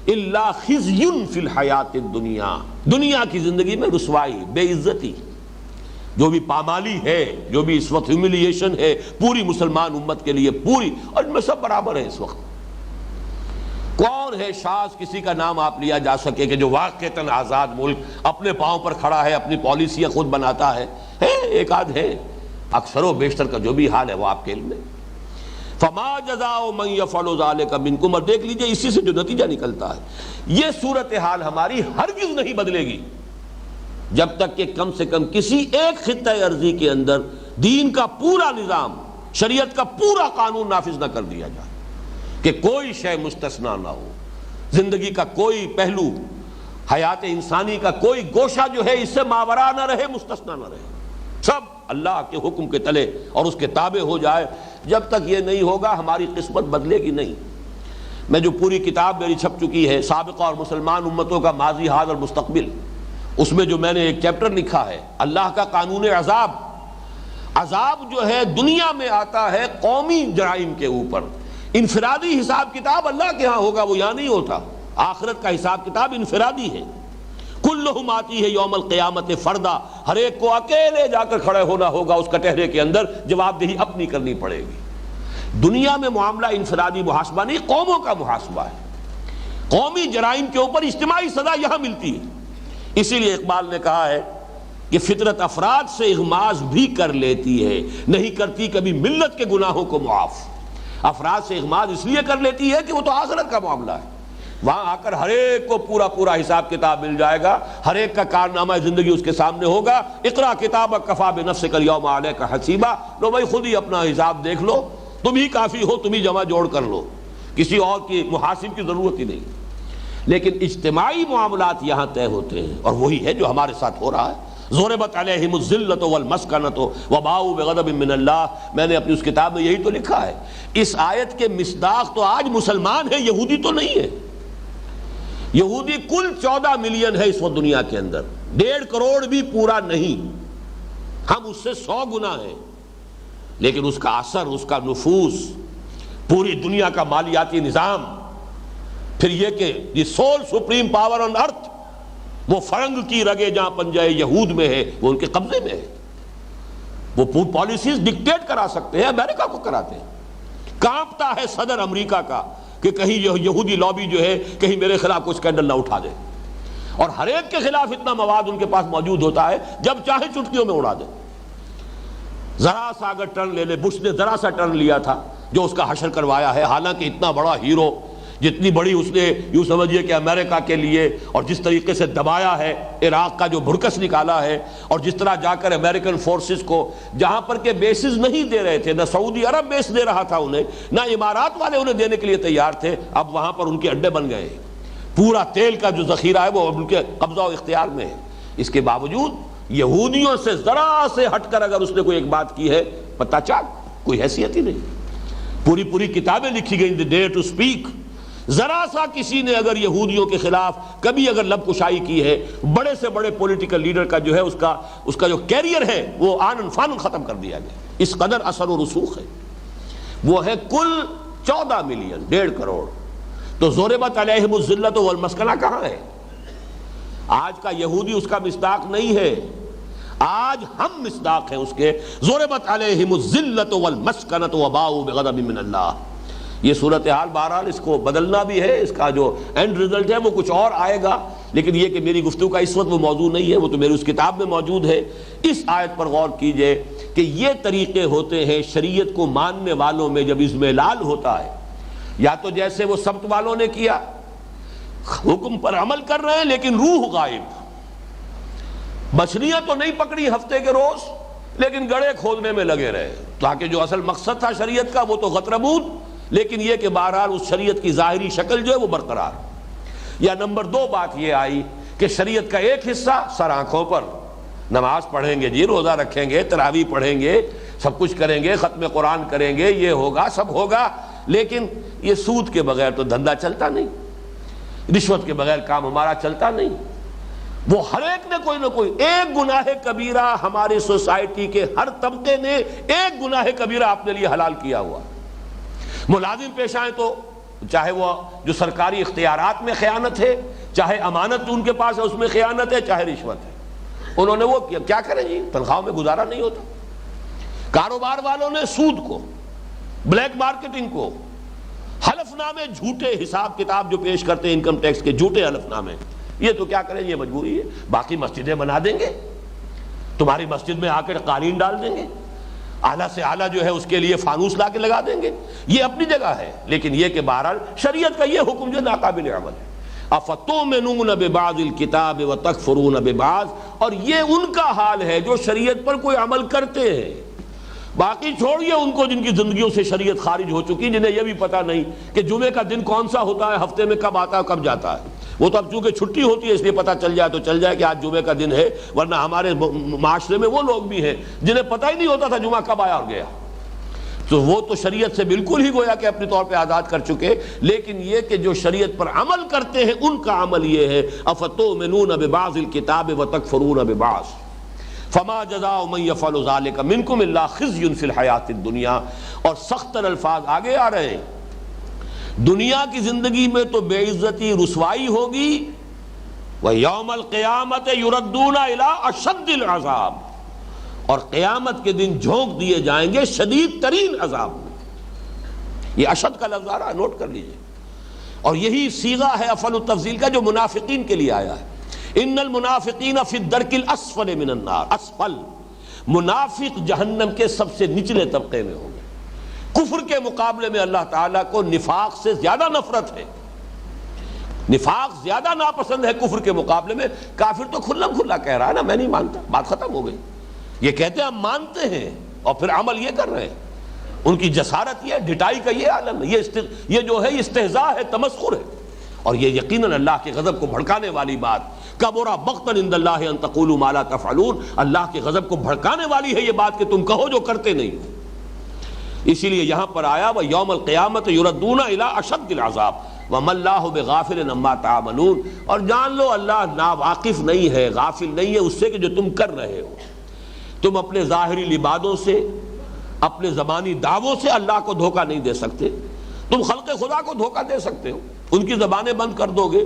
الا خزی فی الحیات الدنیا، دنیا کی زندگی میں رسوائی، بے عزتی، جو بھی پامالی ہے، جو بھی اس وقت ہیوملیشن ہے پوری مسلمان امت کے لیے، پوری، اور ان میں سب برابر ہیں اس وقت۔ کون ہے شاذ کسی کا نام آپ لیا جا سکے کہ جو واقعتاً آزاد ملک اپنے پاؤں پر کھڑا ہے، اپنی پالیسیاں خود بناتا ہے؟ ایک آدھ ہے، اکثر و بیشتر کا جو بھی حال ہے وہ آپ کے علم میں۔ فما جزاء من يفعل ذلك منكم، اور دیکھ لیجئے اسی سے جو نتیجہ نکلتا ہے، یہ صورتحال ہماری ہرگز نہیں بدلے گی جب تک کہ کم سے کم کسی ایک خطہ ارضی کے اندر دین کا پورا نظام، شریعت کا پورا قانون نافذ نہ کر دیا جائے، کہ کوئی شے مستثنا نہ ہو، زندگی کا کوئی پہلو، حیات انسانی کا کوئی گوشہ جو ہے اس سے ماورا نہ رہے، مستثنا نہ رہے، سب اللہ کے حکم کے تلے اور اس کے تابع ہو جائے۔ جب تک یہ نہیں ہوگا ہماری قسمت بدلے گی نہیں۔ میں جو پوری کتاب میری چھپ چکی ہے، سابقہ اور مسلمان امتوں کا ماضی، حال اور مستقبل، اس میں جو میں نے ایک چیپٹر لکھا ہے اللہ کا قانون عذاب۔ عذاب جو ہے دنیا میں آتا ہے قومی جرائم کے اوپر، انفرادی حساب کتاب اللہ کے ہاں ہوگا، وہ یہاں نہیں ہوتا۔ آخرت کا حساب کتاب انفرادی ہے، کلہم آتی ہے یوم القیامت فردا، ہر ایک کو اکیلے جا کر کھڑے ہونا ہوگا اس کٹہرے کے اندر، جواب دہی اپنی کرنی پڑے گی۔ دنیا میں معاملہ انفرادی محاسبہ نہیں، قوموں کا محاسبہ ہے۔ قومی جرائم کے اوپر اجتماعی سزا یہاں ملتی ہے۔ اسی لیے اقبال نے کہا ہے کہ فطرت افراد سے اغماض بھی کر لیتی ہے، نہیں کرتی کبھی ملت کے گناہوں کو معاف۔ افراد سے اغماض اس لیے کر لیتی ہے کہ وہ تو آخرت کا معاملہ ہے، وہاں آ کر ہر ایک کو پورا پورا حساب کتاب مل جائے گا، ہر ایک کا کارنامہ زندگی اس کے سامنے ہوگا۔ اقرا کتابک کفی بنفسک اليوم علیک حسیبا، لو بھائی خود ہی اپنا حساب دیکھ لو، تم ہی کافی ہو، تم ہی جمع جوڑ کر لو، کسی اور کی محاسب کی ضرورت ہی نہیں۔ لیکن اجتماعی معاملات یہاں طے ہوتے ہیں، اور وہی ہے جو ہمارے ساتھ ہو رہا ہے۔ ضربت علیہم الذلۃ والمسکنۃ وباؤوا بغضب من اللہ، میں نے اپنی اس کتاب میں یہی تو لکھا ہے۔ اس آیت کے مصداق تو آج مسلمان ہیں، یہودی تو نہیں ہے۔ یہودی کل 14 ملین ہے اس وقت دنیا کے اندر، 1.5 کروڑ بھی پورا نہیں، ہم اس سے 100 گنا ہیں، لیکن اس کا اثر، اس کا نفوذ، پوری دنیا کا مالیاتی نظام، پھر یہ کہ دی سول سپریم پاور آن ارتھ، وہ فرنگ کی رگے جہاں پنجہ یہود میں ہے وہ ان کے قبضے میں ہے۔ وہ پالیسیز ڈکٹیٹ کرا سکتے ہیں، امریکہ کو کراتے ہیں۔ کانپتا ہے صدر امریکہ کا کہ کہیں یہودی لابی جو ہے کہیں میرے خلاف کوئی اسکینڈل نہ اٹھا دے، اور ہر ایک کے خلاف اتنا مواد ان کے پاس موجود ہوتا ہے جب چاہے چٹکیوں میں اڑا دے۔ ذرا سا اگر ٹرن لے لے، بش نے ذرا سا ٹرن لیا تھا جو اس کا حشر کروایا ہے، حالانکہ اتنا بڑا ہیرو، جتنی بڑی اس نے یوں سمجھیے کہ امریکہ کے لیے، اور جس طریقے سے دبایا ہے عراق کا جو بھرکس نکالا ہے، اور جس طرح جا کر امریکن فورسز کو جہاں پر کہ بیسز نہیں دے رہے تھے، نہ سعودی عرب بیس دے رہا تھا انہیں، نہ امارات والے انہیں دینے کے لیے تیار تھے، اب وہاں پر ان کے اڈے بن گئے، پورا تیل کا جو ذخیرہ ہے وہ ان کے قبضہ و اختیار میں ہے۔ اس کے باوجود یہودیوں سے ذرا سے ہٹ کر اگر اس نے کوئی ایک بات کی ہے، پتہ چاک کوئی حیثیت ہی نہیں، پوری کتابیں لکھی گئی دی ڈیئر ٹو اسپیک۔ ذرا سا کسی نے اگر یہودیوں کے خلاف کبھی اگر لب کشائی کی ہے، بڑے سے بڑے پولیٹیکل لیڈر کا جو ہے اس کا جو کیریئر ہے وہ آنن فانن ختم کر دیا گیا، اس قدر اثر و رسوخ ہے۔ وہ ہے کل 14 ملین، 1.5 کروڑ۔ تو ضربت علیہم الذلۃ والمسکنہ کہاں ہے؟ آج کا یہودی اس کا مصداق نہیں ہے، آج ہم مصداق ہیں اس کے۔ ضربت علیہم الذلۃ والمسکنۃ وباؤوا بغضب من اللہ۔ یہ صورتحال بہرحال اس کو بدلنا بھی ہے، اس کا جو اینڈ رزلٹ ہے وہ کچھ اور آئے گا، لیکن یہ کہ میری گفتگو کا اس وقت وہ موضوع نہیں ہے، وہ تو میری اس کتاب میں موجود ہے۔ اس آیت پر غور کیجئے کہ یہ طریقے ہوتے ہیں شریعت کو ماننے والوں میں جب اضمحلال ہوتا ہے، یا تو جیسے وہ سبت والوں نے کیا، حکم پر عمل کر رہے ہیں لیکن روح غائب، مچھلیاں تو نہیں پکڑی ہفتے کے روز لیکن گڑھے کھودنے میں لگے رہے، تاکہ جو اصل مقصد تھا شریعت کا وہ تو غتربود، لیکن یہ کہ بہرحال اس شریعت کی ظاہری شکل جو ہے وہ برقرار۔ یا نمبر 2 بات یہ آئی کہ شریعت کا ایک حصہ سر آنکھوں پر، نماز پڑھیں گے جی، روزہ رکھیں گے، تراویح پڑھیں گے، سب کچھ کریں گے، ختم قرآن کریں گے، یہ ہوگا سب ہوگا، لیکن یہ سود کے بغیر تو دھندا چلتا نہیں، رشوت کے بغیر کام ہمارا چلتا نہیں۔ وہ ہر ایک نے کوئی نہ کوئی ایک گناہ کبیرہ، ہماری سوسائٹی کے ہر طبقے نے ایک گناہ کبیرہ اپنے لیے حلال کیا ہوا۔ ملازم پیش آئیں تو چاہے وہ جو سرکاری اختیارات میں خیانت ہے، چاہے امانت ان کے پاس ہے اس میں خیانت ہے، چاہے رشوت ہے، انہوں نے وہ کیا کریں جی، تنخواہوں میں گزارا نہیں ہوتا۔ کاروبار والوں نے سود کو، بلیک مارکیٹنگ کو، حلف نامے جھوٹے، حساب کتاب جو پیش کرتے ہیں انکم ٹیکس کے جھوٹے حلف نامے، یہ تو کیا کریں، یہ مجبوری ہے۔ باقی مسجدیں بنا دیں گے، تمہاری مسجد میں آ کر قالین ڈال دیں گے، اعلیٰ سے اعلیٰ جو ہے اس کے لیے فانوس لا کے لگا دیں گے، یہ اپنی جگہ ہے، لیکن یہ کہ بہرحال شریعت کا یہ حکم جو ناقابل عمل ہے۔ افتؤمنون ببعض الکتاب وتکفرون ببعض، اور یہ ان کا حال ہے جو شریعت پر کوئی عمل کرتے ہیں۔ باقی چھوڑیے ان کو جن کی زندگیوں سے شریعت خارج ہو چکی، جنہیں یہ بھی پتہ نہیں کہ جمعے کا دن کون سا ہوتا ہے، ہفتے میں کب آتا ہے کب جاتا ہے۔ وہ تو اب چونکہ چھٹی ہوتی ہے اس لیے پتہ چل جائے تو چل جائے کہ آج جمعے کا دن ہے، ورنہ ہمارے معاشرے میں وہ لوگ بھی ہیں جنہیں پتہ ہی نہیں ہوتا تھا جمعہ کب آیا اور گیا، تو وہ تو شریعت سے بالکل ہی گویا کہ اپنے طور پہ آزاد کر چکے۔ لیکن یہ کہ جو شریعت پر عمل کرتے ہیں ان کا عمل یہ ہے، افتؤمنون ببعض الکتاب وتکفرون ببعض فما جزاء من يفعل ذلك منكم الا خزي في الحیاۃ الدنیا۔ اور سخت الفاظ آگے آ رہے ہیں، دنیا کی زندگی میں تو بے عزتی رسوائی ہوگی، وَيَوْمَ الْقِيَامَةِ يُرَدُّونَ إِلَىٰ أَشَدِّ الْعَذَابِ، اور قیامت کے دن جھونک دیے جائیں گے شدید ترین عذاب میں۔ یہ اشد کا لفظ آ رہا ہے، نوٹ کر لیجئے، اور یہی صیغہ ہے افعل التفضیل کا جو منافقین کے لیے آیا ہے۔ ان المنافقین فی الدرک الاسفل من النار، اسفل، منافق جہنم کے سب سے نچلے طبقے میں ہوں گے۔ کفر کے مقابلے میں اللہ تعالیٰ کو نفاق سے زیادہ نفرت ہے، نفاق زیادہ ناپسند ہے کفر کے مقابلے میں۔ کافر تو کھلم کھلا کہہ رہا ہے نا میں نہیں مانتا، بات ختم ہو گئی۔ یہ کہتے ہیں ہم مانتے ہیں اور پھر عمل یہ کر رہے ہیں، ان کی جسارت یہ، ڈٹائی کا یہ عالم ہے، یہ جو ہے استہزاء ہے، تمسخر ہے، اور یہ یقیناً اللہ کے غضب کو بھڑکانے والی بات، کبر مقتا عند اللہ ان تقولوا ما لا تفعلون، اللہ کے غضب کو بھڑکانے والی ہے یہ بات کہ تم کہو جو کرتے نہیں ہو۔ اسی لیے یہاں پر آیا وَيَوْمَ الْقِيَامَةِ يُرَدُّونَ إِلَىٰ أَشَدِّ الْعَذَابِ وَمَا اللَّهُ بِغَافِلٍ عَمَّا تَعْمَلُونَ، اور جان لو اللہ ناواقف نہیں ہے، غافل نہیں ہے اس سے کہ جو تم کر رہے ہو۔ تم اپنے ظاہری لبادوں سے، اپنے زبانی دعووں سے اللہ کو دھوکہ نہیں دے سکتے، تم خلق خدا کو دھوکہ دے سکتے ہو، ان کی زبانیں بند کر دو گے،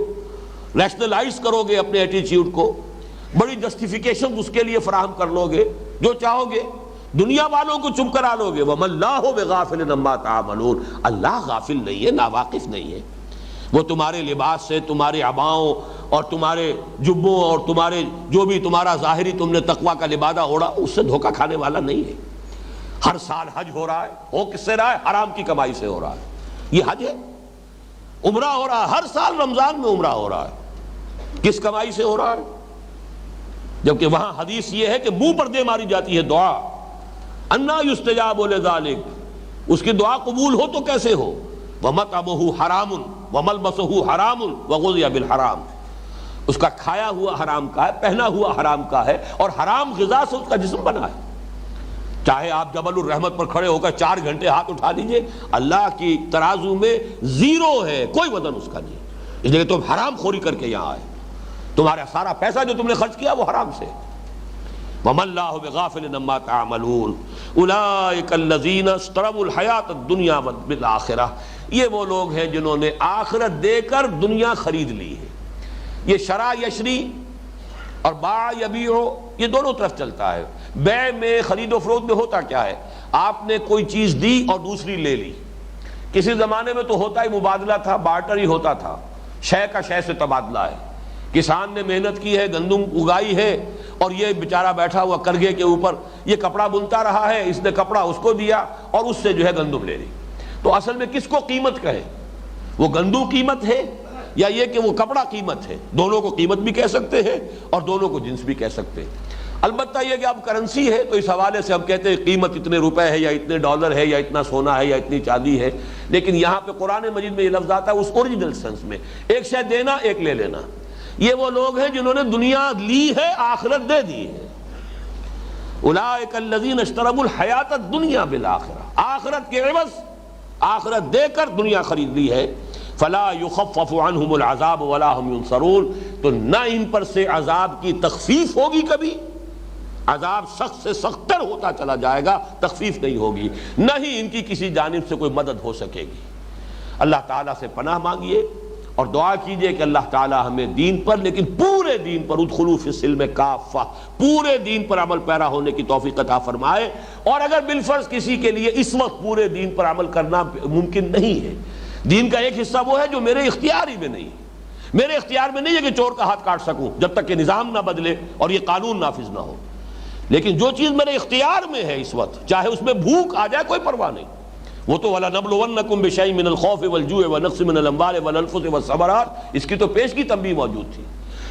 ریشنلائز کرو گے اپنے ایٹیچیوڈ کو، بڑی جسٹیفیکیشن اس کے لیے فراہم کر لو گے جو چاہو گے، دنیا والوں کو چپ کرا لو گے. وَمَا اللَّهُ بِغَافِلٍ عَمَّا تَعْمَلُونَ, اللہ غافل نہیں ہے, ناواقف نہیں ہے. وہ تمہارے لباس سے, تمہارے عباؤں اور تمہارے جبوں اور تمہارے جو بھی تمہارا ظاہری تم نے تقویٰ کا لبادہ اوڑھا, اس سے دھوکہ کھانے والا نہیں ہے. ہر سال حج ہو رہا ہے, ہو کس سے رہا ہے؟ حرام کی کمائی سے ہو رہا ہے. یہ حج ہے. عمرہ ہو رہا ہے, ہر سال رمضان میں عمرہ ہو رہا ہے, کس کمائی سے ہو رہا ہے؟ جبکہ وہاں حدیث یہ ہے کہ منہ پر دے ماری جاتی ہے دعا, انا یستجاب لذالک, اس کی دعا قبول ہو تو کیسے ہو؟ وَمَطْعَمُهُ حَرَامٌ وَمَلْبَسُهُ حَرَامٌ وَغُذِيَ بِالْحَرَامِ, اس کا کھایا ہوا حرام کا ہے, پہنا ہوا حرام کا ہے, اور حرام غذا سے اس کا جسم بنا ہے. چاہے آپ جبل الرحمت پر کھڑے ہو کر 4 گھنٹے ہاتھ اٹھا لیجئے, اللہ کی ترازو میں زیرو ہے, کوئی وزن اس کا نہیں. اس لیے تم حرام خوری کر کے یہاں آئے, تمہارا سارا پیسہ جو تم نے خرچ کیا وہ حرام سے. وَمَا اللَّهُ بِغَافِلٍ عَمَّا تَعْمَلُونَ أُولَٰئِكَ الَّذِينَ اشْتَرَوُا الْحَيَاةَ الدُّنْيَا بِالْآخِرَةِ, یہ وہ لوگ ہیں جنہوں نے آخرت دے کر دنیا خرید لی ہے. یہ شرع یشری اور باع یبیع, یہ دونوں طرف چلتا ہے. بیع میں, خرید و فروخت میں ہوتا کیا ہے؟ آپ نے کوئی چیز دی اور دوسری لے لی. کسی زمانے میں تو ہوتا ہی مبادلہ تھا, بارٹر ہی ہوتا تھا, شے کا شے سے تبادلہ ہے. کسان نے محنت کی ہے, گندم اگائی ہے, اور یہ بیچارہ بیٹھا ہوا کرگھے کے اوپر یہ کپڑا بنتا رہا ہے, اس نے کپڑا اس کو دیا اور اس سے جو ہے گندم لے لی. تو اصل میں کس کو قیمت کہے؟ وہ گندم قیمت ہے یا یہ کہ وہ کپڑا قیمت ہے؟ دونوں کو قیمت بھی کہہ سکتے ہیں اور دونوں کو جنس بھی کہہ سکتے ہیں. البتہ یہ کہ اب کرنسی ہے تو اس حوالے سے ہم کہتے ہیں قیمت اتنے روپے ہے یا اتنے ڈالر ہے یا اتنا سونا ہے یا اتنی چاندی ہے. لیکن یہاں پہ قرآن مجید میں یہ لفظ آتا ہے اس اوریجنل سینس میں, ایک شے دینا ایک لے لینا. یہ وہ لوگ ہیں جنہوں نے دنیا لی ہے, آخرت دے دی ہے. اولئک الذین اشتروا الحیاۃ الدنیا بالآخرہ, آخرت کے عوض آخرت دے کر دنیا خرید لی ہے. فلا یخفف عنہم العذاب ولا هم ینصرون, تو نہ ان پر سے عذاب کی تخفیف ہوگی, کبھی عذاب سخت سے سخت تر ہوتا چلا جائے گا, تخفیف نہیں ہوگی, نہ ہی ان کی کسی جانب سے کوئی مدد ہو سکے گی. اللہ تعالیٰ سے پناہ مانگیے اور دعا کیجئے کہ اللہ تعالیٰ ہمیں دین پر, لیکن پورے دین پر, ادخلوا فی السلم کافہ, پورے دین پر عمل پیرا ہونے کی توفیق عطا فرمائے. اور اگر بالفرض کسی کے لیے اس وقت پورے دین پر عمل کرنا ممکن نہیں ہے, دین کا ایک حصہ وہ ہے جو میرے اختیار ہی میں نہیں ہے. میرے اختیار میں نہیں ہے کہ چور کا ہاتھ کاٹ سکوں جب تک کہ نظام نہ بدلے اور یہ قانون نافذ نہ ہو. لیکن جو چیز میرے اختیار میں ہے اس وقت, چاہے اس میں بھوک آ جائے کوئی پرواہ نہیں, وہ تو وَلَنَبْلُوَنَّكُمْ بِشَيْءٍ مِّنَ الْخَوْفِ وَالْجُوعِ وَنَقْصٍ مِّنَ الْأَمْوَالِ وَالْأَنفُسِ وَالثَّمَرَاتِ, اس کی تو پیشگی تنبیہ موجود تھی.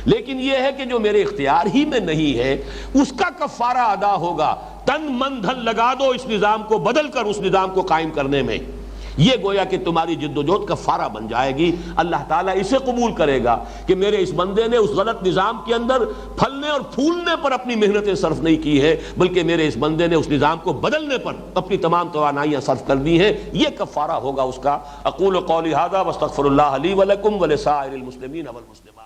لیکن یہ ہے کہ جو میرے اختیار ہی میں نہیں ہے اس کا کفارہ ادا ہوگا. تن من دھن لگا دو اس نظام کو بدل کر اس نظام کو قائم کرنے میں, یہ گویا کہ تمہاری جد و جہد کفارہ بن جائے گی. اللہ تعالیٰ اسے قبول کرے گا کہ میرے اس بندے نے اس غلط نظام کے اندر پھلنے اور پھولنے پر اپنی محنتیں صرف نہیں کی ہے, بلکہ میرے اس بندے نے اس نظام کو بدلنے پر اپنی تمام توانائیاں صرف کر دی ہیں. یہ کفارہ ہوگا اس کا. اقول قولی ھذا واستغفر اللہ لی ولکم ولسائر المسلمین والمسلمات.